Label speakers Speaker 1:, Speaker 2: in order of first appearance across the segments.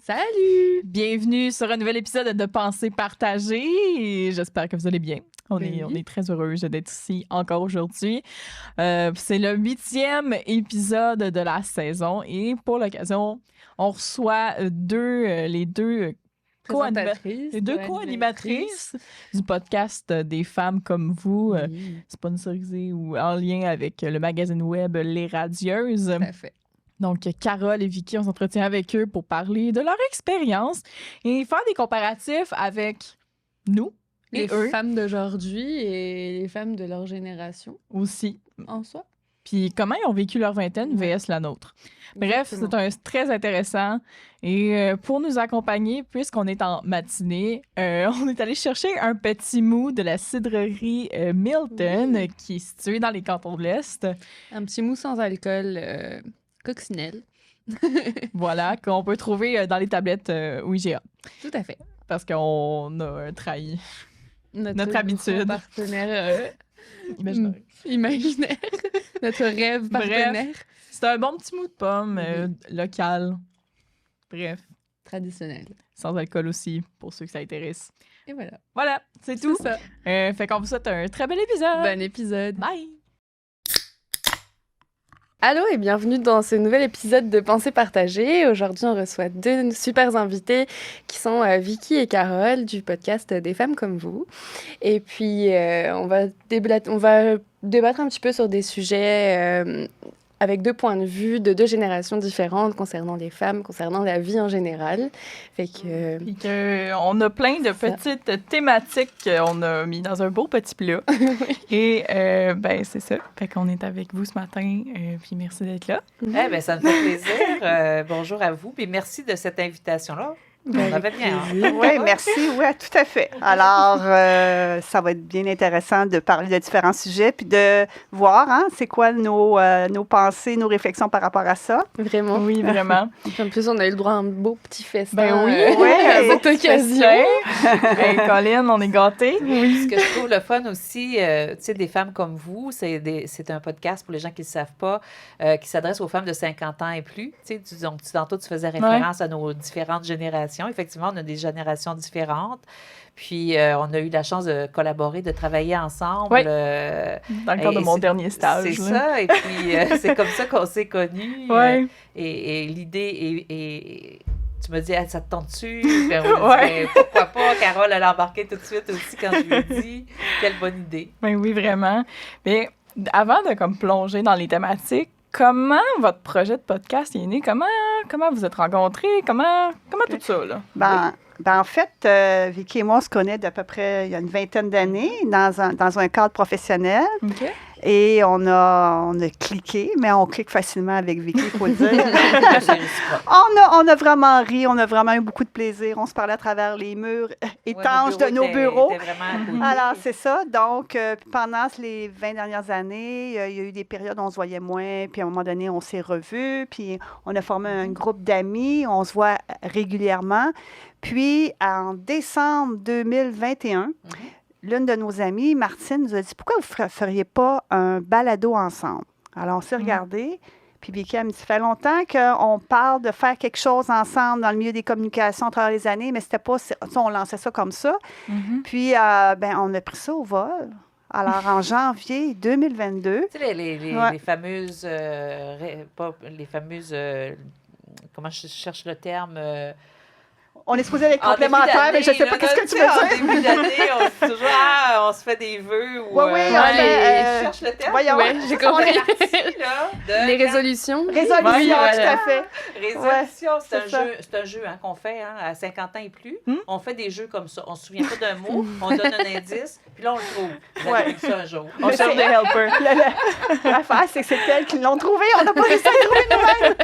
Speaker 1: Salut!
Speaker 2: Bienvenue sur un nouvel épisode de Pensées partagées. J'espère que vous allez bien. On est très heureux d'être ici encore aujourd'hui. C'est le 8e épisode de la saison et pour l'occasion, on reçoit les deux co-animatrices du podcast des femmes comme vous, sponsorisé ou en lien avec le magazine web Les Radieuses.
Speaker 1: Tout à fait.
Speaker 2: Donc, Carole et Vicky, on s'entretient avec eux pour parler de leur expérience et faire des comparatifs avec nous et eux.
Speaker 1: Les femmes d'aujourd'hui et les femmes de leur génération.
Speaker 2: Aussi.
Speaker 1: En soi.
Speaker 2: Puis comment ils ont vécu leur vingtaine vs la nôtre. Bref, c'est très intéressant. Et pour nous accompagner, puisqu'on est en matinée, on est allé chercher un petit mou de la cidrerie Milton, qui est située dans les cantons de l'Est.
Speaker 1: Un petit mou sans alcool coccinelle.
Speaker 2: Voilà, qu'on peut trouver dans les tablettes IGA.
Speaker 1: Tout à fait.
Speaker 2: Parce qu'on a trahi notre habitude.
Speaker 1: Partenaire
Speaker 2: imaginaire.
Speaker 1: Notre rêve partenaire.
Speaker 2: Bref, c'est un bon petit mou de pomme local. Bref.
Speaker 1: Traditionnel.
Speaker 2: Sans alcool aussi, pour ceux que ça intéresse.
Speaker 1: Et voilà.
Speaker 2: Voilà, c'est tout.
Speaker 1: Ça.
Speaker 2: Fait qu'on vous souhaite un très bel épisode.
Speaker 1: Bon épisode.
Speaker 2: Bye!
Speaker 1: Allô et bienvenue dans ce nouvel épisode de Pensées partagées. Aujourd'hui, on reçoit deux super invités qui sont Vicky et Carole du podcast Des femmes comme vous. Et puis, on va débattre un petit peu sur des sujets avec deux points de vue de deux générations différentes concernant les femmes, concernant la vie en général. Fait que...
Speaker 2: Puis on a plein de petites thématiques qu'on a mis dans un beau petit plat. Et c'est ça. Fait qu'on est avec vous ce matin. Puis merci d'être là.
Speaker 3: Ça me fait plaisir. Bonjour à vous. Puis merci de cette invitation-là. On avait bien.
Speaker 4: Oui, merci. Oui, tout à fait. Alors, ça va être bien intéressant de parler de différents sujets puis de voir, c'est quoi nos pensées, nos réflexions par rapport à ça.
Speaker 1: Vraiment.
Speaker 2: Oui, vraiment.
Speaker 1: En plus, on a eu le droit à un beau petit festin.
Speaker 2: Ben oui,
Speaker 1: à cette occasion.
Speaker 2: Hey, Colline, on est gâtés.
Speaker 3: Oui. Ce que je trouve le fun aussi, tu sais, des femmes comme vous, c'est un podcast pour les gens qui ne le savent pas, qui s'adresse aux femmes de 50 ans et plus. Tu sais, donc, tantôt, tu faisais référence à nos différentes générations. Effectivement, on a des générations différentes. Puis, on a eu la chance de collaborer, de travailler ensemble.
Speaker 2: Oui. Dans le cadre de mon dernier stage.
Speaker 3: C'est ça. Et puis, c'est comme ça qu'on s'est connus.
Speaker 2: Oui.
Speaker 3: Et l'idée est... Tu me dis, ça te tente-tu? Ben, dit, pourquoi pas? Carole, elle a embarqué tout de suite aussi quand je lui ai dit. Quelle bonne idée.
Speaker 2: Ben oui, vraiment. Mais avant de plonger dans les thématiques, comment votre projet de podcast est né? Comment vous êtes rencontrés? Comment tout ça, là?
Speaker 4: En fait, Vicky et moi, on se connaît d'à peu près il y a une vingtaine d'années dans un cadre professionnel.
Speaker 2: OK.
Speaker 4: Et on a cliqué, mais on clique facilement avec Vicky, il faut le dire. on a vraiment ri, on a vraiment eu beaucoup de plaisir. On se parlait à travers les murs étanches de nos bureaux. Alors, c'est ça. Donc, pendant les 20 dernières années, il y a eu des périodes où on se voyait moins, puis à un moment donné, on s'est revus, puis on a formé un groupe d'amis, on se voit régulièrement. Puis, en décembre 2021, l'une de nos amies, Martine, nous a dit « Pourquoi vous ne feriez pas un balado ensemble? » Alors, on s'est regardé, puis Vicky, elle me dit « Ça fait longtemps qu'on parle de faire quelque chose ensemble dans le milieu des communications à travers les années, mais c'était pas... On lançait ça comme ça. Puis, on a pris ça au vol. Alors, en janvier 2022...
Speaker 3: Tu sais, les fameuses... les fameuses... comment je cherche le terme...
Speaker 4: On est supposé être complémentaires, mais je ne sais pas qu'est-ce que tu veux dire.
Speaker 3: En début d'année, on se dit toujours, on se fait des vœux. Ou,
Speaker 4: je
Speaker 3: cherche le terme.
Speaker 4: Voyons,
Speaker 1: j'ai compris. Les
Speaker 4: résolutions.
Speaker 1: Résolutions,
Speaker 4: tout à fait.
Speaker 3: Résolution, c'est un jeu qu'on fait à 50 ans et plus. On fait des jeux comme ça. On ne se souvient pas d'un mot, on donne un indice, puis là, on le trouve. Vous avez vu ça un jour.
Speaker 2: On cherche des helpers.
Speaker 4: L'affaire, c'est que c'est elles qui l'ont trouvé. On n'a pas réussi à le trouver nous-mêmes.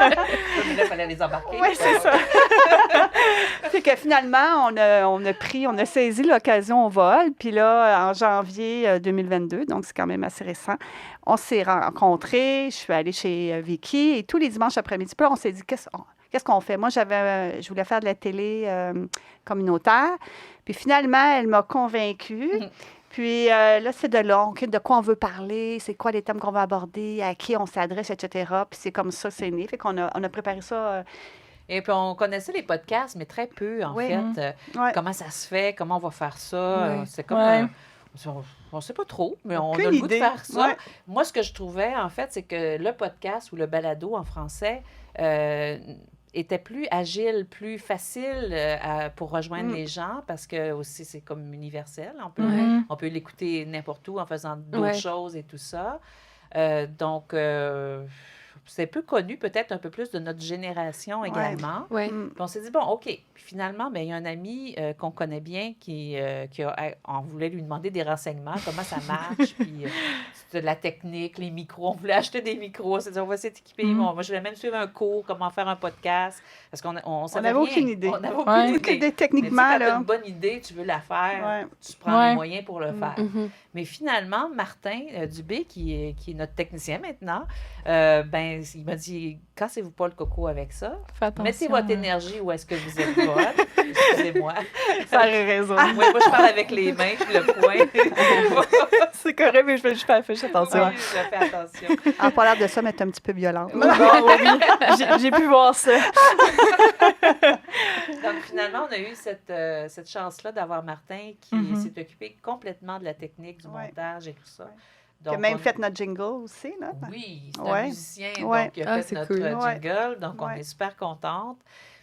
Speaker 3: Mais là, il fallait les embarquer.
Speaker 4: Oui, c'est ça. C'est que finalement, on a saisi l'occasion au vol. Puis là, en janvier 2022, donc c'est quand même assez récent, on s'est rencontrés. Je suis allée chez Vicky et tous les dimanches après-midi, puis là, on s'est dit, qu'est-ce qu'on fait? Moi, je voulais faire de la télé communautaire. Puis finalement, elle m'a convaincue. Puis là, c'est de quoi on veut parler, c'est quoi les thèmes qu'on va aborder, à qui on s'adresse, etc. Puis c'est comme ça, c'est né. Fait qu'on a préparé ça
Speaker 3: Et puis, on connaissait les podcasts, mais très peu, en fait. Comment ça se fait? Comment on va faire ça? C'est comme on ne sait pas trop, mais on a le goût de faire ça. Ouais. Moi, ce que je trouvais, en fait, c'est que le podcast ou le balado en français était plus agile, plus facile pour rejoindre les gens parce que aussi, c'est comme universel. On peut l'écouter n'importe où en faisant d'autres choses et tout ça. Donc, c'est peu connu, peut-être un peu plus de notre génération également. Puis on s'est dit, bon, OK. Puis finalement, il y a un ami qu'on connaît bien on voulait lui demander des renseignements, comment ça marche, puis de la technique, les micros. On voulait acheter des micros. C'est-à-dire, on va s'équiper. Moi, je voulais même suivre un cours, comment faire un podcast, parce qu'on savait rien.
Speaker 4: Aucune idée.
Speaker 3: On n'avait aucune idée.
Speaker 4: Techniquement,
Speaker 3: quand tu as une bonne idée, tu veux la faire, tu prends les moyens pour le faire. Mais finalement, Martin Dubé, qui est notre technicien maintenant, il m'a dit, cassez-vous pas le coco avec ça. Mettez votre énergie où est-ce que vous êtes bonne. Excusez-moi.
Speaker 2: Ça a raison.
Speaker 3: Moi, je parle avec les mains puis le poing.
Speaker 2: C'est correct, mais je fais attention.
Speaker 3: Oui, je fais attention.
Speaker 4: En parlant de ça, mais t'es un petit peu violente.
Speaker 2: J'ai pu voir ça.
Speaker 3: Donc, finalement, on a eu cette chance-là d'avoir Martin qui s'est occupé complètement de la technique, du montage et tout ça.
Speaker 4: Donc, qui a même fait notre jingle aussi, là.
Speaker 3: Oui, c'est un musicien, donc il a fait notre jingle. Donc, on est super contente.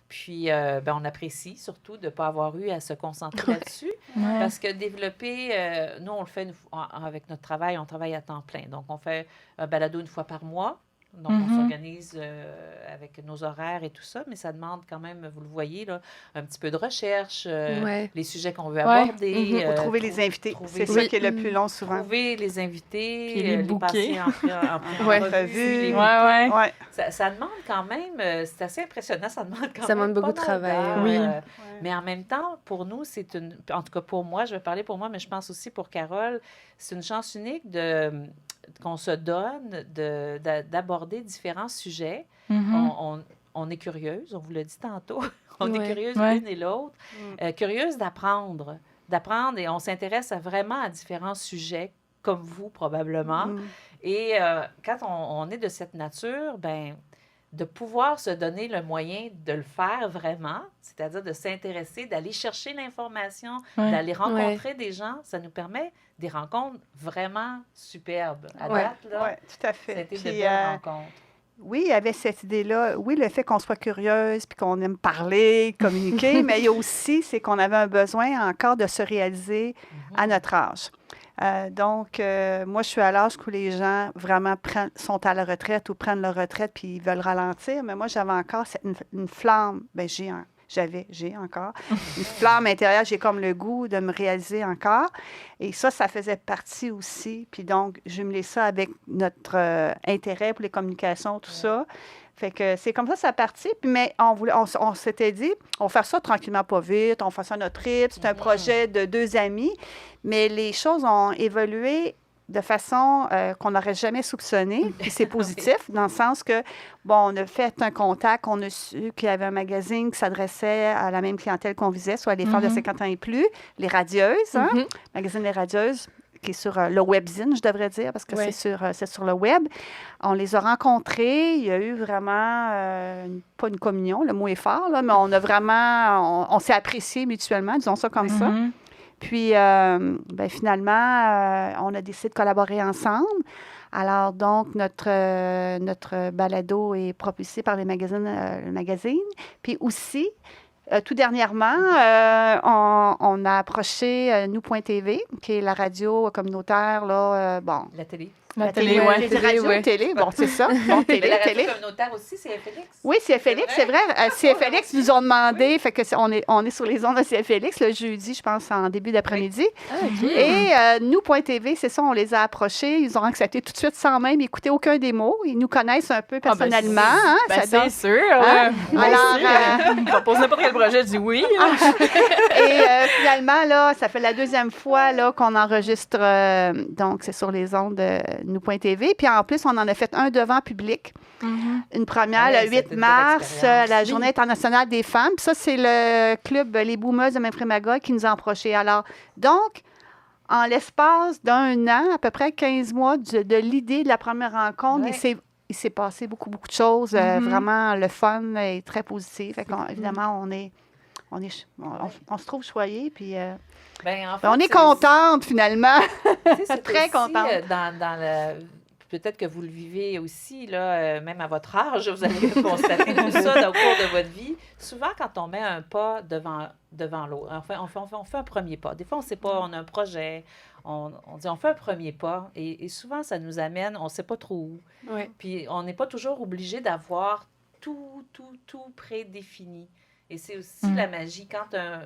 Speaker 3: Puis, on apprécie surtout de ne pas avoir eu à se concentrer là-dessus. Parce que développer, nous, on le fait avec notre travail, on travaille à temps plein. Donc, on fait un balado une fois par mois. Donc, on s'organise avec nos horaires et tout ça, mais ça demande quand même, vous le voyez, là, un petit peu de recherche, les sujets qu'on veut aborder.
Speaker 4: Pour trouver les invités. C'est ça qui est le plus long souvent.
Speaker 3: Trouver les invités,
Speaker 2: puis les
Speaker 3: passer en revue. Ça demande quand même, c'est assez impressionnant, ça demande quand même.
Speaker 1: Ça demande beaucoup de travail.
Speaker 3: Mais en même temps, pour nous, en tout cas pour moi, je vais parler pour moi, mais je pense aussi pour Carole, c'est une chance unique qu'on se donne d'aborder différents sujets. On est curieuse, on vous l'a dit tantôt. On est curieuse l'une et l'autre. Curieuse d'apprendre, et on s'intéresse vraiment à différents sujets, comme vous probablement. Et quand on est de cette nature, de pouvoir se donner le moyen de le faire vraiment, c'est-à-dire de s'intéresser, d'aller chercher l'information, d'aller rencontrer des gens, ça nous permet des rencontres vraiment superbes. À date, là,
Speaker 4: tout à fait.
Speaker 3: Ça a été de belles rencontres.
Speaker 4: Oui, il y avait cette idée-là. Oui, le fait qu'on soit curieuse puis qu'on aime parler, communiquer, mais il y a aussi, c'est qu'on avait un besoin encore de se réaliser à notre âge. Donc, moi, je suis à l'âge où les gens vraiment sont à la retraite ou prennent leur retraite puis ils veulent ralentir. Mais moi, j'avais encore une flamme. J'ai encore une flamme intérieure. J'ai comme le goût de me réaliser encore. Et ça faisait partie aussi. Puis donc, jumeler ça avec notre intérêt pour les communications, tout ça. Fait que c'est comme ça partit. Mais on s'était dit, on va faire ça tranquillement, pas vite. On fait ça à notre rythme. C'est un projet de 2 amis. Mais les choses ont évolué de façon qu'on n'aurait jamais soupçonnée. Puis c'est positif, dans le sens que, on a fait un contact, on a su qu'il y avait un magazine qui s'adressait à la même clientèle qu'on visait, soit les femmes de 50 ans et plus, les radieuses, magazine Les Radieuses, qui est sur le webzine, je devrais dire, parce que c'est sur le web. On les a rencontrés. Il y a eu vraiment, pas une communion, le mot est fort, là, mais on a vraiment, on s'est appréciés mutuellement, disons ça comme ça. Puis, finalement, on a décidé de collaborer ensemble. Alors, donc, notre balado est propulsé par le magazine. Puis aussi, tout dernièrement, on a approché Nous.tv, qui est la radio communautaire, là,
Speaker 3: La télé.
Speaker 2: La télé, oui.
Speaker 4: Télé, bon, c'est ça. Bon,
Speaker 3: télé, la radio communautaire aussi, c'est FLX.
Speaker 4: Oui, c'est FLX, c'est vrai. CFLX nous ont demandé, fait que on est sur les ondes de CFLX le jeudi, je pense, en début d'après-midi. Et Nous.tv, c'est ça, on les a approchés. Ils ont accepté tout de suite sans même écouter aucun des mots. Ils nous connaissent un peu personnellement.
Speaker 2: C'est sûr.
Speaker 4: Alors,
Speaker 2: on propose n'importe quel projet, je dis oui.
Speaker 4: Et finalement, là, ça fait la 2e fois là, qu'on enregistre, donc c'est sur les ondes de Nous.tv. Puis en plus, on en a fait un devant public. Une première, le 8 mars, la Journée internationale des femmes. Puis ça, c'est le club Les Boumeuses de Memphremagog qui nous a approchés. Alors, donc, en l'espace d'1 an, à peu près 15 mois de l'idée de la première rencontre, et c'est il s'est passé beaucoup, beaucoup de choses. Vraiment, le fun est très positif. Fait évidemment, on se trouve choyés, puis en fait, on est contente, finalement.
Speaker 3: C'est
Speaker 4: très contente.
Speaker 3: Peut-être que vous le vivez aussi, là, même à votre âge, vous allez constater tout ça au cours de votre vie. Souvent, quand on met un pas devant l'autre, on fait un premier pas. Des fois, on ne sait pas, on a un projet, on dit on fait un premier pas, et souvent, ça nous amène, on ne sait pas trop où.
Speaker 1: Ouais.
Speaker 3: Puis, on n'est pas toujours obligé d'avoir tout prédéfini. Et c'est aussi la magie.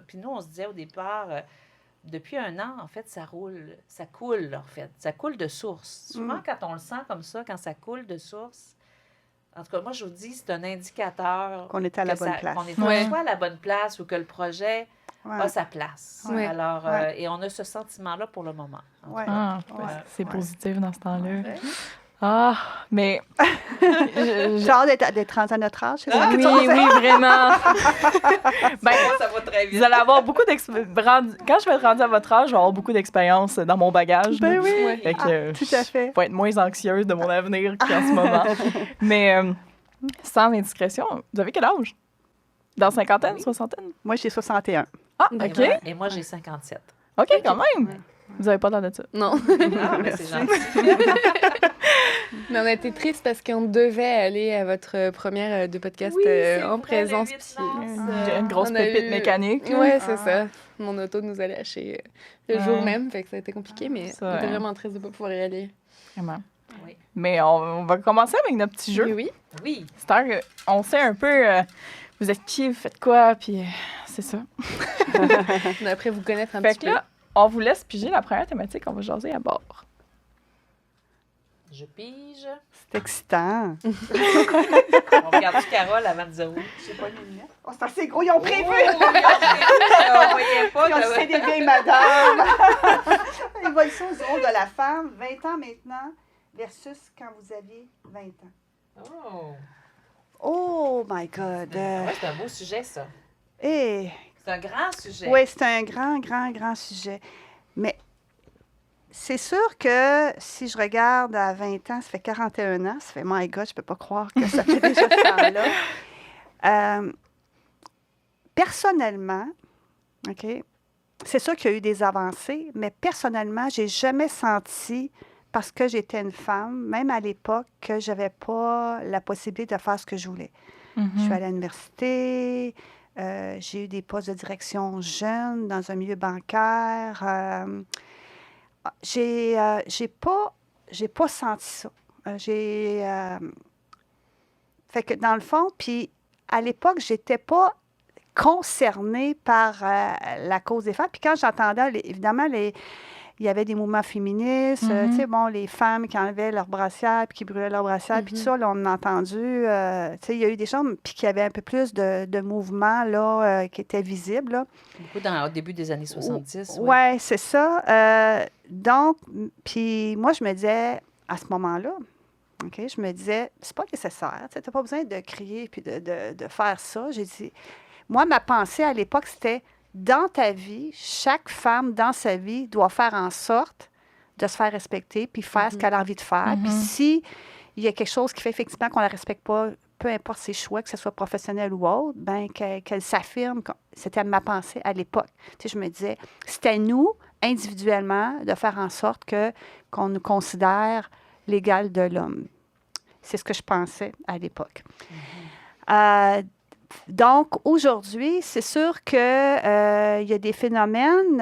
Speaker 3: Puis nous, on se disait au départ... depuis 1 an, en fait, ça coule, en fait. Ça coule de source. Souvent, quand on le sent comme ça, quand ça coule de source, en tout cas, moi, je vous dis, c'est un indicateur...
Speaker 4: Qu'on est à la bonne place.
Speaker 3: Qu'on est soit à la bonne place ou que le projet a sa place.
Speaker 1: Ouais.
Speaker 3: Alors, et on a ce sentiment-là pour le moment.
Speaker 2: C'est positif dans ce temps-là. Ah, mais...
Speaker 4: Genre d'être rendu à notre âge, c'est ça?
Speaker 2: Oui, vraiment.
Speaker 3: Ça va très vite.
Speaker 2: Vous allez avoir beaucoup d'expérience. Quand je vais être rendue à votre âge, je vais avoir beaucoup d'expérience dans mon bagage.
Speaker 4: Ben oui,
Speaker 2: Fait que,
Speaker 4: tout à fait.
Speaker 2: Je vais être moins anxieuse de mon avenir qu'en ce moment. Mais sans indiscrétion, vous avez quel âge? Dans cinquantaine, soixantaine?
Speaker 4: Moi, j'ai 61.
Speaker 2: Ah, OK.
Speaker 3: Et moi, j'ai 57.
Speaker 2: OK, quand même.
Speaker 1: Ouais.
Speaker 2: Vous n'avez pas l'air de ça.
Speaker 1: Non.
Speaker 3: Ah, mais c'est gentil.
Speaker 1: Mais on a été tristes parce qu'on devait aller à votre première de podcast en présence.
Speaker 2: J'ai une grosse
Speaker 1: on a
Speaker 2: pépite
Speaker 1: eu-
Speaker 2: mécanique. là.
Speaker 1: Ouais, c'est ça. Mon auto nous a lâché le jour même, fait que ça a été compliqué, mais
Speaker 2: Ça,
Speaker 1: on était
Speaker 2: ouais.
Speaker 1: vraiment tristes de ne pas pouvoir y aller.
Speaker 2: Vraiment.
Speaker 3: Oui.
Speaker 2: Mais on va commencer avec notre petit jeu.
Speaker 1: Oui.
Speaker 3: Oui.
Speaker 2: C'est-à-dire qu'on sait un peu vous êtes qui, vous faites quoi, puis c'est ça.
Speaker 1: On a appris à vous connaître un
Speaker 2: Fait
Speaker 1: petit
Speaker 2: que
Speaker 1: peu.
Speaker 2: là, on vous laisse piger la première thématique, on va jaser à bord.
Speaker 3: Je pige.
Speaker 4: C'est excitant.
Speaker 3: On regarde Carole avant de dire oui.
Speaker 4: J'ai pas les lunettes. Oh, c'est assez gros, ils ont prévu!
Speaker 3: On voyait pas.
Speaker 4: Ils ont des vieilles madames. Ils voient ça aux rôles de la femme, 20 ans maintenant, versus quand vous aviez 20 ans.
Speaker 3: Oh.
Speaker 4: Oh my God!
Speaker 3: Ouais, c'est un beau sujet, ça.
Speaker 4: Eh,
Speaker 3: C'est un grand sujet.
Speaker 4: oui, c'est un grand sujet. Mais c'est sûr que si je regarde à 20 ans, ça fait 41 ans, ça fait, my God, je ne peux pas croire que ça fait déjà ce temps-là. Personnellement, OK, c'est sûr qu'il y a eu des avancées, mais personnellement, je n'ai jamais senti, parce que j'étais une femme, même à l'époque, que je n'avais pas la possibilité de faire ce que je voulais. Je suis allée à l'université, j'ai eu des postes de direction jeunes dans un milieu bancaire. J'ai pas senti ça. Fait que dans le fond, puis à l'époque, j'étais pas concernée par la cause des femmes. Puis quand j'entendais, évidemment, il y avait des mouvements féministes, tu sais, bon, les femmes qui enlevaient leurs brassières, puis qui brûlaient leurs brassières, puis tout ça, là, on a entendu, tu sais, il y a eu des choses, puis qu'il y avait un peu plus de mouvements, là, qui étaient visibles, là.
Speaker 3: Beaucoup au début des années 70.
Speaker 4: Oui, c'est ça. Donc, puis moi, je me disais, à ce moment-là, OK, je me disais, c'est pas nécessaire, tu n'as pas besoin de crier puis de faire ça. J'ai dit, moi, ma pensée à l'époque, c'était, dans ta vie, chaque femme dans sa vie doit faire en sorte de se faire respecter puis faire ce qu'elle a envie de faire. Puis si il y a quelque chose qui fait effectivement qu'on ne la respecte pas, peu importe ses choix, que ce soit professionnel ou autre, bien, qu'elle s'affirme. C'était ma pensée à l'époque. Tu sais, je me disais, c'est à nous, individuellement, de faire en sorte qu'on nous considère l'égal de l'homme. C'est ce que je pensais à l'époque. Donc, aujourd'hui, c'est sûr qu'il y a des phénomènes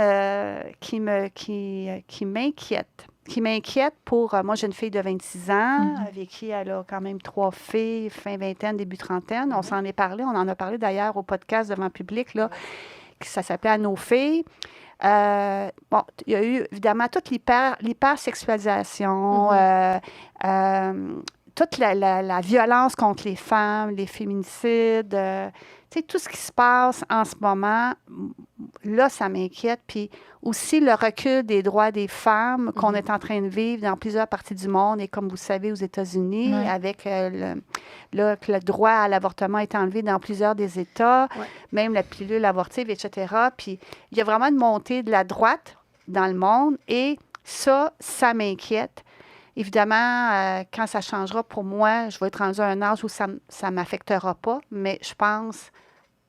Speaker 4: qui m'inquiètent. Qui m'inquiètent pour... moi, j'ai une fille de 26 ans avec qui elle a quand même 3 filles, fin vingtaine, début trentaine. On s'en est parlé. On en a parlé d'ailleurs au podcast devant le public, là, ça s'appelait « À nos filles ». Bon, il y a eu évidemment toute l'hypersexualisation, toute la violence contre les femmes, les féminicides, tu sais, tout ce qui se passe en ce moment, là, ça m'inquiète. Puis aussi le recul des droits des femmes qu'on est en train de vivre dans plusieurs parties du monde. Et comme vous savez, aux États-Unis, avec que le droit à l'avortement est enlevé dans plusieurs des États, même la pilule abortive, etc. Puis il y a vraiment une montée de la droite dans le monde. Et ça m'inquiète. Évidemment, quand ça changera pour moi, je vais être rendue à un âge où ça ne m'affectera pas, mais je pense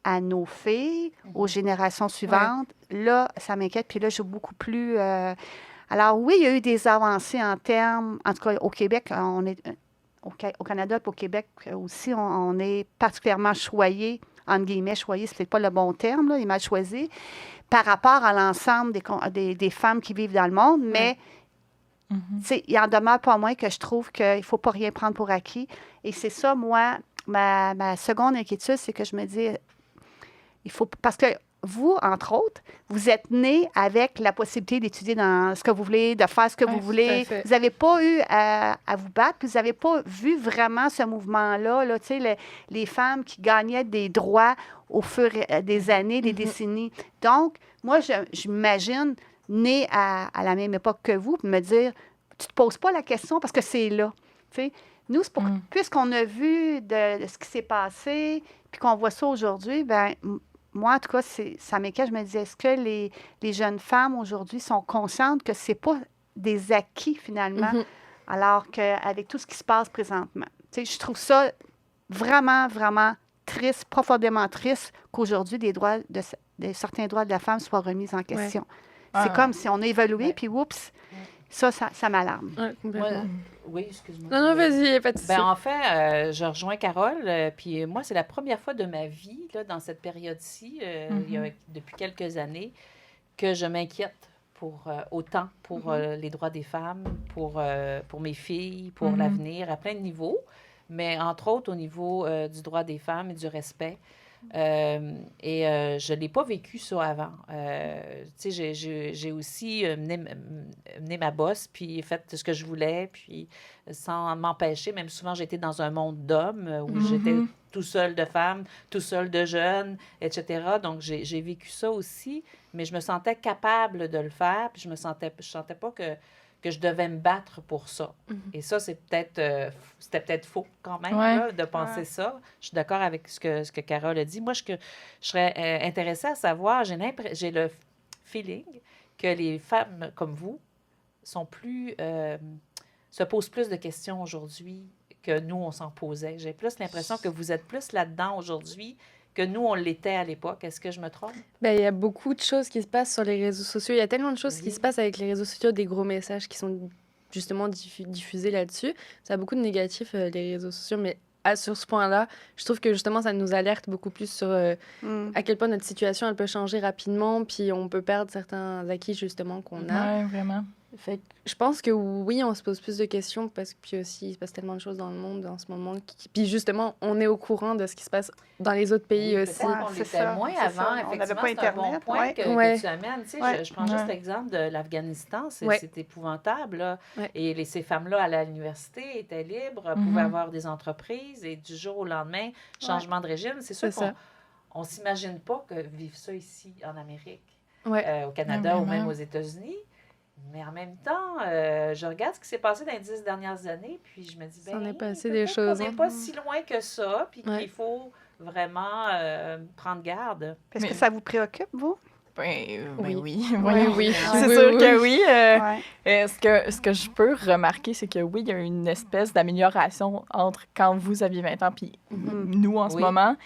Speaker 4: à nos filles, aux générations suivantes. Là, ça m'inquiète. Puis là, j'ai beaucoup plus... Alors oui, il y a eu des avancées en termes... En tout cas, au Québec, on est... Au Canada et au Québec aussi, on est particulièrement choyés, entre guillemets, choyés, c'est peut-être pas le bon terme, là, il est mal choisi, par rapport à l'ensemble des femmes qui vivent dans le monde, mais il en demeure pas moins que je trouve qu'il ne faut pas rien prendre pour acquis. Et c'est ça, moi, ma seconde inquiétude, c'est que je me dis, il faut... Parce que vous, entre autres, vous êtes nés avec la possibilité d'étudier dans ce que vous voulez, de faire ce que vous voulez. Vous n'avez pas eu à vous battre, puis vous n'avez pas vu vraiment ce mouvement-là, là, les femmes qui gagnaient des droits au fur des années, des décennies. Donc, moi, je m'imagine née à la même époque que vous, puis me dire, tu ne te poses pas la question parce que c'est là. T'sais. Nous, c'est puisqu'on a vu de ce qui s'est passé, puis qu'on voit ça aujourd'hui, bien, moi, en tout cas, ça m'inquiète. Je me dis, est-ce que les jeunes femmes aujourd'hui sont conscientes que ce n'est pas des acquis, finalement, alors qu'avec tout ce qui se passe présentement? Tu sais, je trouve ça vraiment, vraiment triste, profondément triste qu'aujourd'hui, certains droits de la femme soient remis en question. C'est comme si on a évalué, puis oups, ça m'alarme.
Speaker 3: Oui, excuse-moi.
Speaker 1: Non, vas-y, pas de souci.
Speaker 3: En fait, je rejoins Carole. Puis moi, c'est la première fois de ma vie, là, dans cette période-ci, depuis quelques années, que je m'inquiète autant pour les droits des femmes, pour mes filles, pour l'avenir, à plein de niveaux. Mais entre autres, au niveau du droit des femmes et du respect. Je ne l'ai pas vécu ça avant. Tu sais, j'ai aussi mené ma bosse, puis fait ce que je voulais, puis sans m'empêcher. Même souvent, j'étais dans un monde d'hommes où j'étais tout seul de femmes, tout seul de jeunes, etc. Donc, j'ai vécu ça aussi, mais je me sentais capable de le faire, puis je sentais pas que je devais me battre pour ça. Et ça, c'était peut-être faux quand même là, de penser ça. Je suis d'accord avec ce que Carole a dit. Moi, je serais intéressée à savoir, j'ai le feeling que les femmes comme vous sont plus... se posent plus de questions aujourd'hui que nous, on s'en posait. J'ai plus l'impression que vous êtes plus là-dedans aujourd'hui que nous, on l'était à l'époque. Est-ce que je me trompe?
Speaker 1: Ben, il y a beaucoup de choses qui se passent sur les réseaux sociaux. Il y a tellement de choses qui se passent avec les réseaux sociaux, des gros messages qui sont justement diffusés là-dessus. Ça a beaucoup de négatifs, les réseaux sociaux, mais sur ce point-là, je trouve que justement, ça nous alerte beaucoup plus sur à quel point notre situation, elle peut changer rapidement, puis on peut perdre certains acquis, justement, qu'on a.
Speaker 2: Oui, vraiment.
Speaker 1: Fait que je pense que oui, on se pose plus de questions parce que puis aussi, il se passe tellement de choses dans le monde en ce moment. Puis justement, on est au courant de ce qui se passe dans les autres pays aussi.
Speaker 3: On l'était moins avant, effectivement. C'est un bon point que tu amènes. Tu sais, je prends juste l'exemple de l'Afghanistan. C'est épouvantable. Là. Et ces femmes-là, à l'université, étaient libres, pouvaient avoir des entreprises et du jour au lendemain, changement de régime. C'est sûr qu'on ne s'imagine pas que vivre ça ici en Amérique, au Canada ou même aux États-Unis. Mais en même temps, je regarde ce qui s'est passé dans les 10 dernières années, puis je me dis,
Speaker 1: on est passé des choses.
Speaker 3: On n'est pas si loin que ça, puis qu'il faut vraiment prendre garde.
Speaker 4: Est-ce que ça vous préoccupe, vous?
Speaker 2: Oui.
Speaker 1: Oui.
Speaker 2: C'est sûr que oui. Ce que je peux remarquer, c'est que oui, il y a une espèce d'amélioration entre quand vous aviez 20 ans puis nous en ce moment.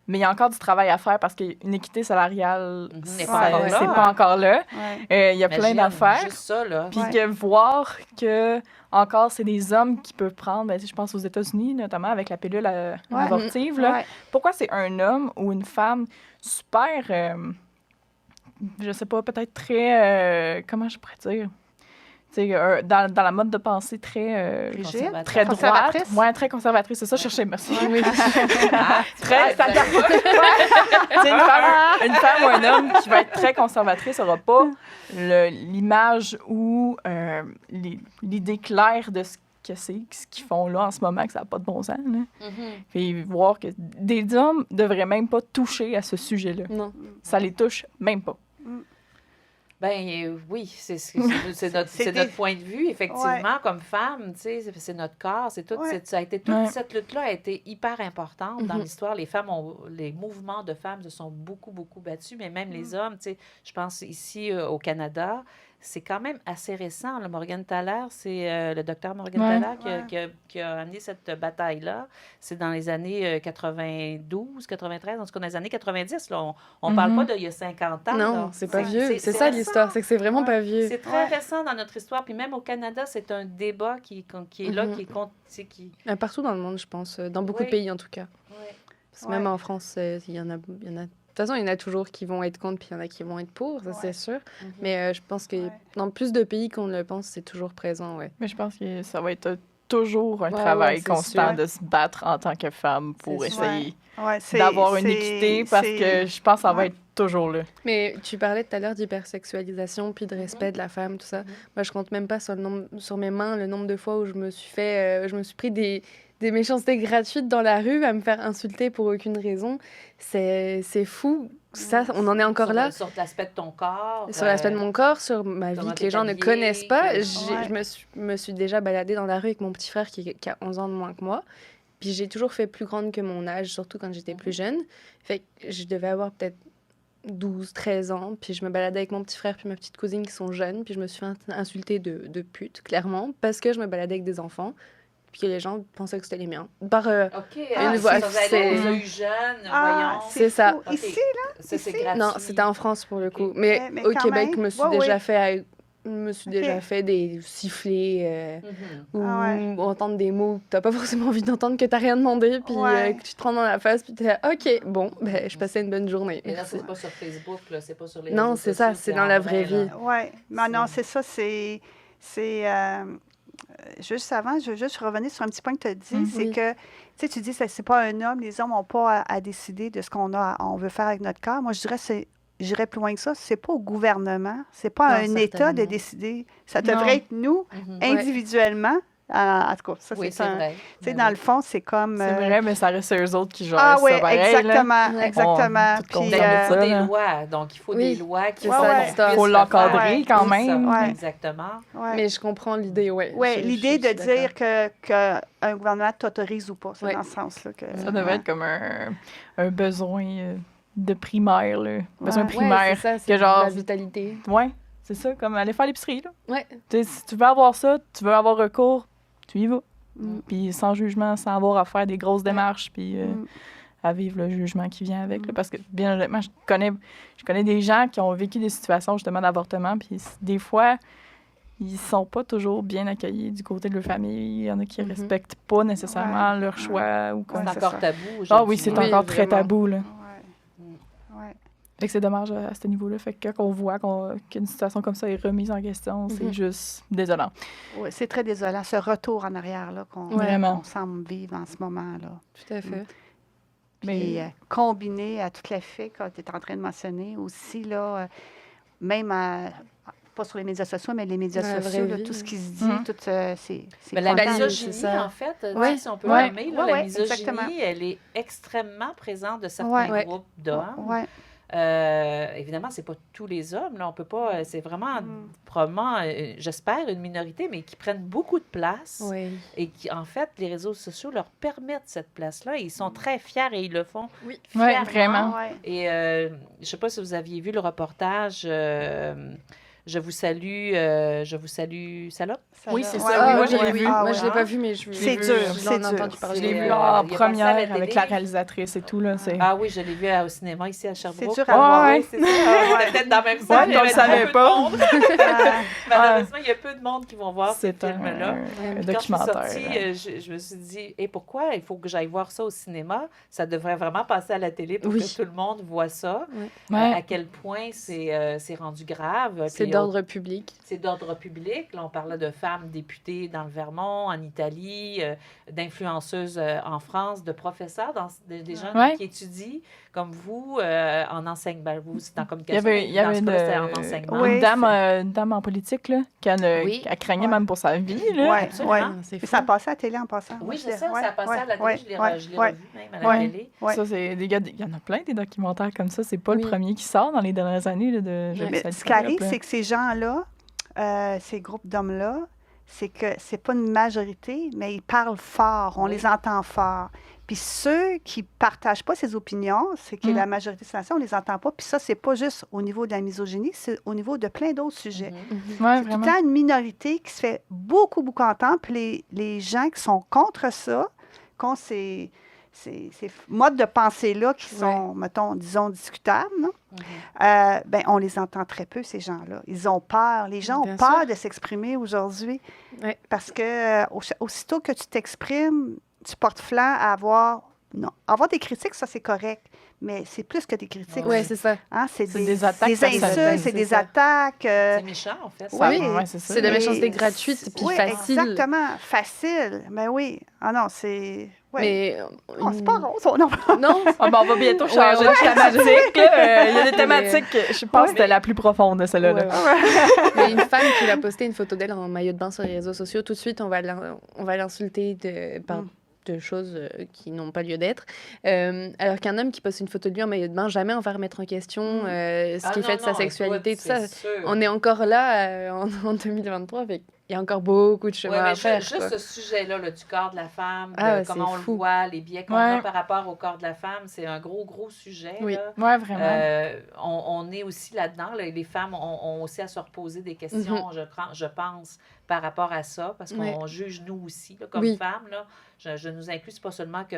Speaker 2: Mais il y a encore du travail à faire parce qu'une équité salariale, c'est pas encore là. Il y a plein d'affaires.
Speaker 3: Juste ça, là.
Speaker 2: Puis que voir que encore c'est des hommes qui peuvent prendre, je pense aux États-Unis notamment avec la pilule abortive. Là. Pourquoi c'est un homme ou une femme super, je sais pas, peut-être très, comment je pourrais dire? Dans la mode de pensée très très droite. Oui, très conservatrice. C'est ça, je cherchais. Merci. Très une femme ou un homme qui va être très conservatrice n'aura pas l'image ou l'idée claire de ce qu'ils font là en ce moment, que ça n'a pas de bon sens. Puis voir que des hommes ne devraient même pas toucher à ce sujet-là.
Speaker 1: Non.
Speaker 2: Ça les touche même pas.
Speaker 3: Ben oui, c'est notre point de vue, effectivement, comme femme, tu sais, c'est notre corps, c'est tout, toute cette lutte-là a été hyper importante dans l'histoire. Les mouvements de femmes se sont beaucoup, beaucoup battus, mais même les hommes, tu sais, je pense ici au Canada, c'est quand même assez récent. Le Morgan Thaler, c'est le docteur Morgan Thaler qui a amené cette bataille-là. C'est dans les années 92, 93, en tout cas dans les années 90. Là. On ne parle pas d'il y a 50 ans.
Speaker 1: Non,
Speaker 3: là.
Speaker 1: c'est pas vieux. C'est ça l'histoire, c'est que c'est vraiment pas vieux.
Speaker 3: C'est très récent dans notre histoire. Puis même au Canada, c'est un débat qui est là, qui...
Speaker 1: Partout dans le monde, je pense. Dans beaucoup de pays, en tout cas. Parce que même en France, il y en a... De toute façon, il y en a toujours qui vont être contre, puis il y en a qui vont être pour, ça c'est sûr. Mais je pense que dans plus de pays qu'on le pense, c'est toujours présent,
Speaker 2: Mais je pense que ça va être toujours un travail constant de se battre en tant que femme pour essayer d'avoir une équité, parce que je pense que ça va être toujours là.
Speaker 1: Mais tu parlais tout à l'heure d'hypersexualisation puis de respect de la femme, tout ça. Moi, je compte même pas sur mes mains le nombre de fois où je me suis pris des méchancetés gratuites dans la rue à me faire insulter pour aucune raison. C'est fou. Ça, on en est encore là.
Speaker 3: Sur l'aspect de ton corps.
Speaker 1: Sur l'aspect de mon corps, sur ma vie que les gens ne connaissent pas. Je me suis déjà baladée dans la rue avec mon petit frère qui a 11 ans de moins que moi. Puis j'ai toujours fait plus grande que mon âge, surtout quand j'étais plus jeune. Fait que je devais avoir peut-être 12, 13 ans. Puis je me baladais avec mon petit frère puis ma petite cousine qui sont jeunes. Puis je me suis fait insulter de pute, clairement, parce que je me baladais avec des enfants. Puis que les gens pensaient que c'était les miens.
Speaker 3: Une voix. C'est eu jeune, voyons.
Speaker 1: C'est ça.
Speaker 4: Fou. Ici, là?
Speaker 3: C'est gratuit.
Speaker 1: Non, c'était en France pour le coup. Mais au Québec, je me suis déjà fait des sifflets ou entendre des mots que t'as pas forcément envie d'entendre, que t'as rien demandé, puis que tu te prends dans la face, puis t'es là, OK, bon, je passais une bonne journée.
Speaker 3: Mais là, c'est pas sur Facebook, là, c'est pas sur les
Speaker 1: Non,
Speaker 3: réseaux
Speaker 1: c'est
Speaker 3: sociaux,
Speaker 1: ça, c'est dans la vraie vie.
Speaker 4: Oui, mais non, c'est ça, juste avant, je veux juste revenir sur un petit point que tu as dit, c'est que, tu dis que c'est pas un homme, les hommes n'ont pas à décider de ce on veut faire avec notre corps. Moi, je dirais, j'irais plus loin que ça, c'est pas au gouvernement, c'est pas à un État de décider. Ça devrait être nous, individuellement. En tout cas, ça, c'est
Speaker 3: vrai.
Speaker 4: Tu sais, dans le fond, c'est comme...
Speaker 2: C'est vrai, mais ça reste eux autres qui gèrent ça, pareil.
Speaker 4: Exactement.
Speaker 3: Puis, il faut des lois. Donc, il faut des lois qui
Speaker 2: Il faut l'encadrer quand même.
Speaker 3: Exactement.
Speaker 1: Mais je comprends l'idée,
Speaker 4: Oui, l'idée de dire qu'un gouvernement t'autorise ou pas. C'est dans ce sens-là que...
Speaker 2: Ça devrait être comme un besoin de primaire, là. Besoin primaire.
Speaker 1: C'est ça, c'est la vitalité.
Speaker 2: Oui, c'est ça, comme aller faire l'épicerie, là.
Speaker 1: Ouais.
Speaker 2: Si tu veux avoir ça, tu veux avoir recours, tu y vas. Puis sans jugement, sans avoir à faire des grosses démarches, puis à vivre le jugement qui vient avec. Là, parce que, bien honnêtement, je connais des gens qui ont vécu des situations, justement, d'avortement, puis des fois, ils sont pas toujours bien accueillis du côté de leur famille. Il y en a qui respectent pas nécessairement leur choix. Ou quoi.
Speaker 3: C'est encore tabou aujourd'hui.
Speaker 2: Ah oui, c'est encore très tabou, là. Fait que c'est dommage à ce niveau-là. Fait que quand on voit qu'une situation comme ça est remise en question, c'est juste désolant.
Speaker 4: Oui, c'est très désolant, ce retour en arrière là, qu'on semble vivre en ce moment-là.
Speaker 1: Tout à fait.
Speaker 4: Puis combiné à tout l'effet que tu es en train de mentionner aussi, là, même pas sur les médias sociaux, mais les médias sociaux, là, tout ce qui se dit, tout c'est
Speaker 3: la misogynie, en fait, si on peut nommer, la misogynie, elle est extrêmement présente de certains groupes d'hommes. Évidemment, c'est pas tous les hommes, là, on peut pas, c'est vraiment probablement, j'espère, une minorité, mais qui prennent beaucoup de place et qui, en fait, les réseaux sociaux leur permettent cette place-là. Ils sont très fiers et ils le font fièrement.
Speaker 2: Vraiment.
Speaker 3: Et je sais pas si vous aviez vu le reportage Je vous salue, Salope.
Speaker 2: Oui, c'est ça. Moi, je l'ai vu.
Speaker 1: Moi, je l'ai pas vu, mais
Speaker 4: c'est dur.
Speaker 1: J'en ai entendu parler.
Speaker 2: Je l'ai vu en première avec la réalisatrice et tout. Là,
Speaker 3: ah oui, je l'ai vu au cinéma ici à Sherbrooke.
Speaker 4: C'est dur à voir.
Speaker 3: Oui, c'est ça. Peut-être dans la même salle.
Speaker 2: On ne le savait pas.
Speaker 3: Malheureusement, il y a peu de monde qui vont voir ce film-là.
Speaker 2: Un documentaire.
Speaker 3: Quand je suis sortie, je me suis dit, et pourquoi il faut que j'aille voir ça au cinéma? Ça devrait vraiment passer à la télé pour que tout le monde voit ça. À quel point c'est rendu grave.
Speaker 1: C'est d'ordre public.
Speaker 3: C'est d'ordre public. Là, on parlait de femmes députées dans le Vermont, en Italie, d'influenceuses en France, de professeurs, des gens qui étudient, comme vous, en enseignement. Vous, c'est en communication.
Speaker 2: Il y avait
Speaker 3: en enseignement.
Speaker 2: Une dame en politique là, qui a craigné même pour sa vie.
Speaker 4: Oui. Ça a passé à la télé en passant.
Speaker 3: Oui, c'est ça. Ça a passé à la télé. Je l'ai revu même à la télé.
Speaker 2: Ça, il y en a plein des documentaires comme ça. C'est pas le premier qui sort dans les dernières années.
Speaker 4: Ce qui arrive, c'est que ces gens-là, ces groupes d'hommes-là, c'est que c'est pas une majorité, mais ils parlent fort, on les entend fort. Puis ceux qui partagent pas ces opinions, c'est que la majorité de la nation, on les entend pas. Puis ça, c'est pas juste au niveau de la misogynie, c'est au niveau de plein d'autres sujets.
Speaker 2: Ouais,
Speaker 4: C'est tout le temps une minorité qui se fait beaucoup, beaucoup entendre. Puis les gens qui sont contre ça, contre ces modes de pensée-là qui sont, mettons, disons, discutables, non? Ben, on les entend très peu, ces gens-là. Ils ont peur. Les gens ont peur de s'exprimer aujourd'hui. Parce que aussitôt que tu t'exprimes, tu portes flanc à avoir... Non, avoir des critiques, ça, c'est correct. Mais c'est plus que des critiques.
Speaker 1: Oui, c'est ça.
Speaker 4: Hein? C'est
Speaker 2: des attaques.
Speaker 4: Des insultes, c'est des attaques.
Speaker 3: C'est méchant, en fait.
Speaker 4: Oui,
Speaker 2: c'est ça.
Speaker 1: C'est de la méchanceté gratuite puis facile.
Speaker 4: Exactement. Facile. Mais oui. Ah non, c'est... Ouais.
Speaker 1: Mais...
Speaker 4: c'est pas rose, non.
Speaker 1: Non.
Speaker 2: On va bientôt changer de thématique. Il y a des thématiques, je pense que c'était la plus profonde de celle-là.
Speaker 1: Il y a une femme qui a posté une photo d'elle en maillot de bain sur les réseaux sociaux. Tout de suite, on va l'insulter de choses qui n'ont pas lieu d'être. Alors qu'un homme qui poste une photo de lui en maillot de bain, jamais on va remettre en question ce qui fait de sa sexualité, tout ça.
Speaker 3: Sûr.
Speaker 1: On est encore là en 2023 avec... Il y a encore beaucoup de chemin à faire.
Speaker 3: Juste ce sujet-là, du corps de la femme, comment on le
Speaker 1: fou.
Speaker 3: voit, les biais qu'on a par rapport au corps de la femme, c'est un gros, gros sujet.
Speaker 1: Oui,
Speaker 2: vraiment.
Speaker 3: On est aussi là-dedans. Les femmes ont aussi à se reposer des questions, je pense, par rapport à ça, parce qu'on juge nous aussi, là, comme femmes. Là. Je nous inclus, c'est pas seulement que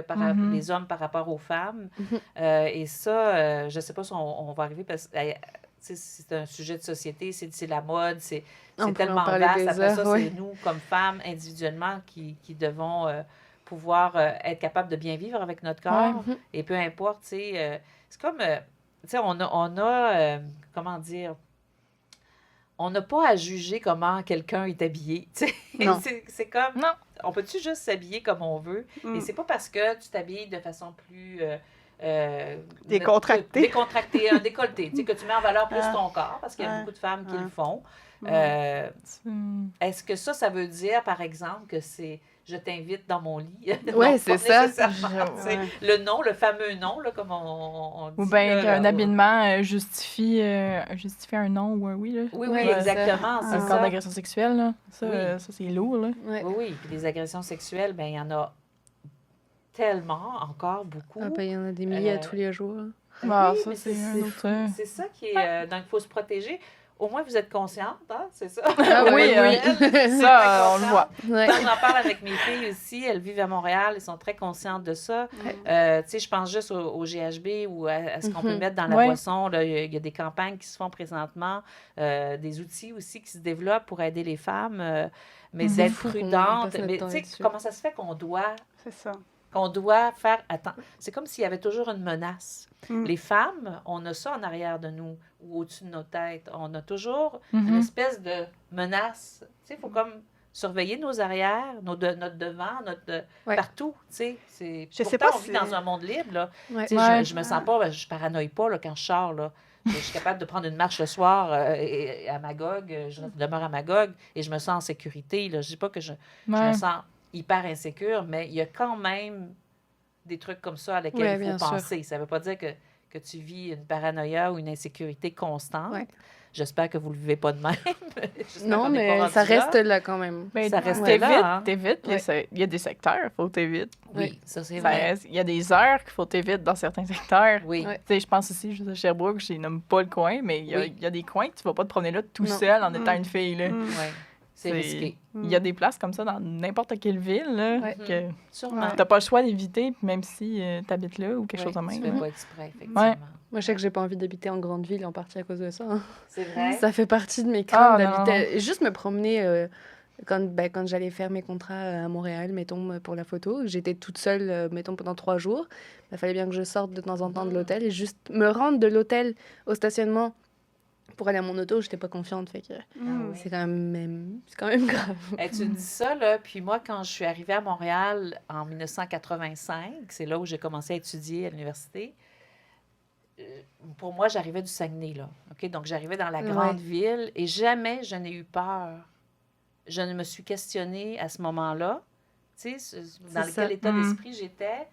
Speaker 3: les hommes par rapport aux femmes. Et ça, je ne sais pas si on va arriver, parce que c'est un sujet de société, c'est la mode, c'est tellement vaste. Après ça, c'est nous, comme femmes, individuellement, qui devons pouvoir être capables de bien vivre avec notre corps. Et peu importe, c'est comme, on a comment dire, on n'a pas à juger comment quelqu'un est habillé. C'est comme, on peut-tu juste s'habiller comme on veut? Et c'est pas parce que tu t'habilles de façon plus...
Speaker 4: décontracté,
Speaker 3: un décolleté, que tu mets en valeur plus ton corps, parce qu'il y a beaucoup de femmes qui le font. Est-ce que ça veut dire, par exemple, que c'est je t'invite dans mon lit?
Speaker 1: Oui, c'est ça.
Speaker 3: Le fameux nom, là, comme on dit.
Speaker 2: Ou bien qu'un habillement justifie un non ou un oui. Là.
Speaker 3: Oui, exactement.
Speaker 2: C'est un cas d'agression sexuelle. Là. Ça, c'est lourd. Là.
Speaker 3: Oui. Puis les agressions sexuelles, il y en a tellement, encore beaucoup.
Speaker 1: Il y en a des milliers à tous les jours.
Speaker 3: C'est ça qui est... donc, il faut se protéger. Au moins, vous êtes consciente, hein? C'est ça?
Speaker 1: Ah oui.
Speaker 2: Ça, on le voit.
Speaker 3: J'en parle avec mes filles aussi. Elles vivent à Montréal. Elles sont très conscientes de ça. Je pense juste au GHB ou à ce qu'on peut mettre dans la boisson. Il y a des campagnes qui se font présentement, des outils aussi qui se développent pour aider les femmes, mais d'être prudentes. Mais tu sais, comment ça se fait qu'on doit...
Speaker 4: C'est ça.
Speaker 3: Qu'on doit faire... Attends, c'est comme s'il y avait toujours une menace. Les femmes, on a ça en arrière de nous ou au-dessus de nos têtes. On a toujours une espèce de menace. Tu sais, il faut comme surveiller nos arrières, notre devant, partout. Tu sais, pourtant, on vit dans un monde libre. Là. Je me sens pas... Je paranoïe pas là, quand je sors. Là. Je suis capable de prendre une marche le soir à Magog. Je demeure à Magog et je me sens en sécurité. Là. Je dis pas que je me sens... hyper insécure, mais il y a quand même des trucs comme ça à lesquels il faut penser. Ça ne veut pas dire que tu vis une paranoïa ou une insécurité constante. J'espère que vous ne le vivez pas de même.
Speaker 2: Non,
Speaker 1: mais ça reste là quand même.
Speaker 2: Mais ça reste là. T'évites. Il y a des secteurs, il faut t'éviter.
Speaker 3: Oui, ça c'est vrai.
Speaker 2: Il y a des heures qu'il faut t'éviter dans certains secteurs.
Speaker 3: Oui.
Speaker 2: Je pense aussi, juste à Sherbrooke, je nomme pas le coin, mais il y a des coins que tu ne vas pas te promener là tout seul en étant une fille. Là.
Speaker 3: C'est risqué.
Speaker 2: Il y a des places comme ça dans n'importe quelle ville là, que tu n'as pas le choix d'éviter, même si tu habites là ou quelque chose de même.
Speaker 3: Tu fais pas exprès, effectivement.
Speaker 1: Moi, je sais que j'ai pas envie d'habiter en grande ville, en partie à cause de ça. Hein.
Speaker 3: C'est vrai?
Speaker 1: Ça fait partie de mes craintes d'habiter. Juste me promener quand j'allais faire mes contrats à Montréal, mettons, pour la photo. J'étais toute seule, mettons, pendant 3 jours. Il fallait bien que je sorte de temps en temps de l'hôtel et juste me rendre de l'hôtel au stationnement pour aller à mon auto, j'étais pas confiante. Fait que c'est quand même grave.
Speaker 3: Tu me dis ça, là. Puis moi, quand je suis arrivée à Montréal en 1985, c'est là où j'ai commencé à étudier à l'université. Pour moi, j'arrivais du Saguenay, là. OK? Donc, j'arrivais dans la grande ville et jamais je n'ai eu peur. Je ne me suis questionnée à ce moment-là. Tu sais, dans quel état d'esprit j'étais.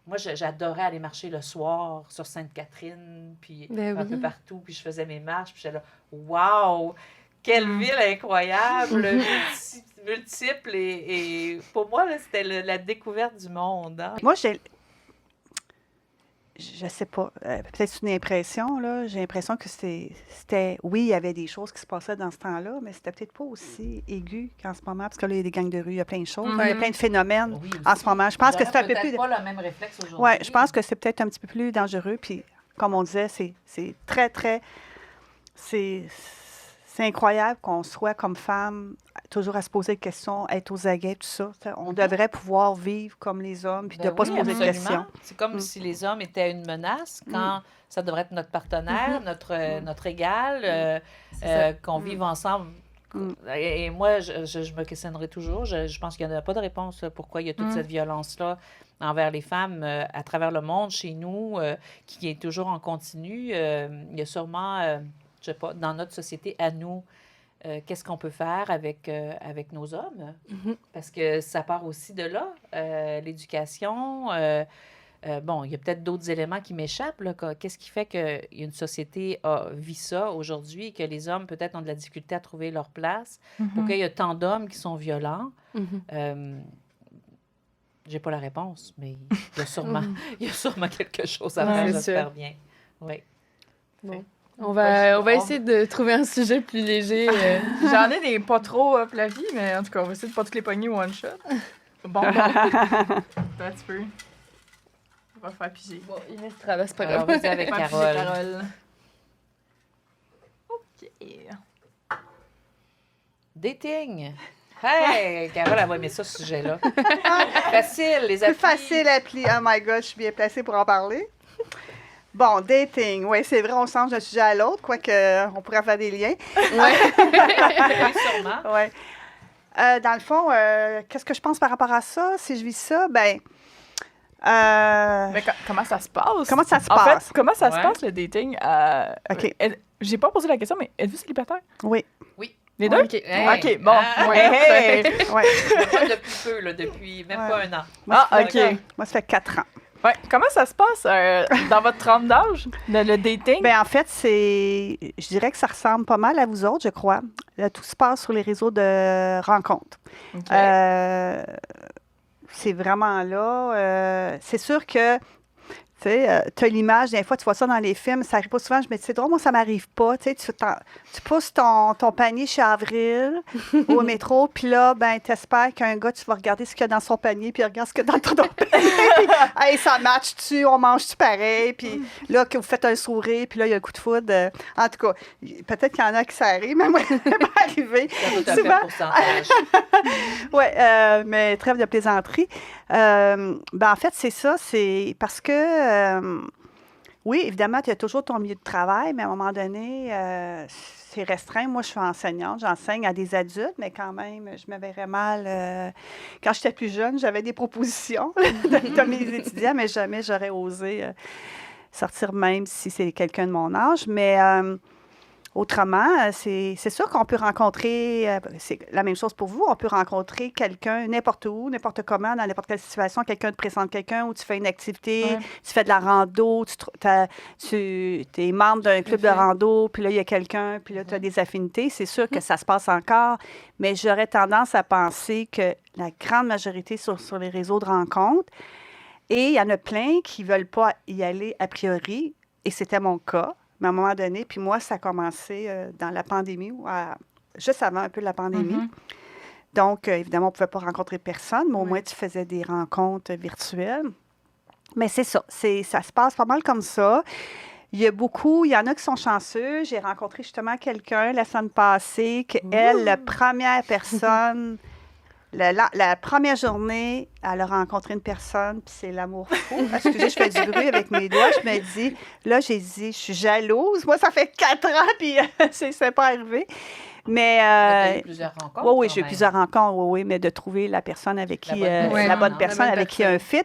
Speaker 3: Moi, j'adorais aller marcher le soir sur Sainte-Catherine, puis un peu partout, puis je faisais mes marches, puis j'étais là, « Wow! Quelle ville incroyable! multiples et pour moi, là, c'était la découverte du monde. Hein?
Speaker 4: Moi, je sais pas, peut-être c'est une impression, là. J'ai l'impression que c'était... Oui, il y avait des choses qui se passaient dans ce temps-là, mais c'était peut-être pas aussi aigu qu'en ce moment, parce que là, il y a des gangs de rue, il y a plein de choses. Il y a plein de phénomènes en ce moment. Je pense que c'est un peu plus...
Speaker 3: pas le même réflexe aujourd'hui.
Speaker 4: Oui, je pense que c'est peut-être un petit peu plus dangereux. Puis, comme on disait, c'est très, très... C'est incroyable qu'on soit, comme femme, toujours à se poser des questions, être aux aguets, tout ça. On devrait pouvoir vivre comme les hommes, puis de ne pas se poser de questions.
Speaker 3: C'est comme si les hommes étaient une menace quand ça devrait être notre partenaire, notre égal, qu'on vive ensemble. Et moi, je me questionnerai toujours. Je pense qu'il n'y en a pas de réponse pourquoi il y a toute cette violence-là envers les femmes à travers le monde, chez nous, qui est toujours en continu. Il y a sûrement, je sais pas, dans notre société, à nous, qu'est-ce qu'on peut faire avec nos hommes? Parce que ça part aussi de là, l'éducation. Bon, il y a peut-être d'autres éléments qui m'échappent. Qu'est-ce qui fait qu'une société vit ça aujourd'hui et que les hommes, peut-être, ont de la difficulté à trouver leur place? Pourquoi il y a tant d'hommes qui sont violents? J'ai pas la réponse, mais il y a sûrement quelque chose à faire, j'espère bien. Oui.
Speaker 1: Bon. On va essayer de trouver un sujet plus léger.
Speaker 2: J'en ai des pas trop up la vie, mais en tout cas, on va essayer de pas toutes les pogner one shot. Bon. Attends un petit peu. On va faire piger.
Speaker 1: Bon, Inès traverse pas
Speaker 3: grave.
Speaker 1: grave.
Speaker 3: Vas-y avec Carole.
Speaker 2: OK.
Speaker 3: Dating. Hey, Carole, elle va aimer ça, ce sujet-là. Facile, les applis.
Speaker 4: C'est facile, appli. Oh my God, je suis bien placée pour en parler. Bon, dating. Oui, c'est vrai, on change d'un sujet à l'autre, quoique on pourrait faire des liens.
Speaker 3: Oui, sûrement.
Speaker 4: Oui. Dans le fond, qu'est-ce que je pense par rapport à ça? Si je vis ça, bien...
Speaker 2: Mais comment ça se passe?
Speaker 4: Comment ça se
Speaker 2: passe?
Speaker 4: En
Speaker 2: fait, comment ça se passe, le dating?
Speaker 4: OK.
Speaker 2: J'ai pas posé la question, mais êtes-vous célibataire?
Speaker 4: Oui.
Speaker 2: Les deux?
Speaker 1: OK.
Speaker 2: OK, bon.
Speaker 4: Ouais.
Speaker 3: Pas depuis peu, là, depuis même pas un an.
Speaker 2: OK.
Speaker 4: Moi, ça fait 4 ans.
Speaker 2: Ouais. Comment ça se passe dans votre tranche d'âge, le dating?
Speaker 4: Bien, en fait, je dirais que ça ressemble pas mal à vous autres, je crois. Tout se passe sur les réseaux de rencontres.
Speaker 2: Okay.
Speaker 4: C'est vraiment là. C'est sûr que, tu sais, tu as l'image, des fois, tu vois ça dans les films, ça arrive pas souvent, je me dis, c'est drôle, moi, ça m'arrive pas. Tu sais, tu pousses ton panier chez Avril au métro, puis là, ben, tu espères qu'un gars, tu vas regarder ce qu'il y a dans son panier, puis il regarde ce qu'il y a dans ton panier. Hey, ça match-tu, on mange-tu pareil, puis là, que vous faites un sourire, puis là, il y a un coup de foudre. En tout cas, peut-être qu'il y en a qui ça arrive, mais moi, ça m'est pas arrivé.
Speaker 3: C'est un faible pourcentage.
Speaker 4: Oui, mais trêve de plaisanterie. Ben, en fait, c'est ça, c'est parce que, oui, évidemment, tu as toujours ton milieu de travail, mais à un moment donné, c'est restreint. Moi, je suis enseignante, j'enseigne à des adultes, mais quand même, je me verrais mal. Quand j'étais plus jeune, j'avais des propositions de mes étudiants, mais jamais j'aurais osé sortir même si c'est quelqu'un de mon âge. Mais autrement, c'est sûr qu'on peut rencontrer, c'est la même chose pour vous, on peut rencontrer quelqu'un n'importe où, n'importe comment, dans n'importe quelle situation, quelqu'un te présente quelqu'un, où tu fais une activité, tu fais de la rando, tu es membre d'un club de rando, puis là, il y a quelqu'un, puis là, tu as des affinités. C'est sûr que ça se passe encore, mais j'aurais tendance à penser que la grande majorité sur les réseaux de rencontres, et il y en a plein qui ne veulent pas y aller a priori, et c'était mon cas. Mais à un moment donné, puis moi, ça a commencé dans la pandémie, juste avant un peu la pandémie. Donc, évidemment, on ne pouvait pas rencontrer personne, mais au moins, tu faisais des rencontres virtuelles. Mais c'est ça, ça se passe pas mal comme ça. Il y en a qui sont chanceux. J'ai rencontré justement quelqu'un la semaine passée, qu'elle, la première personne... La première journée, elle a rencontré une personne, puis c'est l'amour fou. Excusez, je fais du bruit avec mes doigts. Je me dis, là, j'ai dit, je suis jalouse. Moi, ça fait 4 ans, puis c'est pas arrivé. Mais.
Speaker 3: Tu as eu plusieurs rencontres.
Speaker 4: Oui, j'ai eu plusieurs rencontres, oui, mais de trouver la personne avec qui. La bonne personne avec qui il y a un fit.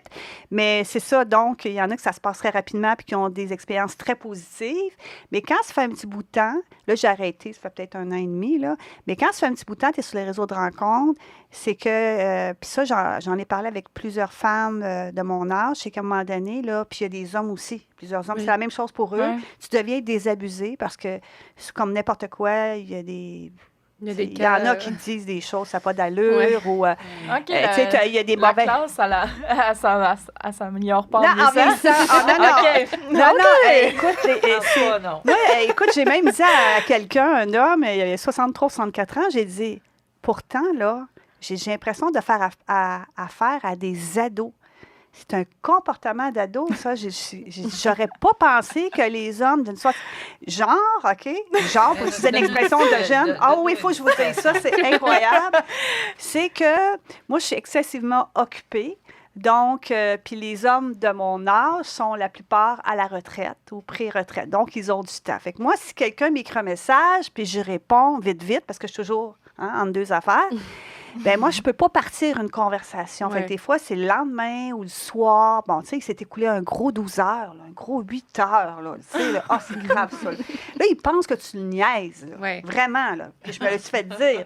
Speaker 4: Mais c'est ça, donc, il y en a que ça se passe très rapidement, puis qui ont des expériences très positives. Mais quand ça fait un petit bout de temps, là, j'ai arrêté, ça fait peut-être 1 an et demi, là. Mais quand ça fait un petit bout de temps, tu es sur les réseaux de rencontres, c'est que. Puis ça, j'en ai parlé avec plusieurs femmes de mon âge, c'est qu'à un moment donné, là, puis il y a des hommes aussi, plusieurs hommes, c'est la même chose pour eux. Tu deviens désabusé parce que, c'est comme n'importe quoi, il y a des Il y en a qui disent des choses, ça n'a pas d'allure. Ou,
Speaker 2: OK.
Speaker 4: Il y a des mauvais...
Speaker 2: La classe, elle s'améliore pas
Speaker 4: non,
Speaker 2: en vieillissant.
Speaker 4: Non. Écoute, j'ai même dit à quelqu'un, un homme, il avait 63, 64 ans, j'ai dit, pourtant, là, j'ai l'impression de faire affaire à des ados. C'est un comportement d'ado, ça. J'aurais pas pensé que les hommes d'une sorte... Genre, OK? Genre, pour utiliser une expression de jeune. Ah oui, il faut que je vous dise ça, c'est incroyable. C'est que moi, je suis excessivement occupée. Donc, puis les hommes de mon âge sont la plupart à la retraite ou pré-retraite. Donc, ils ont du temps. Fait que moi, si quelqu'un m'écrit un message, puis je réponds vite, parce que je suis toujours entre deux affaires... Ben moi, je ne peux pas partir une conversation. Fait que des fois, c'est le lendemain ou le soir. Bon, tu sais, il s'est écoulé un gros 12 heures, là, un gros 8 heures. Là, tu sais, c'est grave, ça. Là, ils pensent que tu le niaises. Là, vraiment, là. Puis je me le suis fait dire.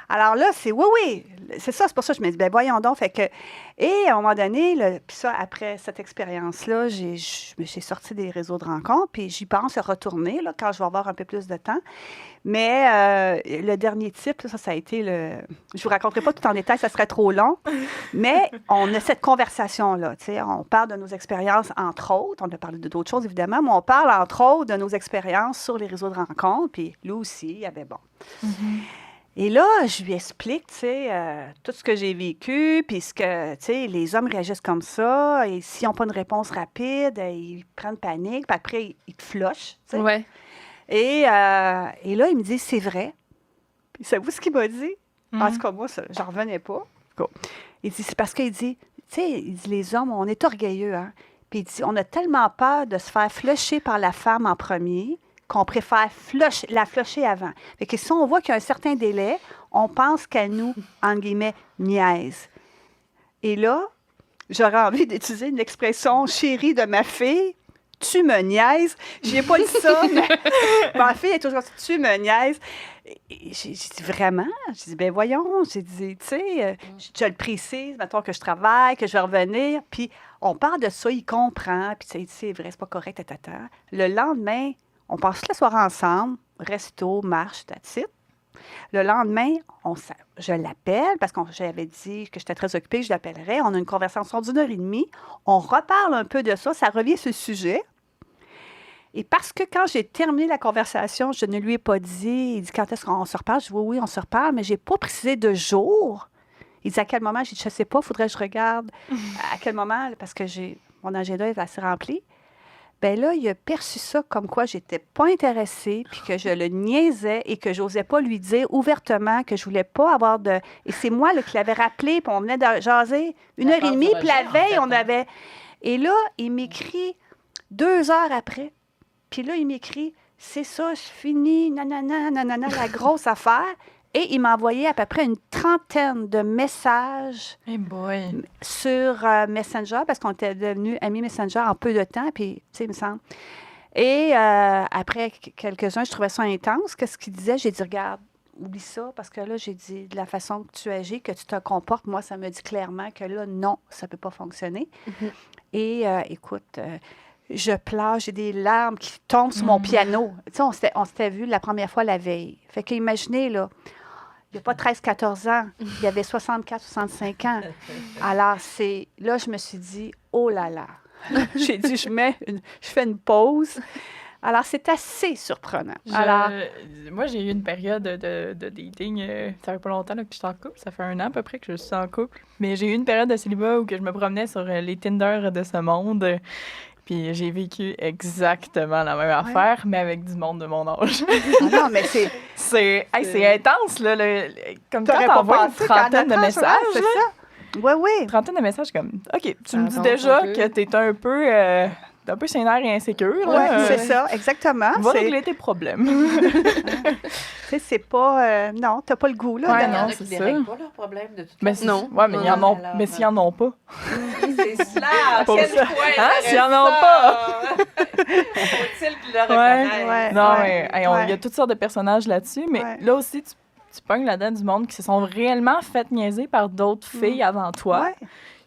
Speaker 4: Alors là, c'est oui. C'est ça, c'est pour ça que je me dis, ben voyons donc. Fait que, et à un moment donné, puis ça, après cette expérience-là, j'ai sorti des réseaux de rencontres, puis j'y pense à retourner, là, quand je vais avoir un peu plus de temps. Mais le dernier type, ça a été je ne vous raconterai pas tout en détail, ça serait trop long, mais on a cette conversation-là, tu sais, on parle de nos expériences, entre autres, on a parlé d'autres choses, évidemment, mais on parle, entre autres, de nos expériences sur les réseaux de rencontres, puis lui aussi, il y avait bon. Mm-hmm. Et là, je lui explique, tu sais, tout ce que j'ai vécu, puis tu sais, les hommes réagissent comme ça, et s'ils n'ont pas une réponse rapide, ils prennent panique, puis après, ils te flushent, tu sais.
Speaker 1: Ouais.
Speaker 4: Et là, il me dit, c'est vrai. Puis, savez-vous ce qu'il m'a dit? En tout cas, moi, j'en revenais pas. Il dit, c'est parce qu'il dit, tu sais, il dit, les hommes, on est orgueilleux, hein. Puis il dit, on a tellement peur de se faire flusher par la femme en premier qu'on préfère la flusher avant. Fait que si on voit qu'il y a un certain délai, on pense qu'elle nous, entre guillemets, niaise. Et là, j'aurais envie d'utiliser une expression chérie de ma fille. Tu me niaises. Je n'ai pas dit ça, mais ma fille est toujours tu me niaises. J'ai dit vraiment? J'ai dit, ben voyons. J'ai dit, tu sais, je le précise, mettons que je travaille, que je vais revenir. Puis on parle de ça, il comprend. Puis c'est vrai, c'est pas correct, tata. Le lendemain, on passe toute la soirée ensemble, resto, marche, that's it. Le lendemain, je l'appelle parce que j'avais dit que j'étais très occupée, je l'appellerais. On a une conversation d'1h30. On reparle un peu de ça, ça revient sur le sujet. Et parce que quand j'ai terminé la conversation, je ne lui ai pas dit, il dit quand est-ce qu'on se reparle? Je dis oui, on se reparle, mais je n'ai pas précisé de jour. Il dit à quel moment? J'ai dit je ne sais pas, il faudrait que je regarde à quel moment, parce que mon agenda est assez rempli. Bien là, il a perçu ça comme quoi je n'étais pas intéressée, puis que je le niaisais et que je n'osais pas lui dire ouvertement que je ne voulais pas avoir de... Et c'est moi là, qui l'avais rappelé, puis on venait de jaser 1h30, puis la veille, on avait... Et là, il m'écrit 2 heures après. Puis là, il m'écrit, c'est ça, je finis, nanana, la grosse affaire. Et il m'a envoyé à peu près une 30aine de messages sur Messenger, parce qu'on était devenus amis Messenger en peu de temps, puis, tu sais, il me semble. Et après quelques-uns, je trouvais ça intense. Qu'est-ce qu'il disait? J'ai dit, regarde, oublie ça, parce que là, j'ai dit, de la façon que tu agis, que tu te comportes, moi, ça me dit clairement que là, non, ça ne peut pas fonctionner. Mm-hmm. Et écoute... je pleure, j'ai des larmes qui tombent sur mon piano. Tu sais, on s'était vu la première fois la veille. Fait qu'imaginez, là, il n'y a pas 13-14 ans, il y avait 64-65 ans. Alors, là, je me suis dit, oh là là. J'ai dit, je fais une pause. Alors, c'est assez surprenant.
Speaker 2: Moi, j'ai eu une période de dating, ça fait pas longtemps là, que je suis en couple, ça fait 1 an à peu près que je suis en couple, mais j'ai eu une période de célibat où que je me promenais sur les Tinder de ce monde. Puis j'ai vécu exactement la même affaire, mais avec du monde de mon âge.
Speaker 4: Non, mais c'est...
Speaker 2: c'est intense, là. Comme quand t'envoies une trentaine de messages,
Speaker 4: c'est ça? Oui.
Speaker 2: Une trentaine de messages comme... OK, tu me dis déjà que t'es un peu sénère et insécure.
Speaker 4: Oui, c'est ça, exactement.
Speaker 2: Va régler tes problèmes.
Speaker 4: Tu sais, c'est pas... non, t'as pas le goût, là.
Speaker 3: Ouais, non, c'est ça. Ils ne règlent pas leurs problèmes de toute façon.
Speaker 2: Non. Ouais, mais ils en ont... Mais s'ils en ont pas...
Speaker 3: C'est cela! Quel point
Speaker 2: s'ils en ont pas!
Speaker 3: Faut-il qu'ils le reconnaissent?
Speaker 2: Non, mais il y a toutes sortes de personnages là-dessus, mais là aussi, tu pognes là-dedans du monde qui se sont réellement fait niaiser par d'autres filles avant toi. Ouais.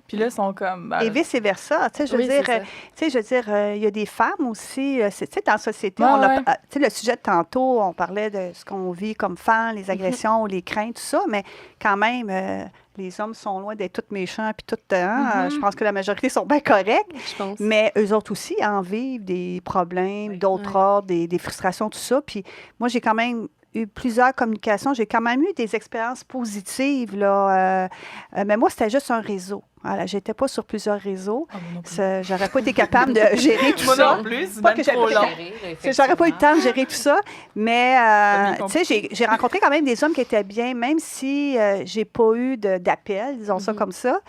Speaker 2: Puis là, ils sont comme...
Speaker 4: Et vice-versa. Tu sais, je veux dire, il y a des femmes aussi, tu sais, dans la société, tu sais, le sujet de tantôt, on parlait de ce qu'on vit comme femmes, les agressions, les craintes, tout ça, mais quand même, les hommes sont loin d'être tous méchants puis tout. Je pense que la majorité sont bien corrects.
Speaker 1: Je pense.
Speaker 4: Mais eux autres aussi en vivent des problèmes d'autres ordres, des frustrations, tout ça. Puis moi, j'ai quand même eu plusieurs communications. J'ai quand même eu des expériences positives, là. Mais moi, c'était juste un réseau. Voilà, j'étais pas sur plusieurs réseaux. J'aurais pas été capable de gérer tout ça.
Speaker 2: Moi non plus, c'est même trop long.
Speaker 4: J'aurais pas eu le temps de gérer tout ça. Mais, tu sais, j'ai rencontré quand même des hommes qui étaient bien, même si j'ai pas eu d'appel, disons ça comme ça.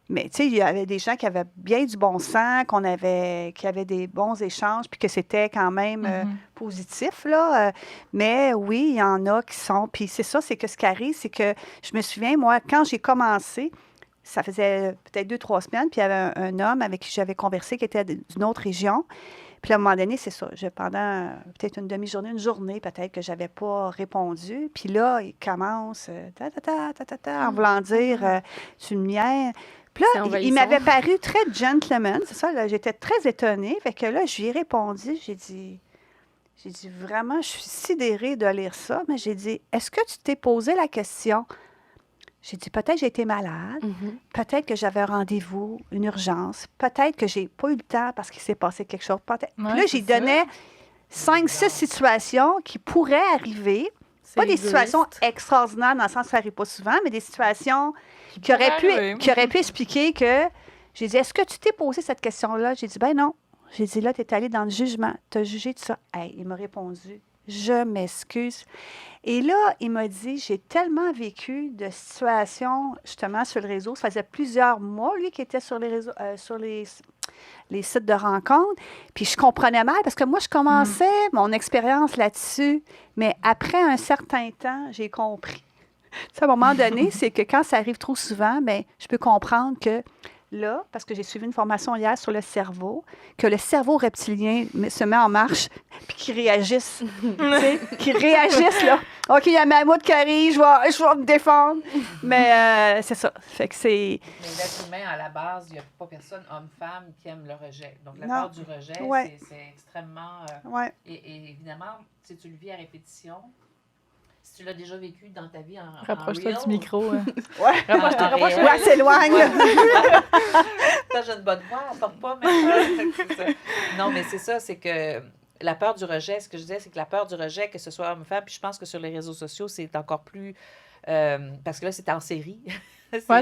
Speaker 4: Mais, tu sais, il y avait des gens qui avaient bien du bon sens, qui avaient des bons échanges, puis que c'était quand même positif, là. Mais oui, il y en a qui sont... Puis c'est ça, c'est que ce qui arrive, c'est que je me souviens, moi, quand j'ai commencé, ça faisait peut-être 2-3 semaines, puis il y avait un homme avec qui j'avais conversé qui était d'une autre région. Puis à un moment donné, c'est ça. Pendant peut-être une demi-journée, une journée, peut-être que je n'avais pas répondu. Puis là, il commence en voulant dire tu me niaises. Puis là, il m'avait paru très gentleman, c'est ça. Là, j'étais très étonnée. Fait que là, je lui ai répondu. J'ai dit vraiment, je suis sidérée de lire ça. Mais j'ai dit, est-ce que tu t'es posé la question? J'ai dit, peut-être que j'ai été malade, peut-être que j'avais un rendez-vous, une urgence, peut-être que j'ai pas eu le temps parce qu'il s'est passé quelque chose. Puis là, j'y donnais 5-6 situations qui pourraient arriver. Pas des situations extraordinaires dans le sens que ça n'arrive pas souvent, mais des situations qui auraient pu expliquer que... J'ai dit, est-ce que tu t'es posé cette question-là? J'ai dit, ben non. J'ai dit, là, tu es allé dans le jugement. Tu as jugé tout ça. Hey, il m'a répondu, je m'excuse. Et là, il m'a dit, j'ai tellement vécu de situations, justement, sur le réseau. Ça faisait plusieurs mois, lui, qui était sur les réseaux, sur les sites de rencontres. Puis je comprenais mal parce que moi, je commençais mon expérience là-dessus. Mais après un certain temps, j'ai compris. Tu sais, à un moment donné, c'est que quand ça arrive trop souvent, bien, je peux comprendre que là, parce que j'ai suivi une formation hier sur le cerveau, que le cerveau reptilien se met en marche puis qu'il réagisse. Qu'il réagisse, là. OK, il y a ma mammouth qui arrive, je vais me défendre. Mais c'est ça. Fait que c'est...
Speaker 3: Mais l'être humain, à la base, il n'y a pas personne, homme-femme, qui aime le rejet. Donc, la peur du rejet, c'est extrêmement... Et évidemment, si tu le vis à répétition... Si tu l'as déjà vécu dans ta vie en
Speaker 2: Rapproche-toi du micro.
Speaker 4: Rapproche-toi. Ouais, s'éloigne.
Speaker 3: Toi, j'ai une bonne voix, on ne porte pas, mais... Non, mais c'est ça, c'est que la peur du rejet, ce que je disais, c'est que la peur du rejet, que ce soit homme-femme, puis je pense que sur les réseaux sociaux, c'est encore plus... parce que là, c'est en série.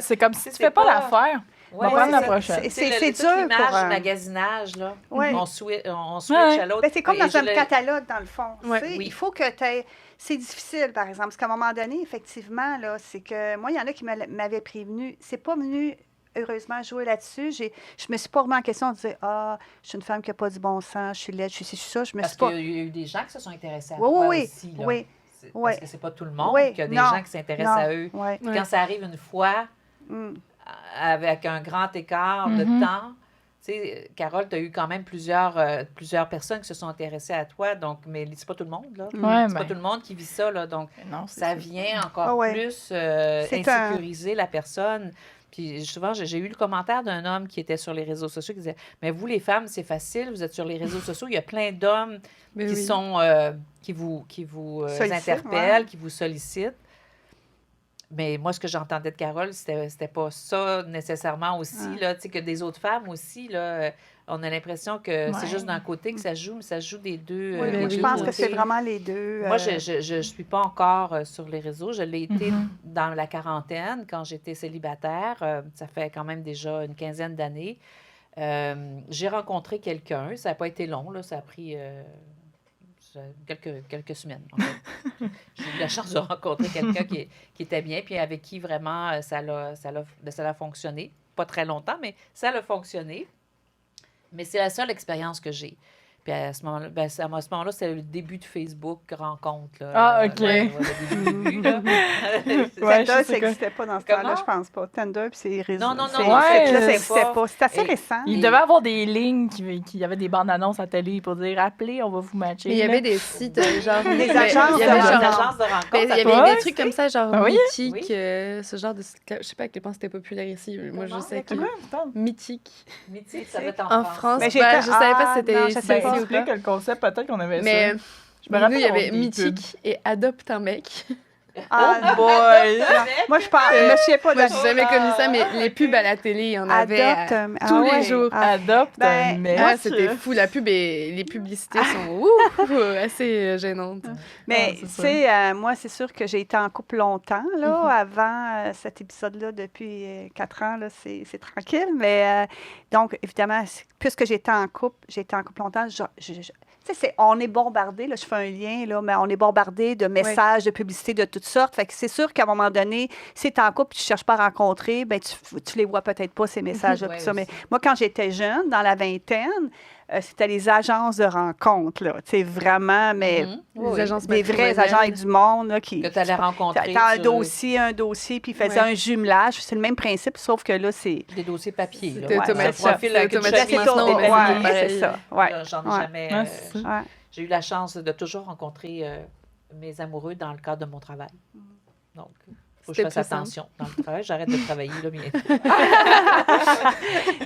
Speaker 2: C'est comme si tu ne fais pas l'affaire. On va prendre la prochaine.
Speaker 4: C'est dur
Speaker 3: l'image,
Speaker 4: pour...
Speaker 3: magasinage, là. On switch à l'autre.
Speaker 4: Ben, c'est comme dans un catalogue, dans le fond.
Speaker 3: Oui.
Speaker 4: Il faut que tu aies... C'est difficile, par exemple, parce qu'à un moment donné, effectivement, là, c'est que... Moi, il y en a qui m'avaient prévenu. C'est pas venu, heureusement, jouer là-dessus. Je me suis pas remis en question de dire « Ah, je suis une femme qui n'a pas du bon sens, je suis laide, je suis ça. » Je me suis pas...
Speaker 3: Parce qu'il y a eu des gens qui se sont intéressés à toi aussi, là.
Speaker 4: Oui.
Speaker 3: Parce que c'est pas tout le monde qu'il y a des gens qui s'intéressent à eux. Puis quand ça arrive une fois, avec un grand écart de temps, tu sais, Carole, tu as eu quand même plusieurs personnes qui se sont intéressées à toi, donc, mais c'est pas tout le monde, là. C'est pas tout le monde qui vit ça, là. Donc, ça vient encore plus insécuriser la personne. Puis souvent, j'ai eu le commentaire d'un homme qui était sur les réseaux sociaux qui disait « Mais vous, les femmes, c'est facile, vous êtes sur les réseaux sociaux, il y a plein d'hommes qui vous interpellent, qui vous sollicitent. » Mais moi, ce que j'entendais de Carole, c'était pas ça nécessairement aussi, là, tu sais, que des autres femmes aussi, là, on a l'impression que c'est juste d'un côté que ça joue, mais ça joue des deux.
Speaker 4: Je pense que c'est vraiment les deux.
Speaker 3: Moi, je suis pas encore sur les réseaux. Je l'ai été dans la quarantaine, quand j'étais célibataire. Ça fait quand même déjà une quinzaine d'années. J'ai rencontré quelqu'un. Ça n'a pas été long, là. Ça a pris... quelques semaines, en fait. J'ai eu la chance de rencontrer quelqu'un qui était bien, puis avec qui vraiment ça a fonctionné. Pas très longtemps, mais ça a fonctionné. Mais c'est la seule expérience que j'ai. Puis à ce moment-là, c'était le début de Facebook rencontre. Là,
Speaker 2: Ah, OK.
Speaker 3: Le début, là.
Speaker 4: Tinder, ça n'existait pas dans ce temps-là, je pense pas. Tinder, puis c'est réseau.
Speaker 3: Non,
Speaker 2: ouais,
Speaker 4: ça n'existait pas. C'est assez récent.
Speaker 2: Il devait avoir des lignes qui avaient des bandes annonces à télé pour dire appelez, on va vous matcher.
Speaker 1: Mais il y avait des sites, genre.
Speaker 4: Des agences
Speaker 1: il y avait
Speaker 3: des
Speaker 1: genre-
Speaker 3: agences de rencontre.
Speaker 1: Ben, il y avait des trucs comme ça, genre
Speaker 2: Ah oui?
Speaker 1: Mythique,
Speaker 3: Oui.
Speaker 1: ce genre de site. Je sais pas à quel point c'était populaire ici. Moi, je
Speaker 3: Comment?
Speaker 1: sais que.
Speaker 2: Comment?
Speaker 1: Mythique.
Speaker 3: Mythique, ça doit être
Speaker 1: En France,
Speaker 4: Mais
Speaker 1: je
Speaker 4: j'étais-
Speaker 1: savais pas si
Speaker 4: Ah,
Speaker 1: c'était
Speaker 4: non, je
Speaker 1: ici
Speaker 4: sais
Speaker 1: aussi
Speaker 4: pas.
Speaker 1: ou
Speaker 2: explique
Speaker 1: pas.
Speaker 2: le concept, peut-être qu'on avait
Speaker 1: Mais
Speaker 2: ça. Je me rappelle
Speaker 1: nous, il y
Speaker 2: avoir
Speaker 1: avait
Speaker 2: des
Speaker 1: Mythique et Adopte un mec.
Speaker 4: Ah,
Speaker 2: boy!
Speaker 4: non. Moi, je me souviens pas de
Speaker 1: Moi, j'ai jamais connu ça, mais les pubs à la télé, il y en avait tous les jours.
Speaker 2: Adopte un
Speaker 4: Ben,
Speaker 2: mec.
Speaker 1: Ah, c'était fou. La pub et les publicités sont assez gênantes.
Speaker 4: Mais,
Speaker 2: Ah, c'est
Speaker 4: tu
Speaker 2: ça.
Speaker 4: sais, moi, c'est sûr que j'ai été en couple longtemps, là, avant cet épisode-là, depuis 4 ans, là, c'est tranquille. Mais, donc, évidemment, puisque j'étais en couple longtemps, tu sais, on est bombardé, là, je fais un lien, là, mais on est bombardé de messages, de publicités de toutes sortes. Fait que c'est sûr qu'à un moment donné, si tu es en couple et tu ne cherches pas à rencontrer, ben tu les vois peut-être pas, ces messages-là.
Speaker 3: Ouais,
Speaker 4: puis ça. Mais
Speaker 3: aussi.
Speaker 4: moi, quand j'étais jeune, dans la vingtaine, c'était les agences de rencontres, là. Tu sais, vraiment, mais
Speaker 1: Les agences
Speaker 4: des vrais
Speaker 1: matrimoniales.
Speaker 4: agents avec du monde, là, qui...
Speaker 3: Que tu allais rencontrer.
Speaker 4: T'as
Speaker 3: sur
Speaker 4: un dossier, puis ils faisaient un jumelage. C'est le même principe, sauf que là, c'est...
Speaker 3: des dossiers papier.
Speaker 1: C'était
Speaker 3: Là.
Speaker 1: automatique.
Speaker 3: Ça profile avec une
Speaker 1: Automatiquement,
Speaker 3: chemise
Speaker 1: sinon,
Speaker 3: de
Speaker 1: ben,
Speaker 3: papier.
Speaker 4: ouais, c'est ça. Ouais.
Speaker 3: Là, j'en ai
Speaker 4: Ouais.
Speaker 3: jamais...
Speaker 2: Ouais, c'est ça.
Speaker 4: Ouais.
Speaker 3: j'ai eu la chance de toujours rencontrer mes amoureux dans le cadre de mon travail. Donc, il faut que je
Speaker 1: C'était
Speaker 3: fasse
Speaker 1: plus
Speaker 3: attention. Dans le travail, j'arrête de travailler là bientôt.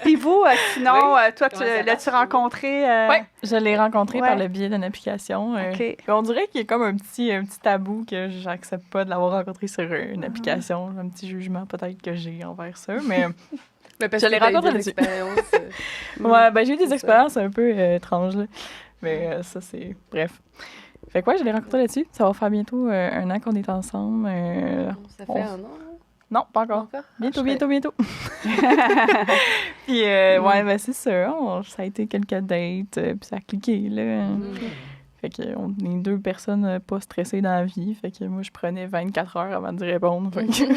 Speaker 4: Puis vous, sinon,
Speaker 3: Oui.
Speaker 4: toi,
Speaker 3: Comment ça
Speaker 4: l'as-tu
Speaker 3: marche?
Speaker 4: rencontré?
Speaker 2: Oui, je l'ai rencontré
Speaker 4: ouais.
Speaker 2: par le biais d'une application.
Speaker 4: OK.
Speaker 2: Puis on dirait qu'il y a comme un petit tabou que j'accepte pas de l'avoir rencontré sur une application. Un petit jugement peut-être que j'ai envers ça. Mais
Speaker 1: Mais parce
Speaker 2: Je
Speaker 1: que
Speaker 2: l'ai
Speaker 1: t'as eu
Speaker 2: rencontré
Speaker 1: des
Speaker 2: là-dessus.
Speaker 1: expériences.
Speaker 2: ouais, ben j'ai eu des
Speaker 1: c'est ça.
Speaker 2: expériences un peu étranges. Là. Mais ça, c'est... Bref. Fait que ouais, je l'ai rencontré là-dessus. Ça va faire bientôt 1 an qu'on est ensemble.
Speaker 1: Ça fait un an.
Speaker 2: Non, pas encore.
Speaker 1: Encore?
Speaker 2: Bientôt,
Speaker 1: Ah, je
Speaker 2: bientôt. Puis, ouais, ben c'est ça. Ça a été quelques dates, puis ça a cliqué, là. Fait que on est 2 personnes pas stressées dans la vie. Fait que moi, je prenais 24 heures avant d'y répondre. Fait que...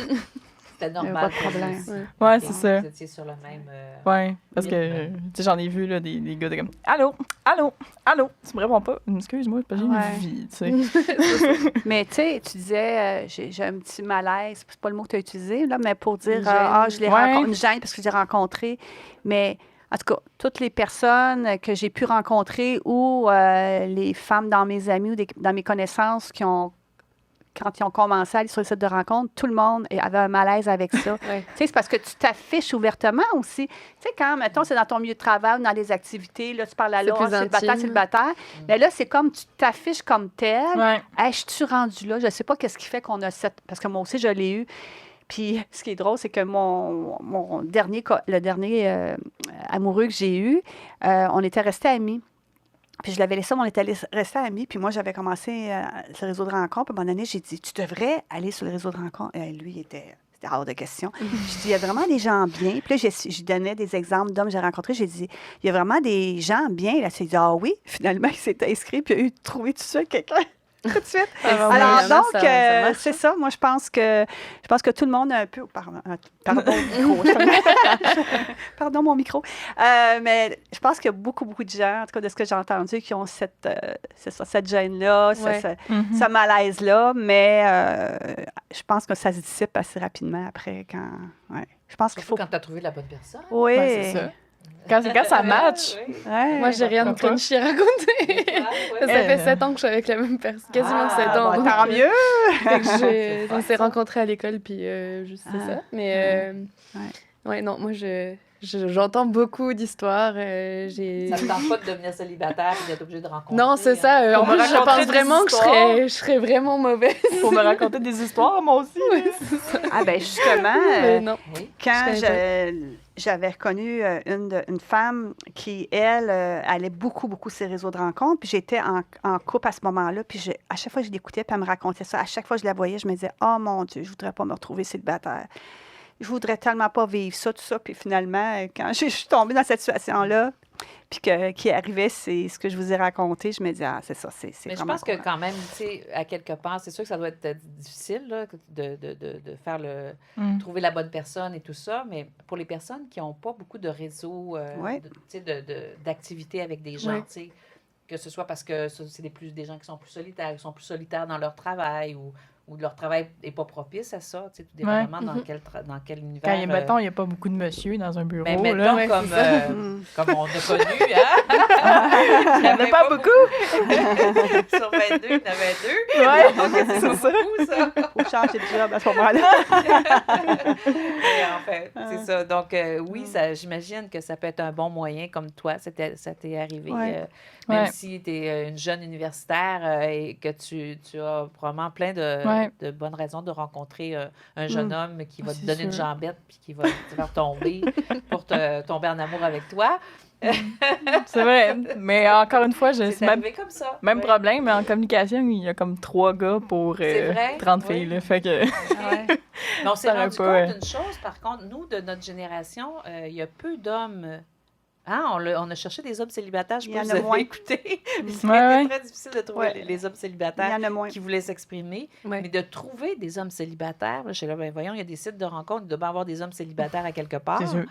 Speaker 3: C'était normal.
Speaker 4: pas de
Speaker 3: pour
Speaker 4: problème.
Speaker 3: vous aussi.
Speaker 2: ouais, c'est ça.
Speaker 3: Vous étiez sur le même...
Speaker 2: Ouais, parce que, tu sais, j'en ai vu, là, des gars de comme « Allô? Allô? Allô? Tu me réponds pas? Excuse-moi, parce que j'ai
Speaker 4: Ouais.
Speaker 2: une vie, tu sais.
Speaker 4: Mais tu sais, tu disais, j'ai un petit malaise, c'est pas le mot que tu as utilisé, là, mais pour dire,
Speaker 1: Une gêne.
Speaker 4: je l'ai
Speaker 2: Ouais.
Speaker 4: rencontré, une gêne parce que je l'ai rencontré. Mais en tout cas, toutes les personnes que j'ai pu rencontrer ou les femmes dans mes amis ou dans mes connaissances quand ils ont commencé à aller sur les sites de rencontres, tout le monde avait un malaise avec ça.
Speaker 1: Ouais.
Speaker 4: Tu sais, c'est parce que tu t'affiches ouvertement aussi. Tu sais, quand, mettons, c'est dans ton milieu de travail ou dans les activités, là, tu parles à
Speaker 1: C'est
Speaker 4: l'autre,
Speaker 1: plus
Speaker 4: célibataire,
Speaker 1: intime.
Speaker 4: célibataire. Mais là, c'est comme tu t'affiches comme tel.
Speaker 2: Ouais.
Speaker 4: Hey, je suis rendue là. Je ne sais pas qu'est-ce qui fait qu'on a cette... Parce que moi aussi, je l'ai eu. Puis, ce qui est drôle, c'est que le dernier amoureux que j'ai eu, on était restés amis. Puis, je l'avais laissé, mais on était restés amis. Puis, moi, j'avais commencé sur le réseau de rencontres. Puis, à un moment donné, j'ai dit, tu devrais aller sur le réseau de rencontres. Et lui, c'était hors de question. Je dis, il y a vraiment des gens bien. Puis là, je donnais des exemples d'hommes que j'ai rencontrés. J'ai dit, il y a vraiment des gens bien. Là, il dit, ah oui. Finalement, il s'est inscrit. Puis, il a eu trouvé tout ça quelqu'un. Tout de suite.
Speaker 1: Ah,
Speaker 4: Alors,
Speaker 1: vraiment,
Speaker 4: donc,
Speaker 1: ça marche.
Speaker 4: c'est ça. Moi, je pense que tout le monde a un peu... Pardon, mon micro. Pardon, mon micro. Mais je pense qu'il y a beaucoup, beaucoup de gens, en tout cas, de ce que j'ai entendu, qui ont cette gêne-là,
Speaker 1: Ouais.
Speaker 4: ce malaise-là. Mais je pense que ça se dissipe assez rapidement après quand... Ouais. Je pense qu'il
Speaker 3: Surtout
Speaker 4: faut...
Speaker 3: quand tu as trouvé la bonne personne.
Speaker 4: Oui.
Speaker 2: Ouais, c'est ça. Quand ça match.
Speaker 3: Oui.
Speaker 4: Ouais.
Speaker 1: Moi, j'ai rien de
Speaker 2: Pourquoi pas?
Speaker 1: crunchy à raconter.
Speaker 3: Ah, ouais.
Speaker 1: Ça fait 7 ans que je suis avec la même personne. Quasiment 7 ans.
Speaker 4: Bon,
Speaker 1: donc,
Speaker 4: tant mieux.
Speaker 1: fait que
Speaker 3: C'est
Speaker 1: on
Speaker 3: fun,
Speaker 1: s'est
Speaker 3: ça.
Speaker 1: rencontrés à l'école, puis juste c'est
Speaker 4: Ah.
Speaker 1: ça. Mais
Speaker 4: Ouais.
Speaker 1: non, moi, j'entends beaucoup d'histoires.
Speaker 3: Ça ne tente pas de devenir célibataire et d'être obligé de rencontrer.
Speaker 1: Non, c'est ça.
Speaker 3: hein.
Speaker 1: En
Speaker 2: On me
Speaker 1: plus, je
Speaker 2: raconterait
Speaker 1: pense
Speaker 2: des
Speaker 1: vraiment que
Speaker 2: histoires.
Speaker 1: je serais vraiment mauvaise.
Speaker 2: Pour me raconter des histoires, moi aussi.
Speaker 4: Ah ben justement,
Speaker 1: Mais non.
Speaker 3: Oui.
Speaker 4: quand
Speaker 1: Je
Speaker 4: j'avais reconnu une femme qui, elle, allait beaucoup, beaucoup sur les réseaux de rencontres, puis j'étais en couple à ce moment-là, puis à chaque fois que je l'écoutais, puis elle me racontait ça, à chaque fois que je la voyais, je me disais, oh mon Dieu, je voudrais pas me retrouver célibataire. Je voudrais tellement pas vivre ça, tout ça. Puis finalement, quand je suis tombée dans cette situation-là, puis qui arrivait, c'est ce que je vous ai raconté, je me dis, ah, c'est ça, c'est
Speaker 3: Mais je
Speaker 4: vraiment
Speaker 3: pense que
Speaker 4: cool.
Speaker 3: quand même, tu sais, à quelque part, c'est sûr que ça doit être difficile là, de faire trouver la bonne personne et tout ça, mais pour les personnes qui n'ont pas beaucoup de réseaux,
Speaker 4: Ouais.
Speaker 3: tu sais, d'activités avec des gens,
Speaker 1: Ouais.
Speaker 3: tu sais, que ce soit parce que c'est des gens qui sont plus solitaires dans leur travail ou leur travail n'est pas propice à ça, tu sais, tout dépendamment dans quel univers.
Speaker 2: Quand, mettons, il n'y a pas beaucoup de monsieur dans un bureau.
Speaker 3: Mais mettons,
Speaker 2: là.
Speaker 3: comme on a connu, hein?
Speaker 2: Il n'y en a pas beaucoup.
Speaker 3: Sur 22, il y en avait 2.
Speaker 2: Oui, c'est ça.
Speaker 3: Beaucoup, ça.
Speaker 4: Il faut changer de job à ce moment-là.
Speaker 3: Et en fait, c'est ça. Donc, oui, j'imagine que ça peut être un bon moyen, comme toi, ça t'est arrivé. Même si tu es une jeune universitaire et que tu as probablement plein de bonnes raisons de rencontrer un jeune homme qui va te donner une jambette puis qui va te faire tomber pour tomber en amour avec toi.
Speaker 2: C'est vrai. Mais encore une fois, c'est
Speaker 3: même comme ça.
Speaker 2: Même problème, mais en communication, il y a comme 3 gars pour 30 filles. Là, fait que...
Speaker 3: Mais on s'est rendu compte d'une chose, par contre, nous, de notre génération, il y a peu d'hommes... on a cherché des hommes célibataires, je pense que vous avez écouté. C'était très difficile de trouver les hommes célibataires qui voulaient s'exprimer. Mais de trouver des hommes célibataires, je suis là, voyons, il y a des sites de rencontres, il doit bien avoir des hommes célibataires à quelque part.
Speaker 2: C'est sûr.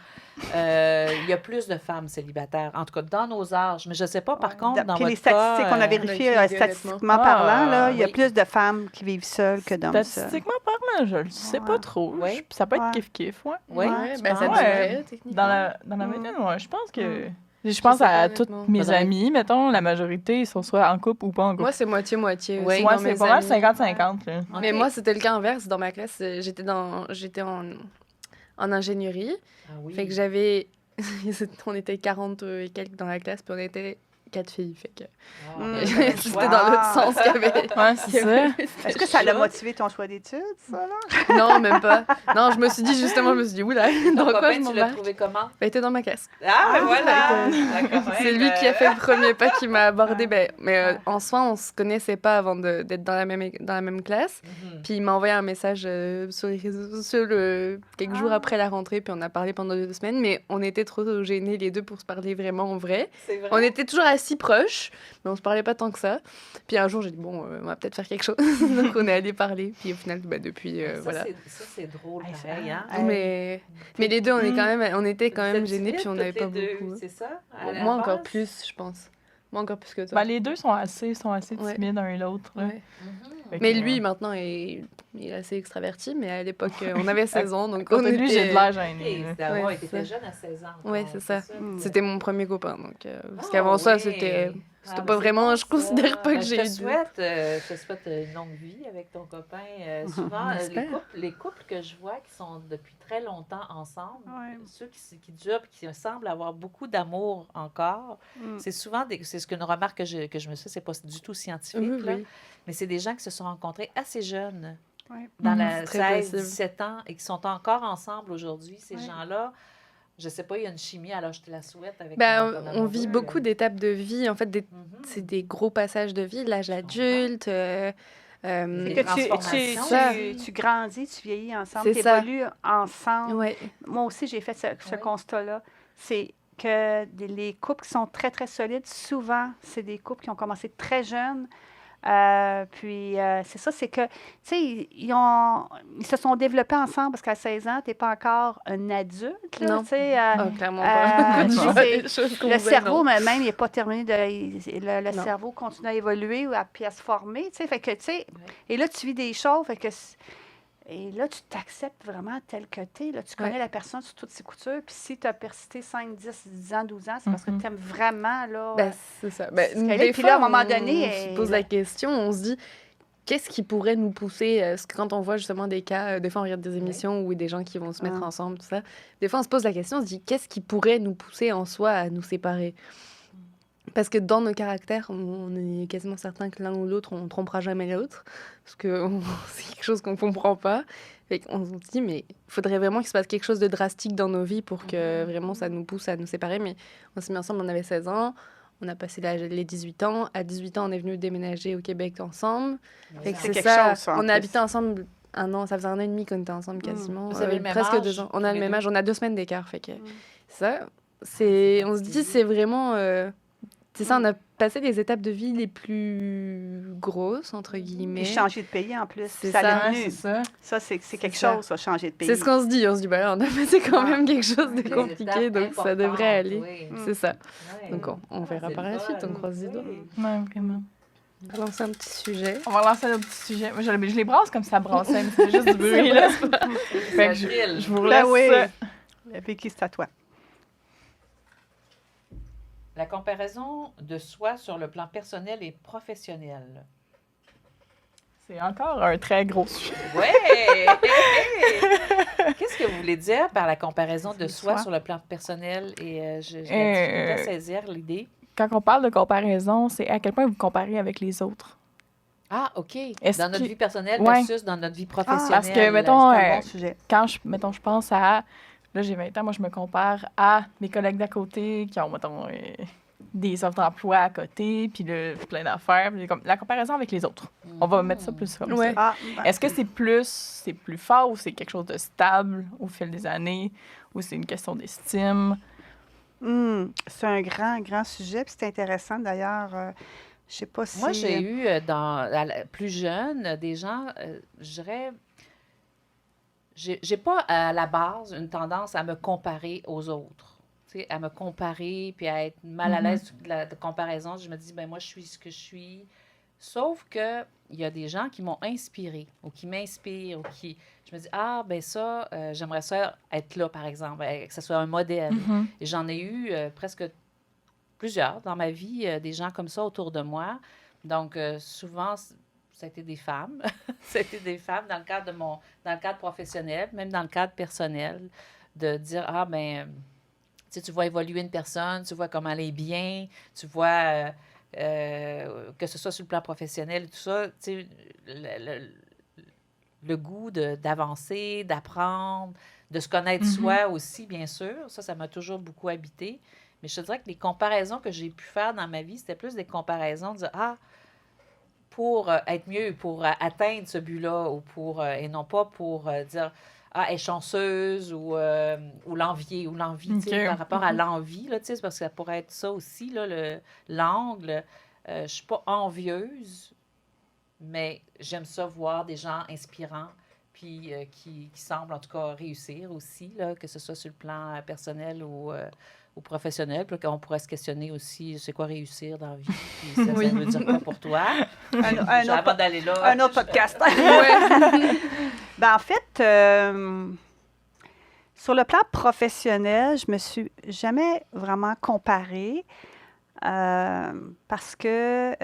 Speaker 3: Il y a plus de femmes célibataires, en tout cas dans nos âges. Mais je ne sais pas, par contre, dans
Speaker 4: puis
Speaker 3: votre
Speaker 4: les statistiques qu'on a vérifiées, statistiquement parlant, là, il y a plus de femmes qui vivent seules que d'hommes seuls.
Speaker 2: Statistiquement parlant, je ne sais pas trop. Ça peut être kiff-kiff,
Speaker 3: Oui,
Speaker 1: ça devrait, techniquement.
Speaker 2: Dans la méthode, je pense que... Je pense à toutes mes amies, mettons, la majorité, ils sont soit en couple ou pas en couple.
Speaker 1: Moi, c'est moitié-moitié.
Speaker 2: Oui, moi, c'est pas mal 50-50.
Speaker 1: Mais moi, c'était le cas inverse. Dans ma classe, j'étais en ingénierie. Fait que j'avais... on était 40 et quelques dans la classe, puis on était 4 filles. Fait que... C'était dans l'autre sens qu'il y avait...
Speaker 2: Ouais, c'est ça.
Speaker 4: Est-ce que ça l'a motivé ton choix d'études, ça, là?
Speaker 1: Non, même pas. Non, je me suis dit, oula, dans quoi je
Speaker 3: tu l'as trouvé comment?
Speaker 1: Il était dans ma classe.
Speaker 3: Ah, voilà!
Speaker 1: C'est lui qui a fait le premier pas, qui m'a abordé. Mais en soi, on se connaissait pas avant d'être dans la même classe. Puis il m'a envoyé un message sur les réseaux sociaux quelques jours après la rentrée, puis on a parlé pendant 2 semaines, mais on était trop gênés les deux pour se parler vraiment en vrai.
Speaker 3: C'est vrai.
Speaker 1: On était toujours si proches, mais on se parlait pas tant que ça. Puis un jour, j'ai dit, on va peut-être faire quelque chose. Donc, on est allé parler. Puis au final, depuis, voilà.
Speaker 3: Ça, c'est drôle, pareil, hein?
Speaker 1: Mais les deux, on était quand même gênés, puis on n'avait pas beaucoup.
Speaker 3: C'est ça?
Speaker 1: Moi, encore plus, je pense. Moi, encore plus que toi.
Speaker 2: Les deux sont assez timides l'un et l'autre.
Speaker 1: Ouais. Mais lui, maintenant, il est assez extraverti, mais à l'époque, on avait 16 ans, donc on était...
Speaker 2: Lui, j'ai de l'air gêné.
Speaker 3: Il était jeune à 16 ans.
Speaker 1: Oui, c'est ça. C'était mon premier copain, donc... parce qu'avant ça, c'était pas vraiment... Je considère pas que j'ai eu...
Speaker 3: Je te souhaite une longue vie avec ton copain. Souvent, les couples que je vois qui sont depuis très longtemps ensemble, ceux qui durent et qui semblent avoir beaucoup d'amour encore, c'est souvent... C'est ce qu'une remarque que je me fais, c'est pas du tout scientifique, là, mais c'est des gens qui se sont rencontrés assez jeunes, dans la 16-17 ans, et qui sont encore ensemble aujourd'hui. Ces gens-là, je sais pas, il y a une chimie, alors je te la souhaite. Avec
Speaker 1: on vit beaucoup d'étapes de vie. En fait, c'est des gros passages de vie, l'âge adulte...
Speaker 4: tu grandis, tu vieillis ensemble, tu évolues ensemble.
Speaker 1: Ouais.
Speaker 4: Moi aussi, j'ai fait ce constat-là. C'est que les couples qui sont très, très solides, souvent, c'est des couples qui ont commencé très jeunes. C'est ça, c'est que, tu sais, ils se sont développés ensemble parce qu'à 16 ans, tu n'es pas encore un adulte. Là,
Speaker 1: non, clairement
Speaker 4: pas. Le cerveau, même, il n'est pas terminé. Le cerveau continue à évoluer puis à se former. Fait que, tu sais, et là, tu vis des choses. Fait que, et là, tu t'acceptes vraiment tel que tu es. Là, tu connais la personne sur toutes ses coutures. Puis si tu as persisté 5, 10 ans, 12 ans, c'est parce que tu aimes vraiment. Là,
Speaker 1: c'est ça.
Speaker 4: Puis là, à un moment donné...
Speaker 1: On se pose la question, on se dit, qu'est-ce qui pourrait nous pousser... Parce que quand on voit justement des cas, des fois on regarde des émissions où des gens qui vont se mettre ensemble, tout ça. Des fois, on se pose la question, on se dit, qu'est-ce qui pourrait nous pousser en soi à nous séparer? Parce que dans nos caractères, on est quasiment certain que l'un ou l'autre, on ne trompera jamais l'autre. Parce que c'est quelque chose qu'on ne comprend pas. Fait qu'on se dit, mais il faudrait vraiment qu'il se passe quelque chose de drastique dans nos vies pour que vraiment ça nous pousse à nous séparer. Mais on s'est mis ensemble, on avait 16 ans. On a passé les 18 ans. À 18 ans, on est venu déménager au Québec ensemble. Fait que c'est ça. On a habité ensemble 1 an. Ça faisait 1 an et demi qu'on était ensemble quasiment.
Speaker 3: Vous avez le même
Speaker 1: presque
Speaker 3: âge,
Speaker 1: 2 ans. On a le même âge. On a 2 semaines d'écart. Fait que ça, on se dit, c'est vraiment... C'est ça, on a passé les étapes de vie les plus grosses, entre guillemets.
Speaker 4: Et changer de pays en plus.
Speaker 1: C'est
Speaker 4: ça.
Speaker 1: ça.
Speaker 4: L'est venu. Ça, c'est quelque chose, ça, changer de pays.
Speaker 1: C'est ce qu'on se dit. On se dit, ben là, on a passé quand même quelque chose de compliqué, donc ça devrait aller.
Speaker 3: Oui.
Speaker 1: C'est ça.
Speaker 3: Ouais.
Speaker 1: Donc, on verra par la suite, on croise les doigts.
Speaker 2: Ouais, vraiment.
Speaker 1: On va lancer un petit sujet.
Speaker 2: On va lancer un petit sujet. Moi, je les brasse comme ça brassait, mais c'est juste du bruit, là. Fait que je vous
Speaker 4: Ben
Speaker 2: laisse
Speaker 4: oui.
Speaker 2: ça.
Speaker 4: Vicky, c'est à toi.
Speaker 3: La comparaison de soi sur le plan personnel et professionnel.
Speaker 2: C'est encore un très gros sujet.
Speaker 3: Oui! Qu'est-ce que vous voulez dire par la comparaison de soi sur le plan personnel? Et j'ai la difficulté à saisir l'idée.
Speaker 2: Quand on parle de comparaison, c'est à quel point vous comparez avec les autres.
Speaker 3: Ah, OK.
Speaker 2: Est-ce
Speaker 3: Dans notre
Speaker 2: que-
Speaker 3: vie personnelle
Speaker 2: Ouais.
Speaker 3: versus dans notre vie professionnelle.
Speaker 2: Parce que, mettons,
Speaker 4: C'est un bon sujet.
Speaker 2: Quand je pense à... Là, j'ai 20 ans, moi, je me compare à mes collègues d'à côté qui ont, mettons, des offres d'emploi à côté, puis plein d'affaires. Puis comme, la comparaison avec les autres. On va mettre ça plus comme
Speaker 1: Ouais.
Speaker 2: ça.
Speaker 4: Ah, ben,
Speaker 2: Est-ce que c'est plus fort ou c'est quelque chose de stable au fil des années ou c'est une question d'estime?
Speaker 4: c'est un grand sujet, puis c'est intéressant d'ailleurs. Je sais pas si...
Speaker 3: Moi, j'ai eu, plus jeune, des gens, je dirais, j'ai pas à la base une tendance à me comparer aux autres. Tu sais, à me comparer puis à être mal à l'aise de la comparaison. Je me dis, ben moi, je suis ce que je suis. Sauf que il y a des gens qui m'ont inspirée ou qui m'inspirent ou qui... Je me dis, ah, ben ça, j'aimerais ça être là, par exemple, que ce soit un modèle. Et j'en ai eu presque plusieurs dans ma vie, des gens comme ça autour de moi. Donc, souvent, ça a été des femmes. Ça a été des femmes dans le cadre dans le cadre professionnel, même dans le cadre personnel, de dire, ah, ben, tu vois évoluer une personne, tu vois comment elle est bien, tu vois, que ce soit sur le plan professionnel, tout ça, tu sais, le goût d'avancer, d'apprendre, de se connaître soi aussi, bien sûr. Ça m'a toujours beaucoup habité. Mais je te dirais que les comparaisons que j'ai pu faire dans ma vie, c'était plus des comparaisons de dire, ah, pour être mieux, pour atteindre ce but-là, ou et non pas pour dire, ah, elle est chanceuse, ou l'envier, ou l'envie, tu sais, par rapport à l'envie, là, tu sais, parce que ça pourrait être ça aussi, là, l'angle. Je ne suis pas envieuse, mais j'aime ça voir des gens inspirants, puis qui semblent en tout cas réussir aussi, là, que ce soit sur le plan personnel ou professionnel. Puis on pourrait se questionner aussi, c'est quoi réussir dans la vie? Puis ça veut dire quoi pour toi? Avant d'aller là.
Speaker 4: Un autre podcast. Ben, en fait, sur le plan professionnel, je me suis jamais vraiment comparée parce que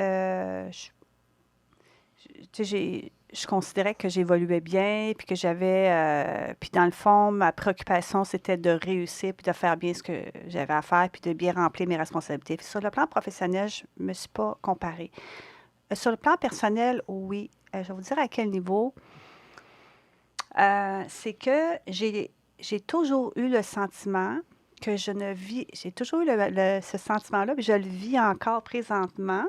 Speaker 4: je considérais que j'évoluais bien, puis que j'avais... puis dans le fond, ma préoccupation, c'était de réussir, puis de faire bien ce que j'avais à faire, puis de bien remplir mes responsabilités. Puis sur le plan professionnel, je ne me suis pas comparée. Sur le plan personnel, oui. Je vais vous dire à quel niveau. C'est que j'ai toujours eu le sentiment que je ne vis... J'ai toujours eu ce sentiment-là, puis je le vis encore présentement,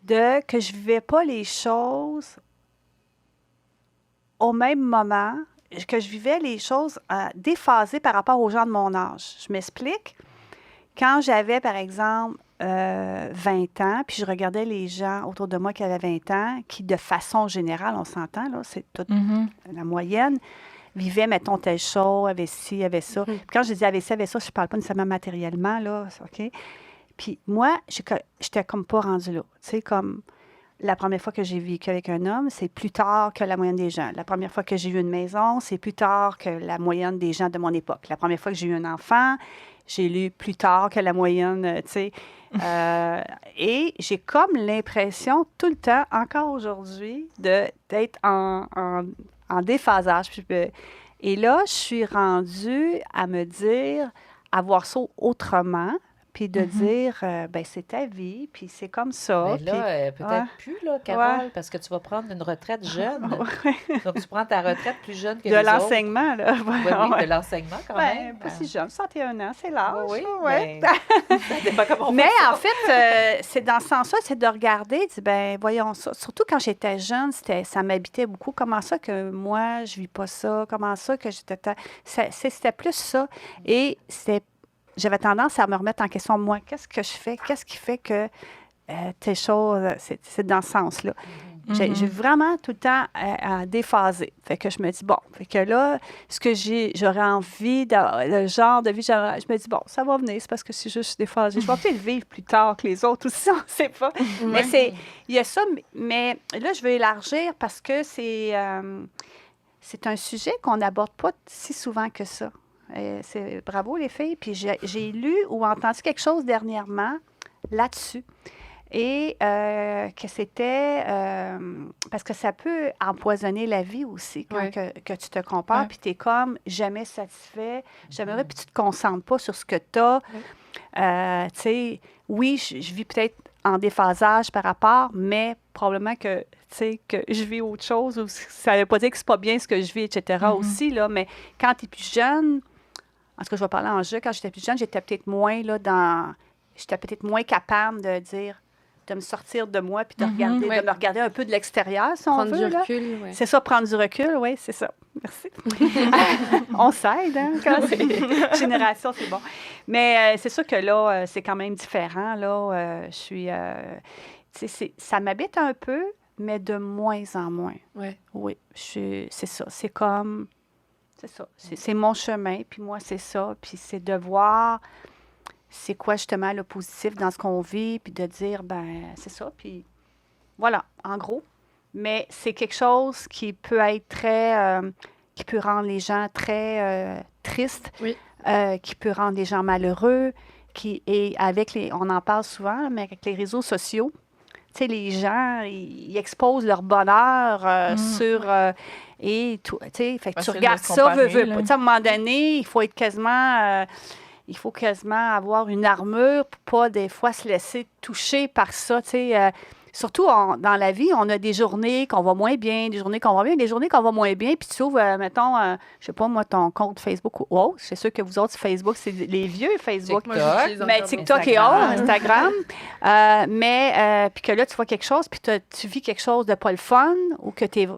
Speaker 4: que je ne vivais pas les choses au même moment, que je vivais les choses déphasées par rapport aux gens de mon âge. Je m'explique. Quand j'avais, par exemple, 20 ans, puis je regardais les gens autour de moi qui avaient 20 ans, qui, de façon générale, on s'entend, là, c'est toute la moyenne, vivaient, mettons, tel chose, avaient ci, avaient ça. Puis quand je dis avaient ci, avaient ça, je ne parle pas nécessairement matériellement, là, OK? Puis moi, j'étais comme pas rendue là. Tu sais, comme la première fois que j'ai vécu avec un homme, c'est plus tard que la moyenne des gens. La première fois que j'ai eu une maison, c'est plus tard que la moyenne des gens de mon époque. La première fois que j'ai eu un enfant, j'ai lu plus tard que la moyenne, tu sais. Et j'ai comme l'impression, tout le temps, encore aujourd'hui, d'être en déphasage. Et là, je suis rendue à me dire, à voir ça autrement, puis de dire, ben c'est ta vie, puis c'est comme ça.
Speaker 3: Mais là, peut-être plus, là, Carole, parce que tu vas prendre une retraite jeune. Donc, tu prends ta retraite plus jeune que les autres.
Speaker 4: De l'enseignement, là.
Speaker 3: Oui, de l'enseignement, quand même.
Speaker 4: Pas si jeune, 61 ans, c'est l'âge.
Speaker 3: Oui,
Speaker 4: ouais.
Speaker 3: ça dépend comment on fait
Speaker 4: en fait, c'est dans ce sens-là, c'est de regarder, ben voyons ça. Surtout quand j'étais jeune, ça m'habitait beaucoup. Comment ça que moi, je vis pas ça? Comment ça que j'étais... C'était plus ça. Et j'avais tendance à me remettre en question, moi, qu'est-ce que je fais? Qu'est-ce qui fait que telle chose, c'est dans ce sens-là. J'ai vraiment tout le temps à déphaser. Fait que je me dis, bon, fait que là, ce que j'aurais envie, le genre de vie, je me dis, bon, ça va venir, c'est parce que c'est juste déphasé. Je vais peut-être le vivre plus tard que les autres aussi, on ne sait pas. Mais il y a ça, mais là, je veux élargir parce que c'est un sujet qu'on n'aborde pas si souvent que ça. Bravo, les filles. Puis j'ai lu ou entendu quelque chose dernièrement là-dessus. Et que c'était... parce que ça peut empoisonner la vie aussi quand que tu te compares, puis tu es comme jamais satisfait, jamais, puis tu te concentres pas sur ce que tu as. Tu sais, oui, je vis peut-être en déphasage par rapport, mais probablement que, tu sais, que je vis autre chose, ou ça ne veut pas dire que c'est pas bien ce que je vis, etc. aussi, là, mais quand tu es plus jeune, en tout cas, je vais parler en jeu, quand j'étais plus jeune, j'étais peut-être moins j'étais peut-être moins capable de dire... de me sortir de moi puis de me regarder un peu de l'extérieur, si on veut.
Speaker 1: Prendre du recul, oui.
Speaker 4: C'est ça, prendre du recul, oui, c'est ça. Merci. On s'aide, hein, quand c'est génération, c'est bon. Mais c'est sûr que là, c'est quand même différent, là. Je suis... ça m'habite un peu, mais de moins en moins.
Speaker 1: Ouais.
Speaker 4: Oui, c'est ça. C'est comme... C'est ça. C'est mon chemin, puis moi, c'est ça. Puis c'est de voir... c'est quoi justement le positif dans ce qu'on vit, puis de dire, ben c'est ça, puis voilà, en gros. Mais c'est quelque chose qui peut être très, qui peut rendre les gens très tristes, qui peut rendre les gens malheureux, et on en parle souvent, mais avec les réseaux sociaux, tu sais, les gens, ils exposent leur bonheur sur... et tout, tu sais, fait que tu regardes ça, à un moment donné, il faut être quasiment... il faut quasiment avoir une armure pour pas, des fois, se laisser toucher par ça, tu sais. Surtout dans la vie, on a des journées qu'on va moins bien, des journées qu'on va bien, des journées qu'on va moins bien, puis tu ouvres, mettons, je sais pas, moi, ton compte Facebook. Oh, c'est sûr que vous autres, Facebook, c'est les vieux Facebook.
Speaker 3: TikTok.
Speaker 4: Mais TikTok et autres, Instagram. Puis que là, tu vois quelque chose, puis tu vis quelque chose de pas le fun, ou que tu es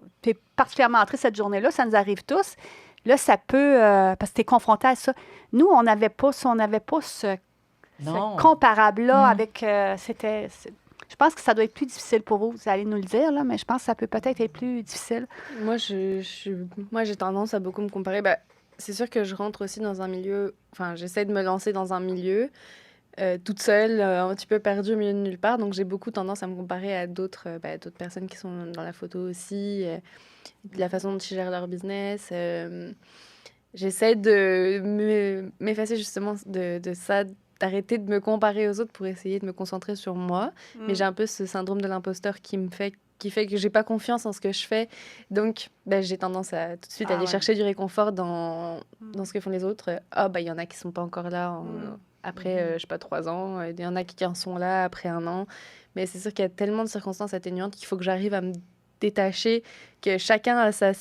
Speaker 4: particulièrement triste cette journée-là, ça nous arrive tous. Là, ça peut... parce que tu es confronté à ça. Nous, on n'avait pas ce comparable-là avec... je pense que ça doit être plus difficile pour vous. Vous allez nous le dire, là, mais je pense que ça peut peut-être être plus difficile.
Speaker 1: Moi, j'ai tendance à beaucoup me comparer. C'est sûr que je rentre aussi dans un milieu... Enfin, j'essaie de me lancer dans un milieu toute seule, un petit peu perdue au milieu de nulle part. Donc, j'ai beaucoup tendance à me comparer à d'autres personnes qui sont dans la photo aussi, de la façon dont ils gèrent leur business. J'essaie de m'effacer justement de ça, d'arrêter de me comparer aux autres pour essayer de me concentrer sur moi. Mais j'ai un peu ce syndrome de l'imposteur qui fait que j'ai pas confiance en ce que je fais. Donc, j'ai tendance à tout de suite aller chercher du réconfort dans ce que font les autres. Il y en a qui sont pas encore là après, je sais pas, 3 ans. Il y en a qui en sont là après 1 an. Mais c'est sûr qu'il y a tellement de circonstances atténuantes qu'il faut que j'arrive à me détacher, que chacun a sa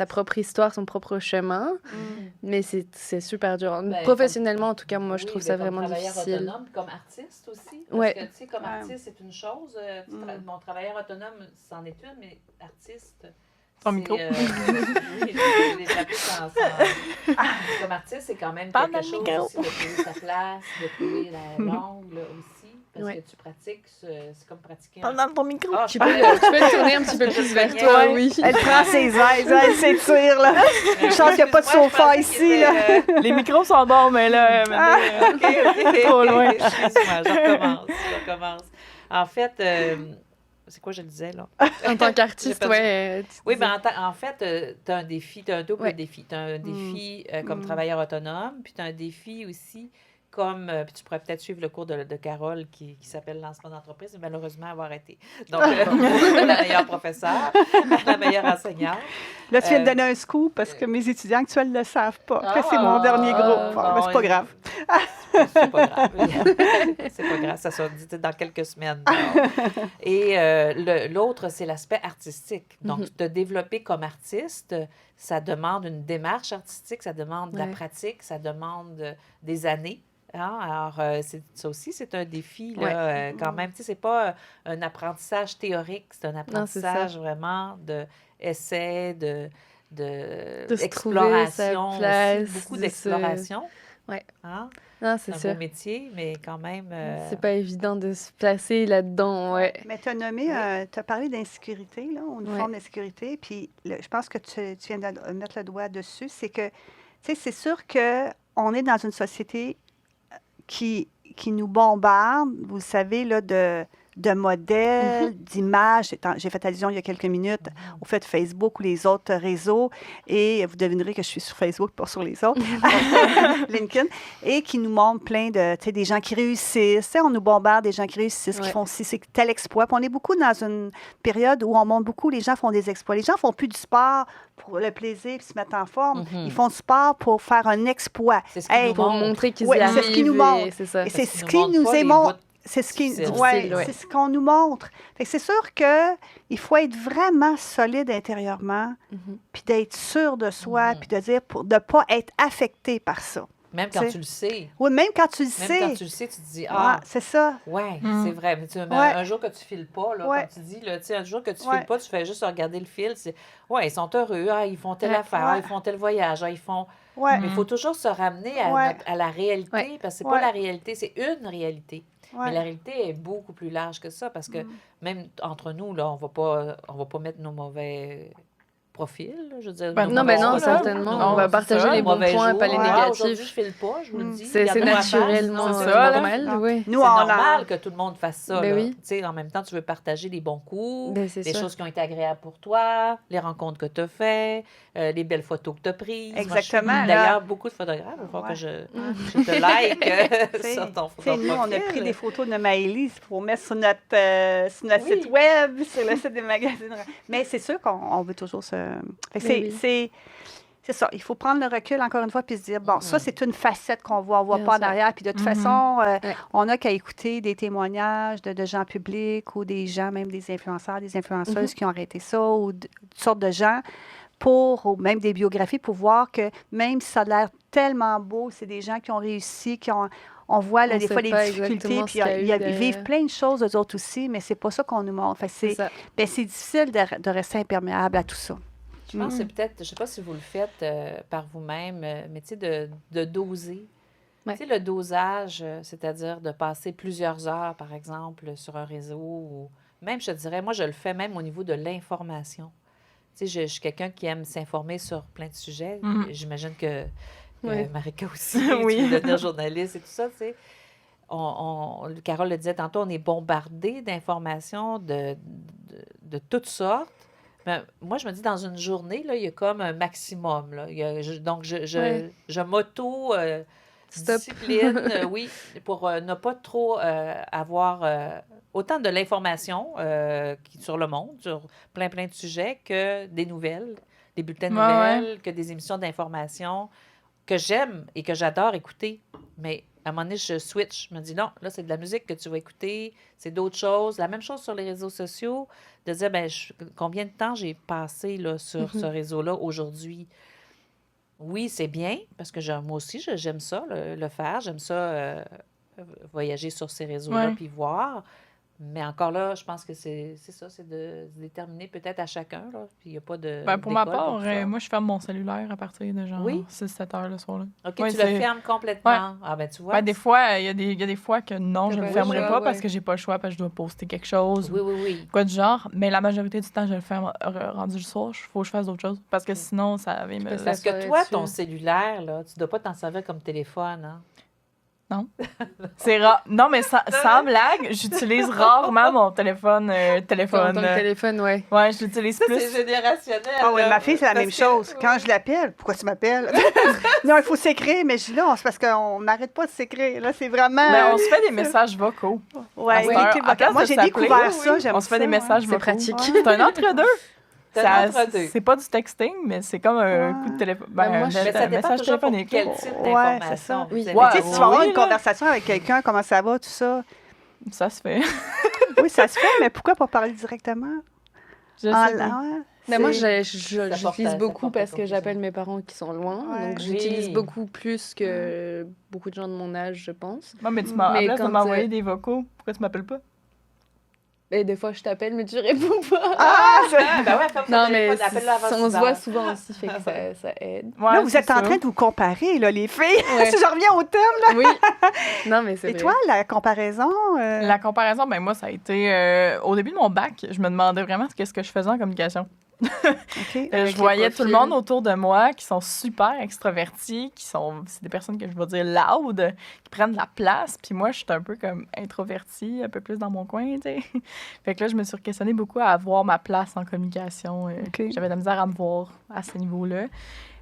Speaker 1: propre histoire, son propre chemin. Mais c'est super dur. Professionnellement, en tout cas, moi, je trouve ça vraiment difficile.
Speaker 3: Autonome, comme artiste aussi. Parce que, tu sais, comme artiste, c'est une chose. Mon travailleur autonome, c'en est une, mais artiste...
Speaker 2: Ton micro.
Speaker 3: Comme artiste, c'est quand même quelque chose aussi de trouver sa place, de trouver l'angle aussi. Parce que tu pratiques, c'est comme pratiquer...
Speaker 2: Parle dans ton micro.
Speaker 1: Tu peux le tourner un petit peu plus vers toi, oui.
Speaker 4: Elle prend ses aises, elle s'étire, là. Je pense qu'il n'y a pas de sofa ici, là.
Speaker 2: Les micros sont bons, mais là...
Speaker 3: OK.
Speaker 2: Trop loin.
Speaker 3: Excuse-moi, je recommence. En fait... c'est quoi je le disais, là?
Speaker 1: En tant qu'artiste,
Speaker 3: oui, mais en fait, tu as un défi, tu as un double défi. Tu as un défi comme travailleur autonome, puis tu as un défi aussi comme... puis tu pourrais peut-être suivre le cours de Carole qui s'appelle Lancement d'entreprise, mais malheureusement, elle va arrêter. Donc, la meilleure professeure, la meilleure enseignante.
Speaker 4: Là, tu viens de donner un scoop parce que mes étudiants actuels ne le savent pas. Que c'est mon dernier groupe. Mais c'est pas grave.
Speaker 3: C'est pas grave. C'est pas grave. Ça sera dit dans quelques semaines. Et l'autre, c'est l'aspect artistique. Donc, te développer comme artiste, ça demande une démarche artistique, ça demande de la pratique, ça demande des années. Alors, ça aussi, c'est un défi, là, quand même. Tu sais, c'est pas un apprentissage théorique, c'est un apprentissage vraiment d'essai, d'exploration, beaucoup d'exploration.
Speaker 1: Ouais.
Speaker 3: Hein?
Speaker 1: Non, c'est
Speaker 3: C'est un
Speaker 1: sûr.
Speaker 3: beau métier, mais quand même...
Speaker 1: C'est pas évident de se placer là-dedans, ouais.
Speaker 4: Mais tu as nommé, tu as parlé d'insécurité, là, une forme d'insécurité, puis je pense que tu viens de mettre le doigt dessus, c'est que, tu sais, c'est sûr qu'on est dans une société qui nous bombarde, vous le savez, là, de modèles, d'images. J'ai fait allusion il y a quelques minutes au fait de Facebook ou les autres réseaux, et vous devinerez que je suis sur Facebook, pas sur les autres, LinkedIn, et qui nous montrent plein de, tu sais, des gens qui réussissent. Tu sais, on nous bombarde des gens qui réussissent, qui font c'est tel exploit. Puis on est beaucoup dans une période où on montre beaucoup, les gens font des exploits. Les gens font plus du sport pour le plaisir puis se mettre en forme. Ils font du sport pour faire un exploit.
Speaker 3: C'est ce qui nous
Speaker 1: Pour
Speaker 3: montre.
Speaker 1: montrer qu'ils y
Speaker 4: Ouais,
Speaker 1: arrivent.
Speaker 4: c'est ce qui nous montre.
Speaker 1: C'est ça.
Speaker 4: Et c'est ce
Speaker 3: qu'ils
Speaker 4: qui
Speaker 3: nous
Speaker 4: nous
Speaker 3: montrent pas
Speaker 4: est
Speaker 3: les
Speaker 4: montré.
Speaker 3: bouts
Speaker 4: C'est ce qui,
Speaker 3: difficiles.
Speaker 4: c'est ce qu'on nous montre. Fait que c'est sûr qu'il faut être vraiment solide intérieurement, puis d'être sûr de soi, puis de dire de ne pas être affecté par ça.
Speaker 3: Même quand
Speaker 4: T'sais.
Speaker 3: tu le sais.
Speaker 4: Oui, même quand tu le
Speaker 3: Même
Speaker 4: sais.
Speaker 3: quand tu le sais, tu te dis, ah,
Speaker 4: Ouais, c'est ça.
Speaker 3: ouais, c'est vrai. Mais un jour que tu files pas, là, comme tu dis, là, un jour que tu files pas, tu fais juste regarder le fil. Ouais, ils sont heureux, ils font telle affaire, ils font tel voyage, ils font...
Speaker 4: Ouais.
Speaker 3: Mais il faut toujours se ramener à la réalité, parce que c'est pas la réalité, c'est une réalité. Mais la réalité est beaucoup plus large que ça, parce que même entre nous, là, on va pas mettre nos mauvais profils, là, je veux dire.
Speaker 1: Non, mais non, certainement. On va partager les bons points, pas les négatifs.
Speaker 3: Aujourd'hui, je file pas, je vous le dis.
Speaker 1: C'est naturellement normal, oui.
Speaker 3: C'est normal que tout le monde fasse ça.
Speaker 1: Ben
Speaker 3: là.
Speaker 1: oui.
Speaker 3: Tu sais, en même temps, tu veux partager les bons coups,
Speaker 1: c'est
Speaker 3: les
Speaker 1: sûr.
Speaker 3: choses qui ont été agréables pour toi, les rencontres que tu as faites, les belles photos que tu as prises.
Speaker 4: Exactement.
Speaker 3: D'ailleurs, beaucoup de photographes, il faut que je te like sur ton profil.
Speaker 4: Nous, on a pris des photos de Maëlys pour mettre sur notre site web, sur le site des magazines. Mais c'est sûr qu'on veut toujours se... C'est ça. Il faut prendre le recul, encore une fois, puis se dire, bon, ça, c'est une facette qu'on voit. On ne voit pas en arrière. Puis de toute façon, on n'a qu'à écouter des témoignages de gens publics ou des gens, même des influenceurs, des influenceuses qui ont arrêté ça ou toutes sortes de gens ou même des biographies pour voir que même si ça a l'air tellement beau, c'est des gens qui ont réussi, on voit là, des fois les difficultés, puis ils vivent plein de choses, eux autres aussi, mais c'est pas ça qu'on nous montre. C'est difficile de rester imperméable à tout ça.
Speaker 3: Je pense que c'est peut-être, je ne sais pas si vous le faites par vous-même, mais tu sais, de doser. Tu sais, le dosage, c'est-à-dire de passer plusieurs heures, par exemple, sur un réseau, ou même, je te dirais, moi, je le fais même au niveau de l'information. Tu sais, je suis quelqu'un qui aime s'informer sur plein de sujets. J'imagine que Marika aussi, tu veux devenir journaliste et tout ça, tu sais. Carole le disait tantôt, on est bombardé d'informations de toutes sortes. Mais moi, je me dis, dans une journée, là, il y a comme un maximum. Là. Donc, je m'auto-discipline, pour ne pas trop avoir autant de l'information sur le monde, sur plein de sujets, que des nouvelles, des bulletins de nouvelles, que des émissions d'information que j'aime et que j'adore écouter. Mais à un moment donné, je switch. Je me dis, non, là, c'est de la musique que tu vas écouter, c'est d'autres choses. La même chose sur les réseaux sociaux, de dire, combien de temps j'ai passé là, sur ce réseau-là aujourd'hui. Oui, c'est bien, parce que moi aussi, j'aime ça, le faire. J'aime ça, voyager sur ces réseaux-là, puis voir. Mais encore là, je pense que c'est ça, c'est de déterminer peut-être à chacun, là. Puis il n'y a pas de.
Speaker 2: Pour ma part, moi, je ferme mon cellulaire à partir de genre 6-7 heures le soir. Là.
Speaker 3: OK, tu le fermes complètement. Ouais. Ah, ben tu vois.
Speaker 2: Des fois, il y a des fois que non, je ne le fermerai pas parce que j'ai pas le choix, parce que je dois poster quelque chose.
Speaker 3: Oui.
Speaker 2: Quoi du genre. Mais la majorité du temps, je le ferme rendu le soir. Il faut que je fasse d'autres choses. Parce que sinon, ça va me.
Speaker 3: Parce que toi, ton cellulaire, là, tu ne dois pas t'en servir comme téléphone, hein?
Speaker 2: Non. C'est rare. Non, mais sans blague, j'utilise rarement mon téléphone.
Speaker 1: Ton téléphone,
Speaker 2: Ouais, je l'utilise plus.
Speaker 3: C'est générationnel.
Speaker 4: Ah oui, ma fille, c'est la même chose. Quand je l'appelle, pourquoi tu m'appelles? Non, il faut s'écrire, mais je dis là, c'est parce qu'on n'arrête pas de s'écrire. Là, c'est vraiment.
Speaker 2: Mais on se fait des messages vocaux.
Speaker 4: Ouais, moi, j'ai découvert ça. J'aime ça.
Speaker 2: On se fait des messages vocaux.
Speaker 1: C'est pratique.
Speaker 2: C'est un entre-deux. C'est pas du texting, mais c'est comme un coup de téléphone.
Speaker 3: Ça dépend message téléphonique. Quel type d'information.
Speaker 4: Oui. Tu vas avoir une conversation avec quelqu'un, comment ça va, tout ça.
Speaker 2: Ça se fait.
Speaker 4: Oui, ça se fait, mais pourquoi pas parler directement?
Speaker 2: Je sais pas.
Speaker 1: Mais moi, j'utilise beaucoup parce que j'appelle mes parents qui sont loin. Donc, j'utilise beaucoup plus que beaucoup de gens de mon âge, je pense.
Speaker 2: Non, mais tu m'as m'envoyé des vocaux. Pourquoi tu m'appelles pas?
Speaker 1: Et des fois, je t'appelle, mais tu réponds pas.
Speaker 3: Ben ouais, comme
Speaker 1: Non,
Speaker 3: ça,
Speaker 1: mais
Speaker 3: appelle-la avant
Speaker 1: on
Speaker 3: 6
Speaker 1: se voit
Speaker 3: heures.
Speaker 1: souvent aussi, fait que ça aide.
Speaker 2: Ouais,
Speaker 4: Là, vous
Speaker 2: c'est
Speaker 4: êtes en
Speaker 2: ça.
Speaker 4: train de vous comparer, là, les filles.
Speaker 1: Ouais.
Speaker 4: Si je reviens au thème.
Speaker 1: Oui. Non, mais c'est
Speaker 4: Et
Speaker 1: vrai.
Speaker 4: toi, la comparaison?
Speaker 2: La comparaison, ben moi, ça a été... au début de mon bac, je me demandais vraiment qu'est-ce que je faisais en communication.
Speaker 4: OK.
Speaker 1: Avec
Speaker 2: Je
Speaker 1: les
Speaker 2: voyais tout le
Speaker 1: profils.
Speaker 2: monde autour de moi qui sont super extravertis, c'est des personnes que je vais dire loud, qui prennent de la place. Puis moi, je suis un peu comme introvertie, un peu plus dans mon coin, tu sais. Fait que là, je me suis questionnée beaucoup à avoir ma place en communication.
Speaker 4: OK.
Speaker 2: J'avais de la misère à me voir à ce niveau-là.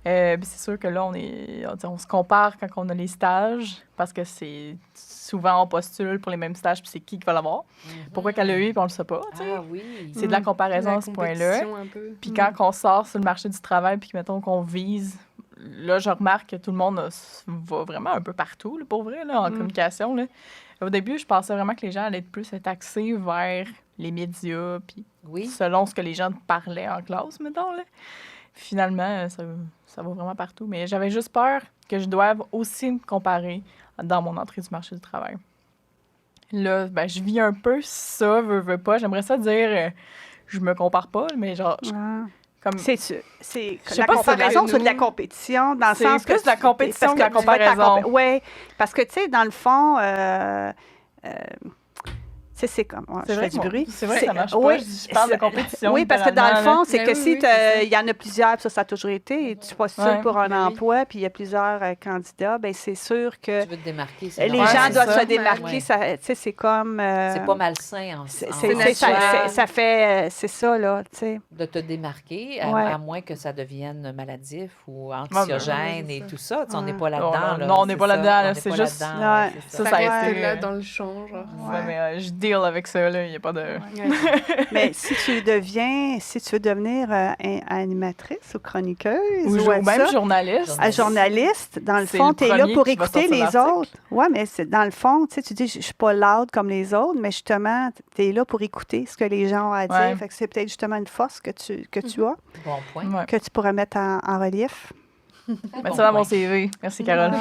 Speaker 2: Puis c'est sûr que là, on se compare quand on a les stages, parce que c'est souvent on postule pour les mêmes stages, puis c'est qui va l'avoir. Pourquoi qu'elle l'a eu, puis on le sait pas, tu sais.
Speaker 3: Ah oui.
Speaker 2: C'est de la comparaison à ce point-là.
Speaker 1: compétition un peu.
Speaker 2: Puis quand on sort sur le marché du travail, puis mettons qu'on vise, là, je remarque que tout le monde va vraiment un peu partout, là, pour vrai, là, en communication. Là. Au début, je pensais vraiment que les gens allaient plus être axés vers les médias, puis
Speaker 3: Oui.
Speaker 2: selon ce que les gens parlaient en classe, mettons. Là. Finalement, ça va vraiment partout. Mais j'avais juste peur que je doive aussi me comparer dans mon entrée du marché du travail. Là, ben, je vis un peu ça, veux pas. J'aimerais ça dire, je me compare pas, mais genre, comme...
Speaker 4: C'est
Speaker 2: Je sais
Speaker 4: la
Speaker 2: pas si c'est
Speaker 4: comparaison,
Speaker 1: de
Speaker 4: c'est de la
Speaker 1: nous.
Speaker 4: compétition, dans le
Speaker 2: C'est
Speaker 4: sens
Speaker 2: plus
Speaker 4: que
Speaker 2: de la compétition que de la comparaison.
Speaker 4: Oui, parce que, tu sais, dans le fond, tu sais, c'est comme... ouais,
Speaker 2: C'est
Speaker 4: je
Speaker 2: vrai
Speaker 4: fais du bruit.
Speaker 2: C'est vrai que ça marche
Speaker 4: oui,
Speaker 2: pas. Je parle de compétition.
Speaker 4: Oui, parce que dans le
Speaker 2: littéralement,
Speaker 4: fond, c'est
Speaker 1: Ben
Speaker 4: que
Speaker 1: oui,
Speaker 4: si
Speaker 1: oui, c'est ça.
Speaker 4: il y en a plusieurs, puis ça a toujours été, et tu postules
Speaker 2: Ouais.
Speaker 4: pour un
Speaker 1: Ben oui.
Speaker 4: emploi, puis il y a plusieurs candidats, bien, c'est sûr que
Speaker 3: Tu veux te démarquer, c'est
Speaker 4: les
Speaker 3: normal.
Speaker 4: gens
Speaker 2: c'est
Speaker 4: doivent
Speaker 2: ça.
Speaker 4: se démarquer.
Speaker 3: Ouais.
Speaker 4: Ça, tu sais, c'est comme...
Speaker 3: C'est pas malsain
Speaker 1: naturel.
Speaker 4: ça fait... c'est ça, là, tu sais.
Speaker 3: de te démarquer,
Speaker 4: Ouais.
Speaker 3: à moins que ça devienne maladif ou anxiogène
Speaker 1: c'est
Speaker 3: et
Speaker 1: ça.
Speaker 3: tout ça. Tu sais, on n'est
Speaker 4: Ouais.
Speaker 3: pas là-dedans.
Speaker 2: Non, on n'est pas là-dedans, là,
Speaker 3: C'est
Speaker 2: c'est
Speaker 3: pas
Speaker 2: juste-
Speaker 3: là-dedans, ouais,
Speaker 4: Ouais.
Speaker 3: c'est
Speaker 2: Ça,
Speaker 1: Ça
Speaker 2: ça a
Speaker 1: reste
Speaker 2: été,
Speaker 1: là dans le champ, genre.
Speaker 2: Ouais, mais je deal avec ça, là. Il n'y a pas de...
Speaker 4: Mais si tu veux devenir animatrice ou chroniqueuse
Speaker 2: Ou
Speaker 4: ou
Speaker 2: même journaliste.
Speaker 4: journaliste, dans le
Speaker 2: C'est
Speaker 4: fond,
Speaker 2: le
Speaker 4: tu es là
Speaker 2: premier
Speaker 4: pour
Speaker 2: qui va
Speaker 4: écouter
Speaker 2: sortir
Speaker 4: les
Speaker 2: l'article.
Speaker 4: autres. Oui, mais c'est dans le fond, tu sais, tu dis, je suis pas loud comme les autres, mais justement, tu es là pour écouter ce que les gens ont à dire.
Speaker 2: Ouais.
Speaker 4: Fait que c'est peut-être justement une force que tu as,
Speaker 3: Bon point.
Speaker 2: Ouais.
Speaker 4: que tu pourrais mettre en relief.
Speaker 2: Mets ça dans mon CV. Merci, Carole.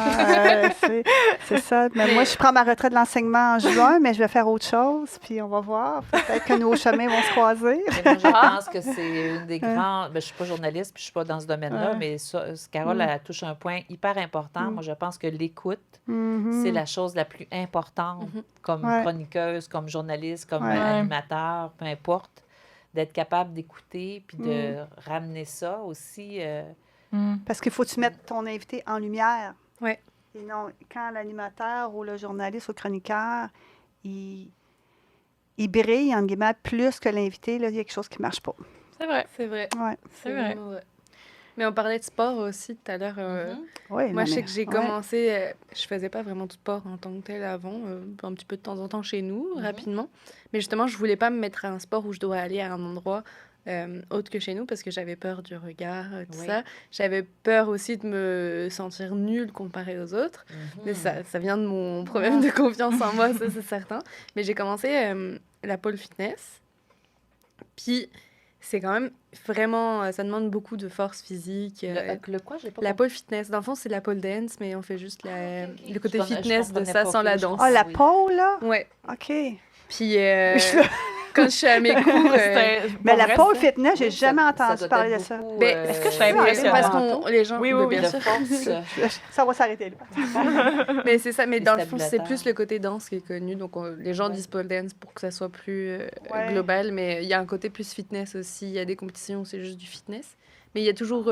Speaker 4: C'est ça. Mais moi, je prends ma retraite de l'enseignement en juin, mais je vais faire autre chose, puis on va voir. Peut-être que nos chemins vont se croiser.
Speaker 3: Mais moi, je pense que c'est une des grandes. Ben, je ne suis pas journaliste, puis je ne suis pas dans ce domaine-là,
Speaker 4: Ouais.
Speaker 3: mais ça, Carole, elle touche un point hyper important. Moi, je pense que l'écoute,
Speaker 4: Mhm.
Speaker 3: c'est la chose la plus importante comme
Speaker 4: Ouais.
Speaker 3: chroniqueuse, comme journaliste, comme
Speaker 4: Ouais.
Speaker 3: animateur, peu importe, d'être capable d'écouter puis de ramener ça aussi.
Speaker 4: Parce qu'il faut que tu mettes ton invité en lumière.
Speaker 1: Ouais.
Speaker 4: Et non, quand l'animateur ou le journaliste ou le chroniqueur, il brille, en guillemets, plus que l'invité, là, il y a quelque chose qui ne marche pas.
Speaker 2: C'est vrai.
Speaker 1: C'est vrai.
Speaker 4: Ouais.
Speaker 2: C'est vrai.
Speaker 1: vraiment vrai. Mais on parlait de sport aussi tout à l'heure.
Speaker 4: Oui,
Speaker 1: Moi,
Speaker 4: non,
Speaker 1: je sais
Speaker 4: mais-
Speaker 1: que j'ai
Speaker 4: ouais.
Speaker 1: commencé, je faisais pas vraiment de sport en tant que tel avant, un petit peu de temps en temps chez nous, rapidement. Mais justement, je voulais pas me mettre à un sport où je dois aller à un endroit autre que chez nous parce que j'avais peur du regard, tout
Speaker 3: Oui.
Speaker 1: ça. J'avais peur aussi de me sentir nulle comparée aux autres. Mais ça vient de mon problème de confiance en moi, ça c'est certain. Mais j'ai commencé la pole fitness. Puis c'est quand même vraiment, ça demande beaucoup de force physique.
Speaker 3: Le quoi, j'ai pas
Speaker 1: La
Speaker 3: compris.
Speaker 1: pole fitness, dans le fond, c'est la pole dance, mais on fait juste
Speaker 3: ok.
Speaker 1: le côté
Speaker 3: Je
Speaker 1: fitness de
Speaker 3: comprenais
Speaker 1: ça
Speaker 3: pas,
Speaker 1: sans
Speaker 3: faut
Speaker 1: la
Speaker 3: que je
Speaker 1: danse.
Speaker 4: Ah, la
Speaker 3: Oui.
Speaker 4: pole, là?
Speaker 1: Ouais.
Speaker 4: OK.
Speaker 1: Puis quand je suis à mes cours,
Speaker 4: Mais la pole
Speaker 2: c'est...
Speaker 4: fitness, j'ai
Speaker 3: Oui,
Speaker 4: jamais
Speaker 3: ça
Speaker 4: entendu
Speaker 3: doit
Speaker 4: parler de
Speaker 3: être
Speaker 4: ça.
Speaker 3: beaucoup,
Speaker 1: ben, est-ce que
Speaker 2: je suis impressionnée?
Speaker 1: parce qu'on les gens,
Speaker 2: Oui,
Speaker 1: ben,
Speaker 2: oui,
Speaker 1: bien
Speaker 3: de
Speaker 1: sûr.
Speaker 3: force.
Speaker 4: Ça va s'arrêter là.
Speaker 1: Mais c'est ça, mais dans le fond, c'est
Speaker 3: Stabilisateur.
Speaker 1: plus le côté danse qui est connu. Donc les gens
Speaker 3: Ouais.
Speaker 1: disent pole dance pour que ça soit plus
Speaker 4: Ouais.
Speaker 1: global, mais il y a un côté plus fitness aussi. Il y a des compétitions où c'est juste du fitness, mais il y a toujours,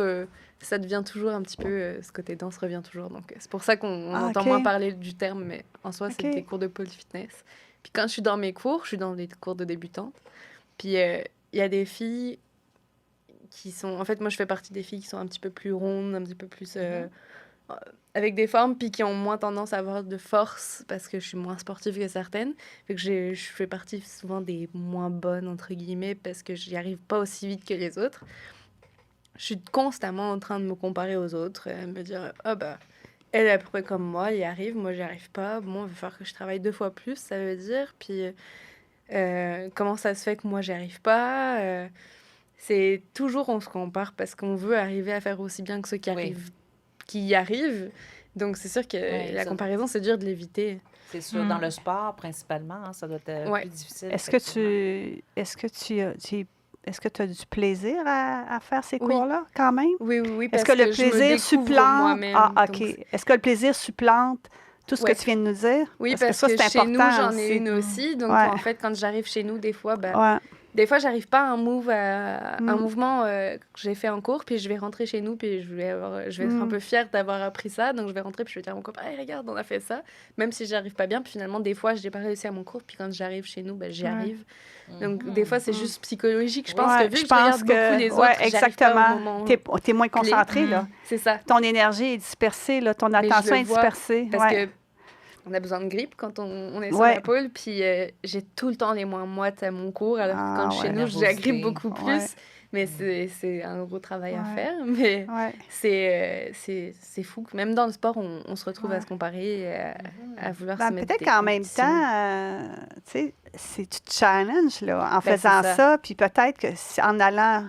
Speaker 1: ça devient toujours un petit peu, ce côté danse revient toujours. Donc c'est pour ça qu'on entend
Speaker 4: ok.
Speaker 1: moins parler du terme, mais en soi, c'est
Speaker 4: Ok.
Speaker 1: des cours de pole fitness. Puis quand je suis dans mes cours, je suis dans des cours de débutantes. Puis il y a des filles qui sont... En fait, moi, je fais partie des filles qui sont un petit peu plus rondes, un petit peu plus... avec des formes, puis qui ont moins tendance à avoir de force, parce que je suis moins sportive que certaines. Fait que je fais partie souvent des moins bonnes, entre guillemets, parce que j'y arrive pas aussi vite que les autres. Je suis constamment en train de me comparer aux autres, me dire « Ah bah, elle est à peu près comme moi, elle y arrive, moi j'y arrive pas. Bon, il va falloir que je travaille 2 fois plus, ça veut dire. Puis comment ça se fait que moi j'y arrive pas c'est toujours on se compare parce qu'on veut arriver à faire aussi bien que ceux qui
Speaker 3: Oui.
Speaker 1: y arrivent. Donc, c'est sûr que la comparaison, c'est dur de l'éviter.
Speaker 3: C'est sûr. Dans le sport, principalement, hein, ça doit être plus difficile.
Speaker 4: Est-ce que tu as du plaisir à faire ces cours-là, quand même?
Speaker 1: Oui,
Speaker 4: parce que le plaisir supplante... OK. Est-ce que le plaisir supplante tout ce que tu viens de nous dire?
Speaker 1: Oui, parce que ça, chez nous, j'en ai une aussi. Donc, en fait, quand j'arrive chez nous, des fois, des fois, j'arrive pas à un mouvement que j'ai fait en cours, puis je vais rentrer chez nous, puis je vais être un peu fière d'avoir appris ça. Donc, je vais rentrer, puis je vais dire à mon copain, hey, regarde, on a fait ça. Même si j'y arrive pas bien, puis finalement, des fois, je n'ai pas réussi à mon cours, puis quand j'arrive chez nous, j'y arrive. Donc, des fois, c'est juste psychologique. Je pense que vu que je regarde beaucoup les autres,
Speaker 4: exactement. T'es moins concentré, là.
Speaker 1: C'est ça.
Speaker 4: Ton énergie est dispersée, là. Ton attention est dispersée.
Speaker 1: Parce que on a besoin de grippe quand on est sur la pôle, puis j'ai tout le temps les moins moites à mon cours, alors que quand chez nous, j'agrippe beaucoup plus. Mais c'est un gros travail à faire, mais c'est fou. Même dans le sport, on se retrouve à se comparer, à vouloir se mettre
Speaker 4: peut-être qu'en même temps, tu sais, tu te challenges là, en faisant ça, puis peut-être que en allant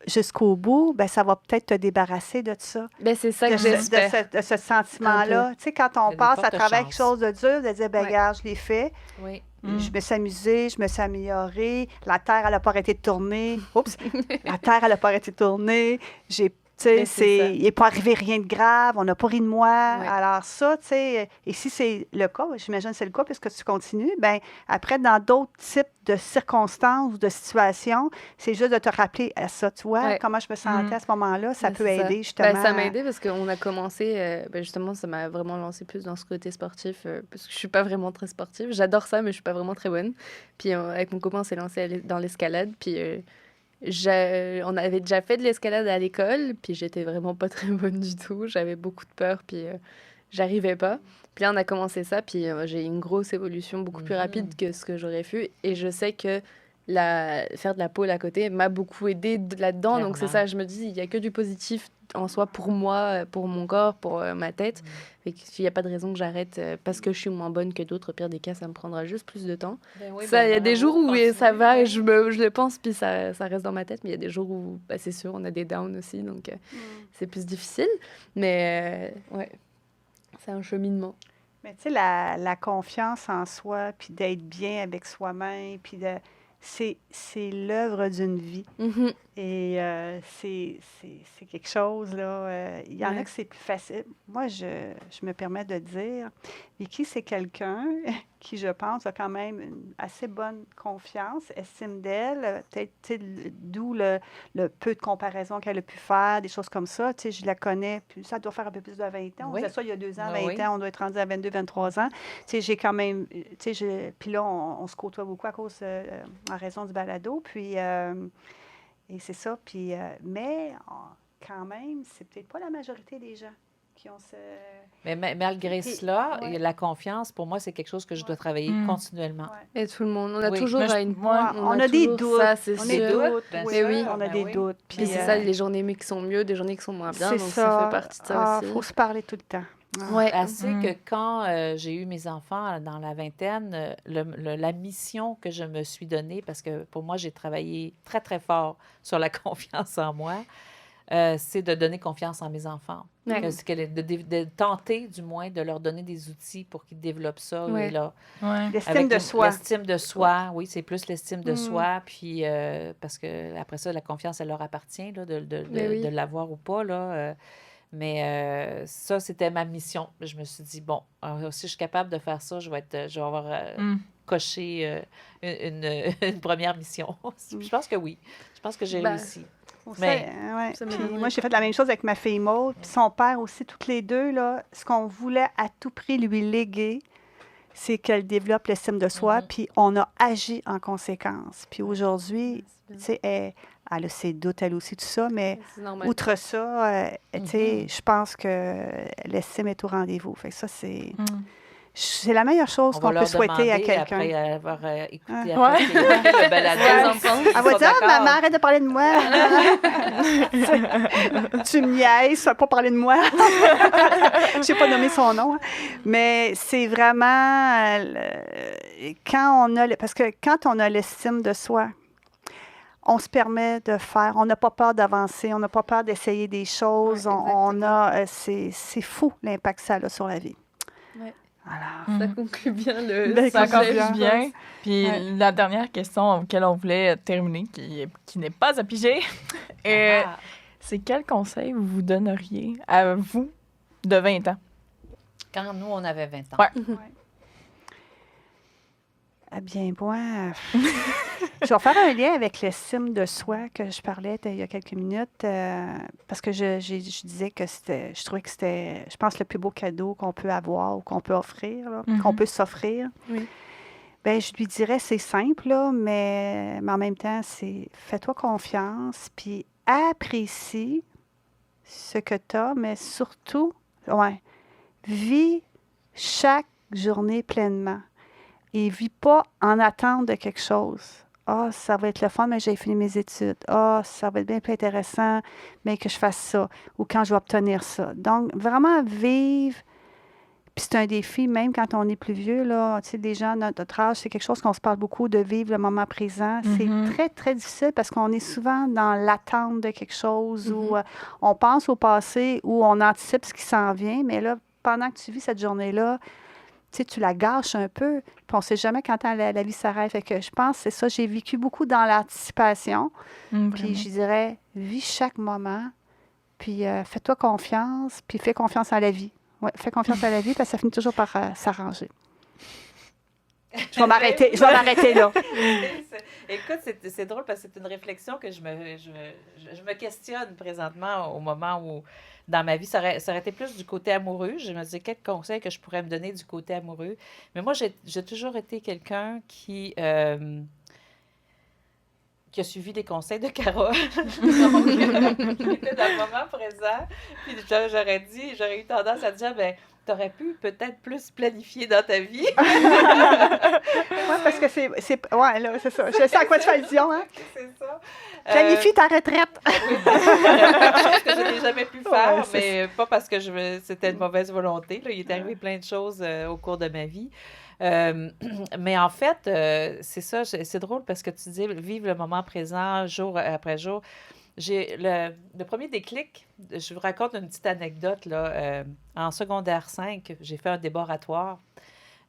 Speaker 4: jusqu'au bout, ça va peut-être te débarrasser de ça.
Speaker 1: C'est ça que j'espère.
Speaker 4: De ce sentiment-là. Tu sais, quand on passe à travers quelque chose de dur, de dire, regarde, je l'ai fait.
Speaker 3: Oui.
Speaker 4: Je me suis amusée, je me suis améliorée. La Terre, elle n'a pas arrêté de tourner. Oups! La Terre, elle n'a pas arrêté de tourner. Il n'est pas arrivé rien de grave, on n'a pas ri de moi. Alors ça, tu sais, et si c'est le cas, j'imagine que c'est le cas puisque tu continues, après, dans d'autres types de circonstances ou de situations, c'est juste de te rappeler à ça, tu vois, comment je me sentais à ce moment-là, ça peut aider justement.
Speaker 1: Ça m'a aidé parce qu'on a commencé, justement, ça m'a vraiment lancé plus dans ce côté sportif, parce que je suis pas vraiment très sportive. J'adore ça, mais je suis pas vraiment très bonne. Puis avec mon copain, on s'est lancé dans l'escalade, puis... on avait déjà fait de l'escalade à l'école, puis j'étais vraiment pas très bonne du tout. J'avais beaucoup de peur, puis j'arrivais pas. Puis là, on a commencé ça, puis j'ai une grosse évolution beaucoup plus rapide que ce que j'aurais pu. Et je sais que faire de la pole à côté m'a beaucoup aidé là-dedans. Clairement. Donc c'est ça, je me dis, il n'y a que du positif en soi pour moi, pour mon corps, pour ma tête. Il n'y a pas de raison que j'arrête parce que je suis moins bonne que d'autres. Au pire des cas, ça me prendra juste plus de temps. Il y a des jours où ça va, et je le pense, puis ça reste dans ma tête. Mais il y a des jours où, c'est sûr, on a des downs aussi, donc c'est plus difficile. Mais c'est un cheminement.
Speaker 4: Mais tu sais, la confiance en soi, puis d'être bien avec soi-même, puis c'est l'œuvre d'une vie.
Speaker 1: Mm-hmm.
Speaker 4: Et c'est quelque chose, là. Il y en a que c'est plus facile. Moi, je me permets de dire, Vicky, c'est quelqu'un qui, je pense, a quand même une assez bonne confiance, estime d'elle, peut-être d'où le peu de comparaison qu'elle a pu faire, des choses comme ça. Tu sais, je la connais, puis ça doit faire un peu plus de 20 ans. On faisait ça il y a 2 ans, 20 ans, on doit être rendu à 22, 23 ans. Tu sais, j'ai quand même, tu sais, puis là, on se côtoie beaucoup à cause, en raison du balado, puis... et c'est ça, puis... mais quand même, c'est peut-être pas la majorité des gens qui ont ce...
Speaker 3: Mais malgré cela, la confiance, pour moi, c'est quelque chose que je dois travailler continuellement.
Speaker 1: Et tout le monde, on a toujours une
Speaker 4: pointe. On a des doutes.
Speaker 1: Ça, c'est
Speaker 4: on a des doutes.
Speaker 1: On
Speaker 4: a des doutes.
Speaker 1: Puis c'est ça, les journées qui sont mieux, des journées qui sont moins bien, donc ça fait partie de ça aussi.
Speaker 4: Il faut se parler tout le temps.
Speaker 3: Assez que quand j'ai eu mes enfants dans la vingtaine, la mission que je me suis donnée, parce que pour moi, j'ai travaillé très, très fort sur la confiance en moi, c'est de donner confiance en mes enfants. De tenter, du moins, de leur donner des outils pour qu'ils développent ça.
Speaker 4: L'estime de soi.
Speaker 3: L'estime de soi, oui, c'est plus l'estime de soi. Puis, parce que après ça, la confiance, elle leur appartient, là, de l'avoir ou pas, là. Mais ça, c'était ma mission. Je me suis dit, bon, si je suis capable de faire ça, je vais avoir coché une première mission. Je pense que oui. Je pense que j'ai réussi.
Speaker 4: Mais moi, j'ai fait la même chose avec ma fille Maud, puis son père aussi, toutes les deux. Là, ce qu'on voulait à tout prix lui léguer, c'est qu'elle développe l'estime de soi, puis on a agi en conséquence. Puis aujourd'hui, tu sais, elle a ses doutes, elle aussi, tout ça, mais outre ça, tu sais, je pense que l'estime est au rendez-vous. Fait que ça, c'est la meilleure chose qu'on peut souhaiter à quelqu'un.
Speaker 3: Après avoir écouté le balado.
Speaker 4: Elle va dire, maman, arrête de parler de moi. Tu me niaises, tu ne vas pas parler de moi. Je n'ai pas nommé son nom. Hein. Mais c'est vraiment parce que quand on a l'estime de soi, on se permet de faire, on n'a pas peur d'avancer, on n'a pas peur d'essayer des choses. C'est fou l'impact que ça a sur la vie.
Speaker 1: Ouais.
Speaker 4: Voilà.
Speaker 1: Ça conclut bien
Speaker 2: Ça conclut
Speaker 1: sujet,
Speaker 2: bien. Puis
Speaker 1: Ouais.
Speaker 2: la dernière question auquel on voulait terminer, qui n'est pas à piger, c'est quel conseil vous donneriez à vous de 20 ans?
Speaker 3: Quand nous, on avait 20 ans.
Speaker 2: Ouais.
Speaker 4: Eh bien, moi, je vais faire un lien avec l'estime de soi que je parlais il y a quelques minutes, parce que je disais que je trouvais que c'était, je pense, le plus beau cadeau qu'on peut avoir ou qu'on peut offrir, là, qu'on peut s'offrir.
Speaker 1: Oui.
Speaker 4: Bien, je lui dirais, c'est simple, là, mais en même temps, c'est fais-toi confiance, puis apprécie ce que tu as, mais surtout, vis chaque journée pleinement. Et vis pas en attente de quelque chose. Ah, ça va être le fun, mais j'ai fini mes études. Ah, ça va être bien plus intéressant, mais que je fasse ça. Ou quand je vais obtenir ça. Donc, vraiment vivre. Puis c'est un défi, même quand on est plus vieux, là. Tu sais, des gens de notre âge, c'est quelque chose qu'on se parle beaucoup de vivre le moment présent. C'est très, très difficile parce qu'on est souvent dans l'attente de quelque chose où on pense au passé, où on anticipe ce qui s'en vient. Mais là, pendant que tu vis cette journée-là, tu sais, tu la gâches un peu, puis on ne sait jamais quand la vie s'arrête. Fait que je pense que c'est ça. J'ai vécu beaucoup dans l'anticipation. Puis je dirais, vis chaque moment, puis fais-toi confiance, puis fais confiance à la vie. Oui, fais confiance à la vie, parce que ça finit toujours par s'arranger. Je vais m'arrêter là.
Speaker 3: Écoute, c'est drôle parce que c'est une réflexion que je me questionne présentement au moment où, dans ma vie, ça aurait été plus du côté amoureux. Je me disais, quels conseils que je pourrais me donner du côté amoureux. Mais moi, j'ai toujours été quelqu'un qui a suivi les conseils de Carole. Donc, j'étais dans le moment présent. Puis j'aurais eu tendance à dire, ben t'aurais pu peut-être plus planifier dans ta vie.
Speaker 4: Oui, parce que c'est là, c'est ça. Je sais à quoi tu fais allusion, hein?
Speaker 3: C'est ça.
Speaker 4: Planifie ta retraite.
Speaker 3: Oui, chose que je n'ai jamais pu faire,
Speaker 4: Ouais,
Speaker 3: mais pas parce que c'était une mauvaise volonté. Là. Il est arrivé plein de choses au cours de ma vie. Mais en fait, c'est ça, c'est drôle parce que tu dis vivre le moment présent, jour après jour. J'ai le premier déclic, je vous raconte une petite anecdote. Là, en secondaire 5, j'ai fait un déboratoire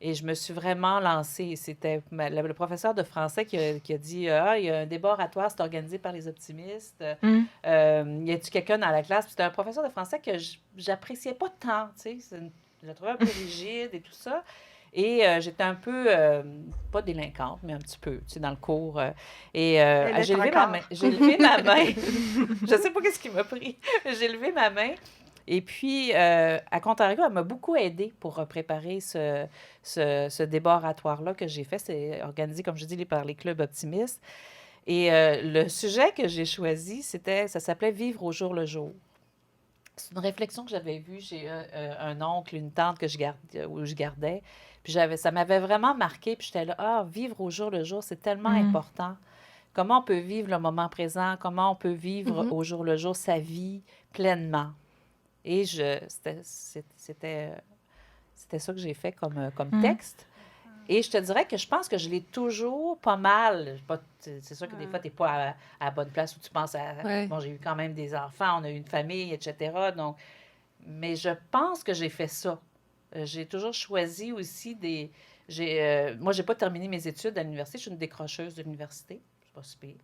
Speaker 3: et je me suis vraiment lancée. C'était le professeur de français qui a dit « il y a un déboratoire, c'est organisé par les optimistes. Y a-tu quelqu'un dans la classe? » Puis c'était un professeur de français que j'appréciais pas tant. Tu sais, je le trouvais un peu rigide et tout ça. Et j'étais un peu, pas délinquante, mais un petit peu, tu sais, dans le cours. J'ai levé ma main. Je ne sais pas qu'est-ce qui m'a pris. J'ai levé ma main. Et puis, à contrario, elle m'a beaucoup aidée pour préparer ce déboratoire-là que j'ai fait. C'est organisé, comme je dis, par les clubs optimistes. Et le sujet que j'ai choisi, ça s'appelait « Vivre au jour le jour ». C'est une réflexion que j'avais vue chez un oncle, une tante où je gardais. Puis ça m'avait vraiment marqué. Puis j'étais là, vivre au jour le jour, c'est tellement important. Comment on peut vivre le moment présent? Comment on peut vivre au jour le jour sa vie pleinement? Et c'était ça que j'ai fait comme texte. Et je te dirais que je pense que je l'ai toujours pas mal. C'est sûr que des fois, tu n'es pas à la bonne place où tu penses à... Bon, j'ai eu quand même des enfants, on a eu une famille, etc. Donc, mais je pense que j'ai fait ça. J'ai toujours choisi aussi moi, je n'ai pas terminé mes études à l'université. Je suis une décrocheuse de l'université. C'est pas si pire.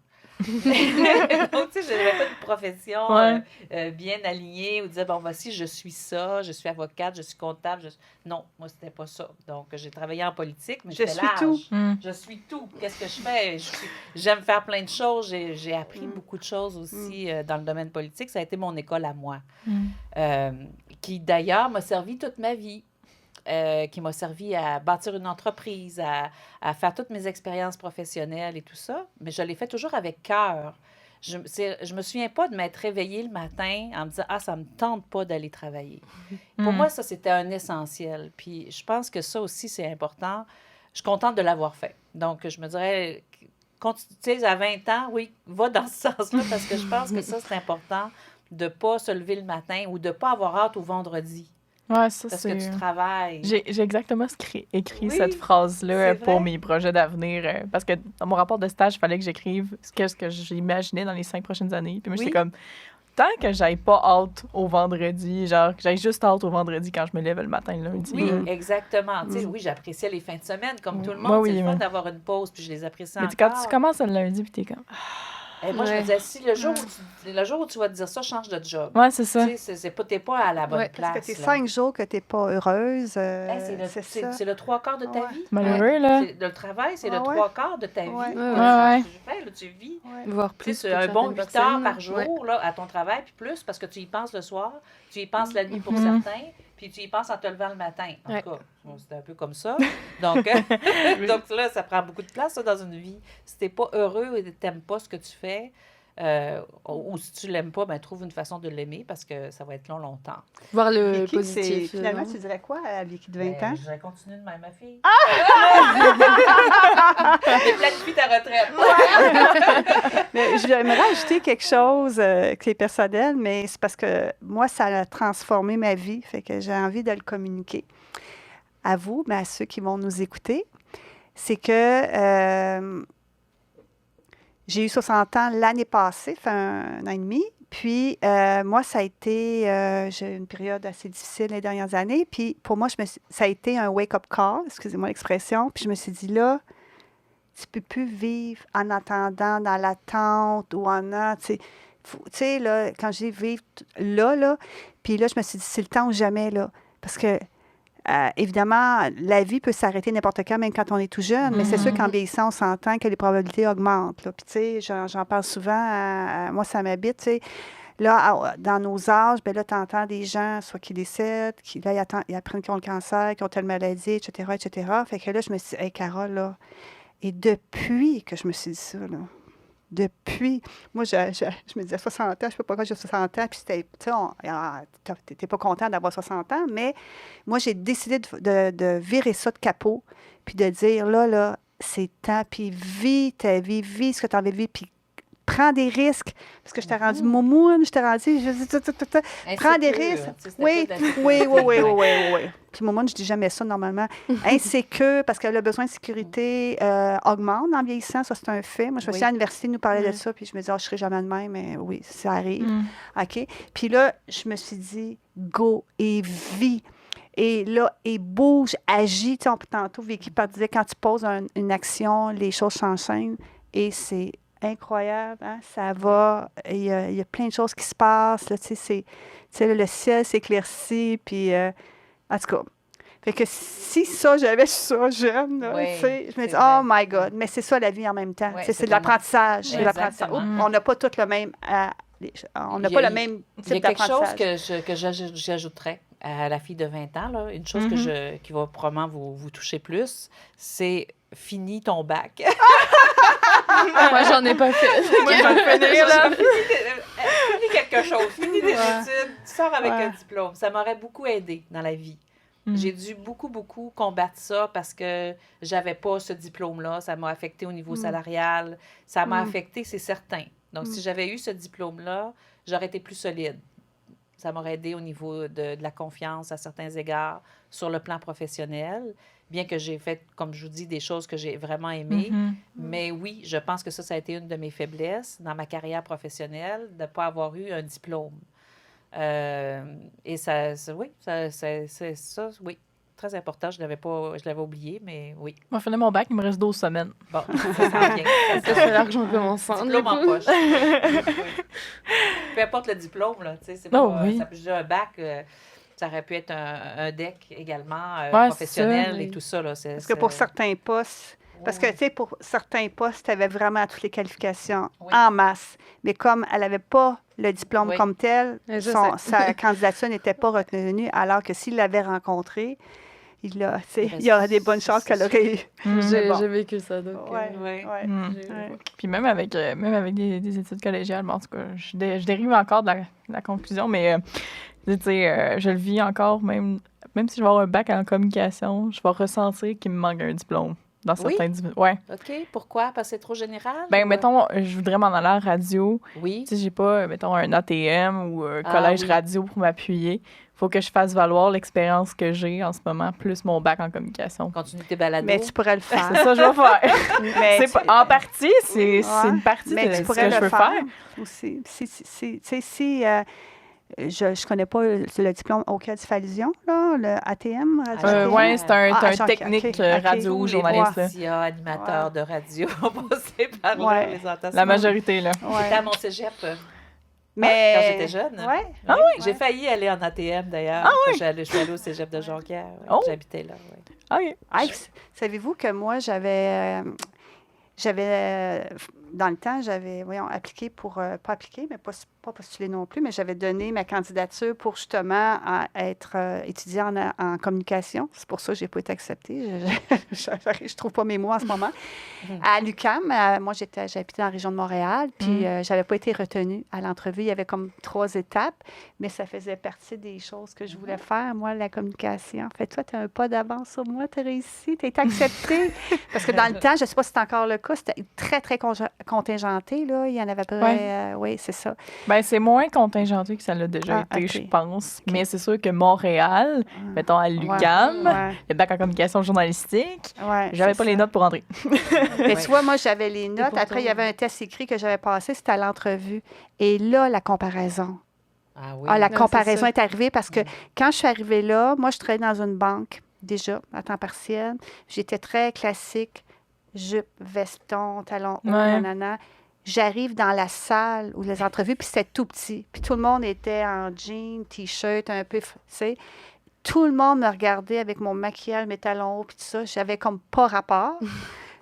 Speaker 3: Donc, tu sais, je n'avais pas de profession bien alignée où disait, bon, voici, je suis ça, je suis avocate, je suis comptable. Non, moi, c'était pas ça. Donc, j'ai travaillé en politique, mais j'étais large.
Speaker 4: Tout.
Speaker 3: Je suis tout. Qu'est-ce que je fais? J'aime faire plein de choses. J'ai appris beaucoup de choses aussi dans le domaine politique. Ça a été mon école à moi, qui, d'ailleurs, m'a servi toute ma vie. Qui m'a servi à bâtir une entreprise, à faire toutes mes expériences professionnelles et tout ça. Mais je l'ai fait toujours avec cœur. Je me souviens pas de m'être réveillée le matin en me disant « Ah, ça me tente pas d'aller travailler. » Pour moi, ça, c'était un essentiel. Puis je pense que ça aussi, c'est important. Je suis contente de l'avoir fait. Donc, je me dirais, tu sais, à 20 ans, oui, va dans ce sens-là parce que je pense que ça, c'est important de ne pas se lever le matin ou de ne pas avoir hâte au vendredi.
Speaker 2: Ouais, ça,
Speaker 3: parce
Speaker 2: c'est...
Speaker 3: que tu travailles.
Speaker 2: J'ai exactement écrit
Speaker 3: Oui,
Speaker 2: cette phrase-là
Speaker 3: c'est
Speaker 2: pour
Speaker 3: vrai.
Speaker 2: mes projets d'avenir. Parce que dans mon rapport de stage, il fallait que j'écrive ce que j'imaginais dans les 5 prochaines années. Puis moi,
Speaker 3: Oui.
Speaker 2: j'étais comme, tant que j'aille pas hâte au vendredi, genre, que j'aille juste hâte au vendredi quand je me lève le matin, le lundi.
Speaker 3: Oui,
Speaker 2: là.
Speaker 3: exactement. Tu sais, oui, j'appréciais les fins de semaine, comme tout le monde.
Speaker 2: Moi, oui,
Speaker 3: c'est le fun
Speaker 2: mais-
Speaker 3: d'avoir une pause, puis je les apprécie
Speaker 2: Mais
Speaker 3: encore.
Speaker 2: quand tu commences le lundi, puis t'es comme...
Speaker 3: Et moi, je me
Speaker 1: Ouais.
Speaker 3: disais, si le jour où tu vas te dire ça, change de job.
Speaker 2: Ouais, c'est ça.
Speaker 3: Tu sais, t'es pas à la bonne
Speaker 1: Ouais,
Speaker 3: place.
Speaker 4: Parce que t'es
Speaker 3: là.
Speaker 4: 5 jours que t'es pas heureuse.
Speaker 3: C'est le 3/4 de ta
Speaker 4: Ouais.
Speaker 3: vie.
Speaker 2: Malheureux, là.
Speaker 3: Le travail, c'est
Speaker 4: Ouais,
Speaker 3: le
Speaker 4: ouais.
Speaker 3: 3/4 de ta vie.
Speaker 4: Ouais.
Speaker 1: Ouais.
Speaker 3: Tu fais, là, tu vis.
Speaker 1: Voir
Speaker 3: Tu
Speaker 1: plus
Speaker 3: sais,
Speaker 1: pour
Speaker 3: c'est un bon
Speaker 1: certaines
Speaker 3: 8 heures
Speaker 1: personnes.
Speaker 3: par jour
Speaker 1: Ouais.
Speaker 3: là, à ton travail, puis plus parce que tu y penses le soir, tu y penses la nuit pour
Speaker 2: Mhm.
Speaker 3: certains, puis tu y penses en te levant le matin. En
Speaker 1: Ouais.
Speaker 3: tout cas, bon, c'était un peu comme ça. Donc, donc là, ça prend beaucoup de place ça, dans une vie. Si t'es pas heureux et t'aimes pas ce que tu fais, ou si tu l'aimes pas, ben trouve une façon de l'aimer parce que ça va être longtemps.
Speaker 1: Voir le
Speaker 4: Vicky,
Speaker 1: positif.
Speaker 4: finalement, tu dirais quoi à Vicky de 20 ans?
Speaker 3: Je vais continuer de même, ma fille. Et planifie ta retraite.
Speaker 4: Mais j'aimerais ajouter quelque chose qui est personnel, mais c'est parce que moi, ça a transformé ma vie. Fait que j'ai envie de le communiquer à vous, mais à ceux qui vont nous écouter. C'est que j'ai eu 60 ans l'année passée, fait un an et demi. Puis, moi, ça a été, j'ai eu une période assez difficile les dernières années. Puis, pour moi, ça a été un wake-up call, excusez-moi l'expression. Puis, je me suis dit, là, tu peux plus vivre en attendant, dans l'attente ou tu sais, là, quand j'ai vivre là, puis là, je me suis dit, c'est le temps ou jamais, là. Parce que, évidemment, la vie peut s'arrêter n'importe quand, même quand on est tout jeune, mais c'est sûr qu'en vieillissant, on s'entend que les probabilités augmentent, là. Puis, tu sais, j'en parle souvent, moi, ça m'habite, tu sais. Là, dans nos âges, bien là, tu entends des gens, soit qui décèdent, là, ils apprennent qu'ils ont le cancer, qu'ils ont telle maladie, etc., etc. Fait que là, je me suis dit, hey, Carole, là, et depuis que je me suis dit ça, là, moi, je me disais 60 ans, je ne sais pas pourquoi j'ai 60 ans, puis c'était, tu sais, t'es pas content d'avoir 60 ans, mais moi, j'ai décidé de virer ça de capot, puis de dire, là, c'est temps, puis vis ta vie, vis ce que tu as envie de vivre, puis prends des risques, parce que je t'ai rendu moumoune, je t'ai rendu, prends des risques. Oui. Puis moumoune, je dis jamais ça normalement. Insécure, parce que le besoin de sécurité augmente en vieillissant, ça c'est un fait. Moi, je me suis à l'université, nous parlait de ça, puis je me disais, je ne serai jamais de même, mais oui, ça arrive. OK? Puis là, je me suis dit, go et vis. Et là, et bouge, agis. Tu sais, tantôt, Vicky disait, quand tu poses une action, les choses s'enchaînent, et c'est incroyable, hein? Ça va, il y a plein de choses qui se passent, là, tu sais, le ciel s'éclaircit, puis en tout cas, fait que si ça, j'avais ça jeune, là, tu sais, je me dis, oh my God, mais c'est ça la vie en même temps,
Speaker 3: Ouais,
Speaker 4: c'est de l'apprentissage,
Speaker 3: Exactement.
Speaker 4: On n'a pas tout le même, on n'a pas le même
Speaker 3: Il y a
Speaker 4: type
Speaker 3: quelque chose
Speaker 4: d'apprentissage.
Speaker 3: que j'ajouterais à la fille de 20 ans, là, une chose qui va probablement vous toucher plus, c'est finis ton bac.
Speaker 1: Moi, j'en ai pas fait.
Speaker 2: Moi, je vais le finir, là.
Speaker 3: Finis quelque chose, finis des études, tu sors avec un diplôme. Ça m'aurait beaucoup aidé dans la vie. J'ai dû beaucoup combattre ça parce que j'avais pas ce diplôme-là. Ça m'a affecté au niveau salarial. Ça m'a affecté, c'est certain. Donc, si j'avais eu ce diplôme-là, j'aurais été plus solide. Ça m'aurait aidé au niveau de la confiance à certains égards sur le plan professionnel, bien que j'ai fait, comme je vous dis, des choses que j'ai vraiment aimées. Mais oui, je pense que ça a été une de mes faiblesses dans ma carrière professionnelle, de ne pas avoir eu un diplôme. Et c'est ça, oui, très important. Je l'avais oublié, mais oui.
Speaker 2: Moi, je finis mon bac, il me reste 12 semaines.
Speaker 3: Bon, ça s'en vient.
Speaker 1: Ça fait l'argent commençant.
Speaker 3: Diplôme en poche. Oui. Peu importe le diplôme, là, tu sais, c'est pas... Ça peut un bac... ça aurait pu être un DEC également, professionnel et tout ça. Là,
Speaker 4: parce que pour certains postes, parce que, tu sais, pour certains postes, elle avait vraiment toutes les qualifications en masse. Mais comme elle n'avait pas le diplôme comme tel, sa candidature n'était pas retenue, alors que s'il l'avait rencontré, il y a des bonnes chances qu'elle aurait eu.
Speaker 1: J'ai vécu ça, donc...
Speaker 2: Puis même avec des études collégiales, en tout cas, je dérive encore de la conclusion, mais... tu sais, je le vis encore, même si je vais avoir un bac en communication, je vais ressentir qu'il me manque un diplôme dans certains ouais.
Speaker 3: OK. Pourquoi? Parce que c'est trop général?
Speaker 2: Ben, mettons, je voudrais m'en aller en radio.
Speaker 3: Oui.
Speaker 2: Tu sais, j'ai pas, mettons, un ATM ou un collège radio pour m'appuyer. faut que je fasse valoir l'expérience que j'ai en ce moment, plus mon bac en communication.
Speaker 3: Continue tes balados.
Speaker 4: Mais tu pourrais le faire.
Speaker 2: C'est ça que je vais faire.
Speaker 4: Mais
Speaker 2: En partie, c'est une partie de
Speaker 4: mais tu
Speaker 2: ce que
Speaker 4: pourrais
Speaker 2: je
Speaker 4: le
Speaker 2: veux faire.
Speaker 4: aussi. Si je ne connais pas le diplôme auquel tu fais allusion, là, le ATM.
Speaker 2: Oui, c'est un
Speaker 4: ok,
Speaker 2: technique
Speaker 4: ok.
Speaker 2: radio,
Speaker 3: Tous les
Speaker 2: journaliste. là.
Speaker 3: médias, animateurs de radio ont passé par là,
Speaker 4: Ouais.
Speaker 3: présentation.
Speaker 2: La majorité, là.
Speaker 3: J'étais à mon cégep
Speaker 4: Mais...
Speaker 3: quand j'étais jeune.
Speaker 4: Ouais.
Speaker 2: Ah
Speaker 3: oui? J'ai failli aller en ATM, d'ailleurs. Je suis allée au cégep de Jonquière.
Speaker 2: Oh.
Speaker 3: J'habitais là. Ouais.
Speaker 2: OK.
Speaker 4: Hey, savez-vous que moi, j'avais dans le temps, j'avais, appliqué pour, pas appliqué, mais pas postulé non plus, mais j'avais donné ma candidature pour justement être étudiant en communication. C'est pour ça que je n'ai pas été acceptée. Je ne trouve pas mes mots en ce moment. À l'UQAM, moi, j'habitais dans la région de Montréal, puis je n'avais pas été retenue à l'entrevue. Il y avait comme 3 étapes, mais ça faisait partie des choses que je voulais faire, moi, la communication. En fait, toi, tu as un pas d'avance sur moi, tu as réussi, tu as été acceptée. Parce que dans le temps, je ne sais pas si c'est encore le cas, c'était très, très contingenté, là. Il y en avait à peu près... oui, c'est ça.
Speaker 2: Ben, c'est moins contingenté que ça l'a déjà été, je pense. Mais c'est sûr que Montréal, mettons à l'UQAM, le bac en communication journalistique, j'avais pas les notes pour entrer.
Speaker 4: Mais tu vois, moi, j'avais les notes. Après, il y avait un test écrit que j'avais passé, c'était à l'entrevue. Et là, la comparaison.
Speaker 3: Ah oui.
Speaker 4: La comparaison est arrivée parce que quand je suis arrivée là, moi, je travaillais dans une banque, déjà, à temps partiel. J'étais très classique, jupe, veston, talons hauts, nanana. J'arrive dans la salle où les entrevues, puis c'était tout petit. Puis tout le monde était en jean, T-shirt, un peu, tu sais. Tout le monde me regardait avec mon maquillage, mes talons hauts, puis tout ça. J'avais comme pas rapport,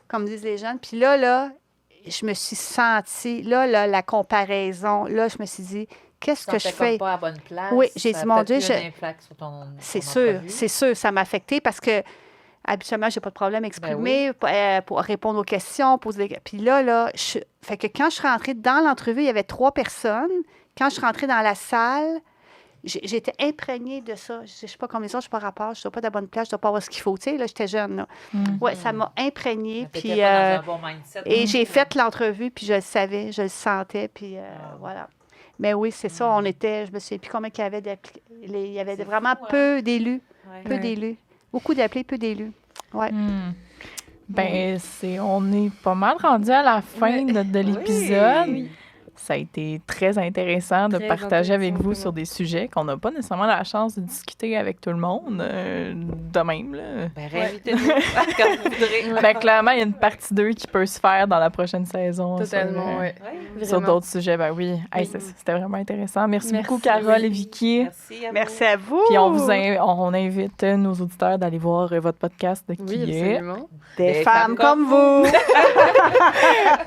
Speaker 4: comme disent les jeunes. Puis là, je me suis sentie, la comparaison, là, je me suis dit, qu'est-ce que je fais?
Speaker 3: Pas à bonne place.
Speaker 4: Oui, j'ai dit, mon Dieu,
Speaker 3: c'est
Speaker 4: sûr, ça m'a affecté parce que habituellement, je n'ai pas de problème à exprimer, pour répondre aux questions, poser des... Puis là, fait que quand je suis rentrée dans l'entrevue, il y avait 3 personnes. Quand je suis rentrée dans la salle, j'étais imprégnée de ça. Je ne sais pas comme les autres, je n'ai pas rapport, je ne dois pas de la bonne place, je ne dois pas avoir ce qu'il faut. Tu sais, là, j'étais jeune, là. Oui, ça m'a imprégnée. Puis,
Speaker 3: pas dans un bon mindset,
Speaker 4: et j'ai fait l'entrevue, puis je le savais, je le sentais, puis voilà. Mais oui, c'est ça, on était, je me souviens plus combien il y avait d'appliqués. Il y avait vraiment peu d'élus. Peu d'élus. Beaucoup d'appelés, peu d'élus. Oui.
Speaker 2: Ben, on est pas mal rendu à la fin de l'épisode.
Speaker 1: Oui.
Speaker 2: Ça a été très intéressant de partager avec vous sur des sujets qu'on n'a pas nécessairement la chance de discuter avec tout le monde de même. Là.
Speaker 3: Ben, réinvitez-nous quand vous voudrez.
Speaker 2: Ben, clairement, il y a une partie 2 qui peut se faire dans la prochaine saison.
Speaker 1: Totalement,
Speaker 2: Sur d'autres sujets, ben oui. Hey, c'était vraiment intéressant. Merci beaucoup, Carole et Vicky.
Speaker 3: Merci à vous.
Speaker 4: Merci à vous.
Speaker 2: Puis on invite nos auditeurs d'aller voir votre podcast qui est
Speaker 1: absolument.
Speaker 4: Des femmes comme vous.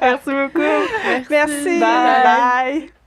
Speaker 2: Merci beaucoup.
Speaker 4: Merci.
Speaker 2: Bye.
Speaker 4: Bye.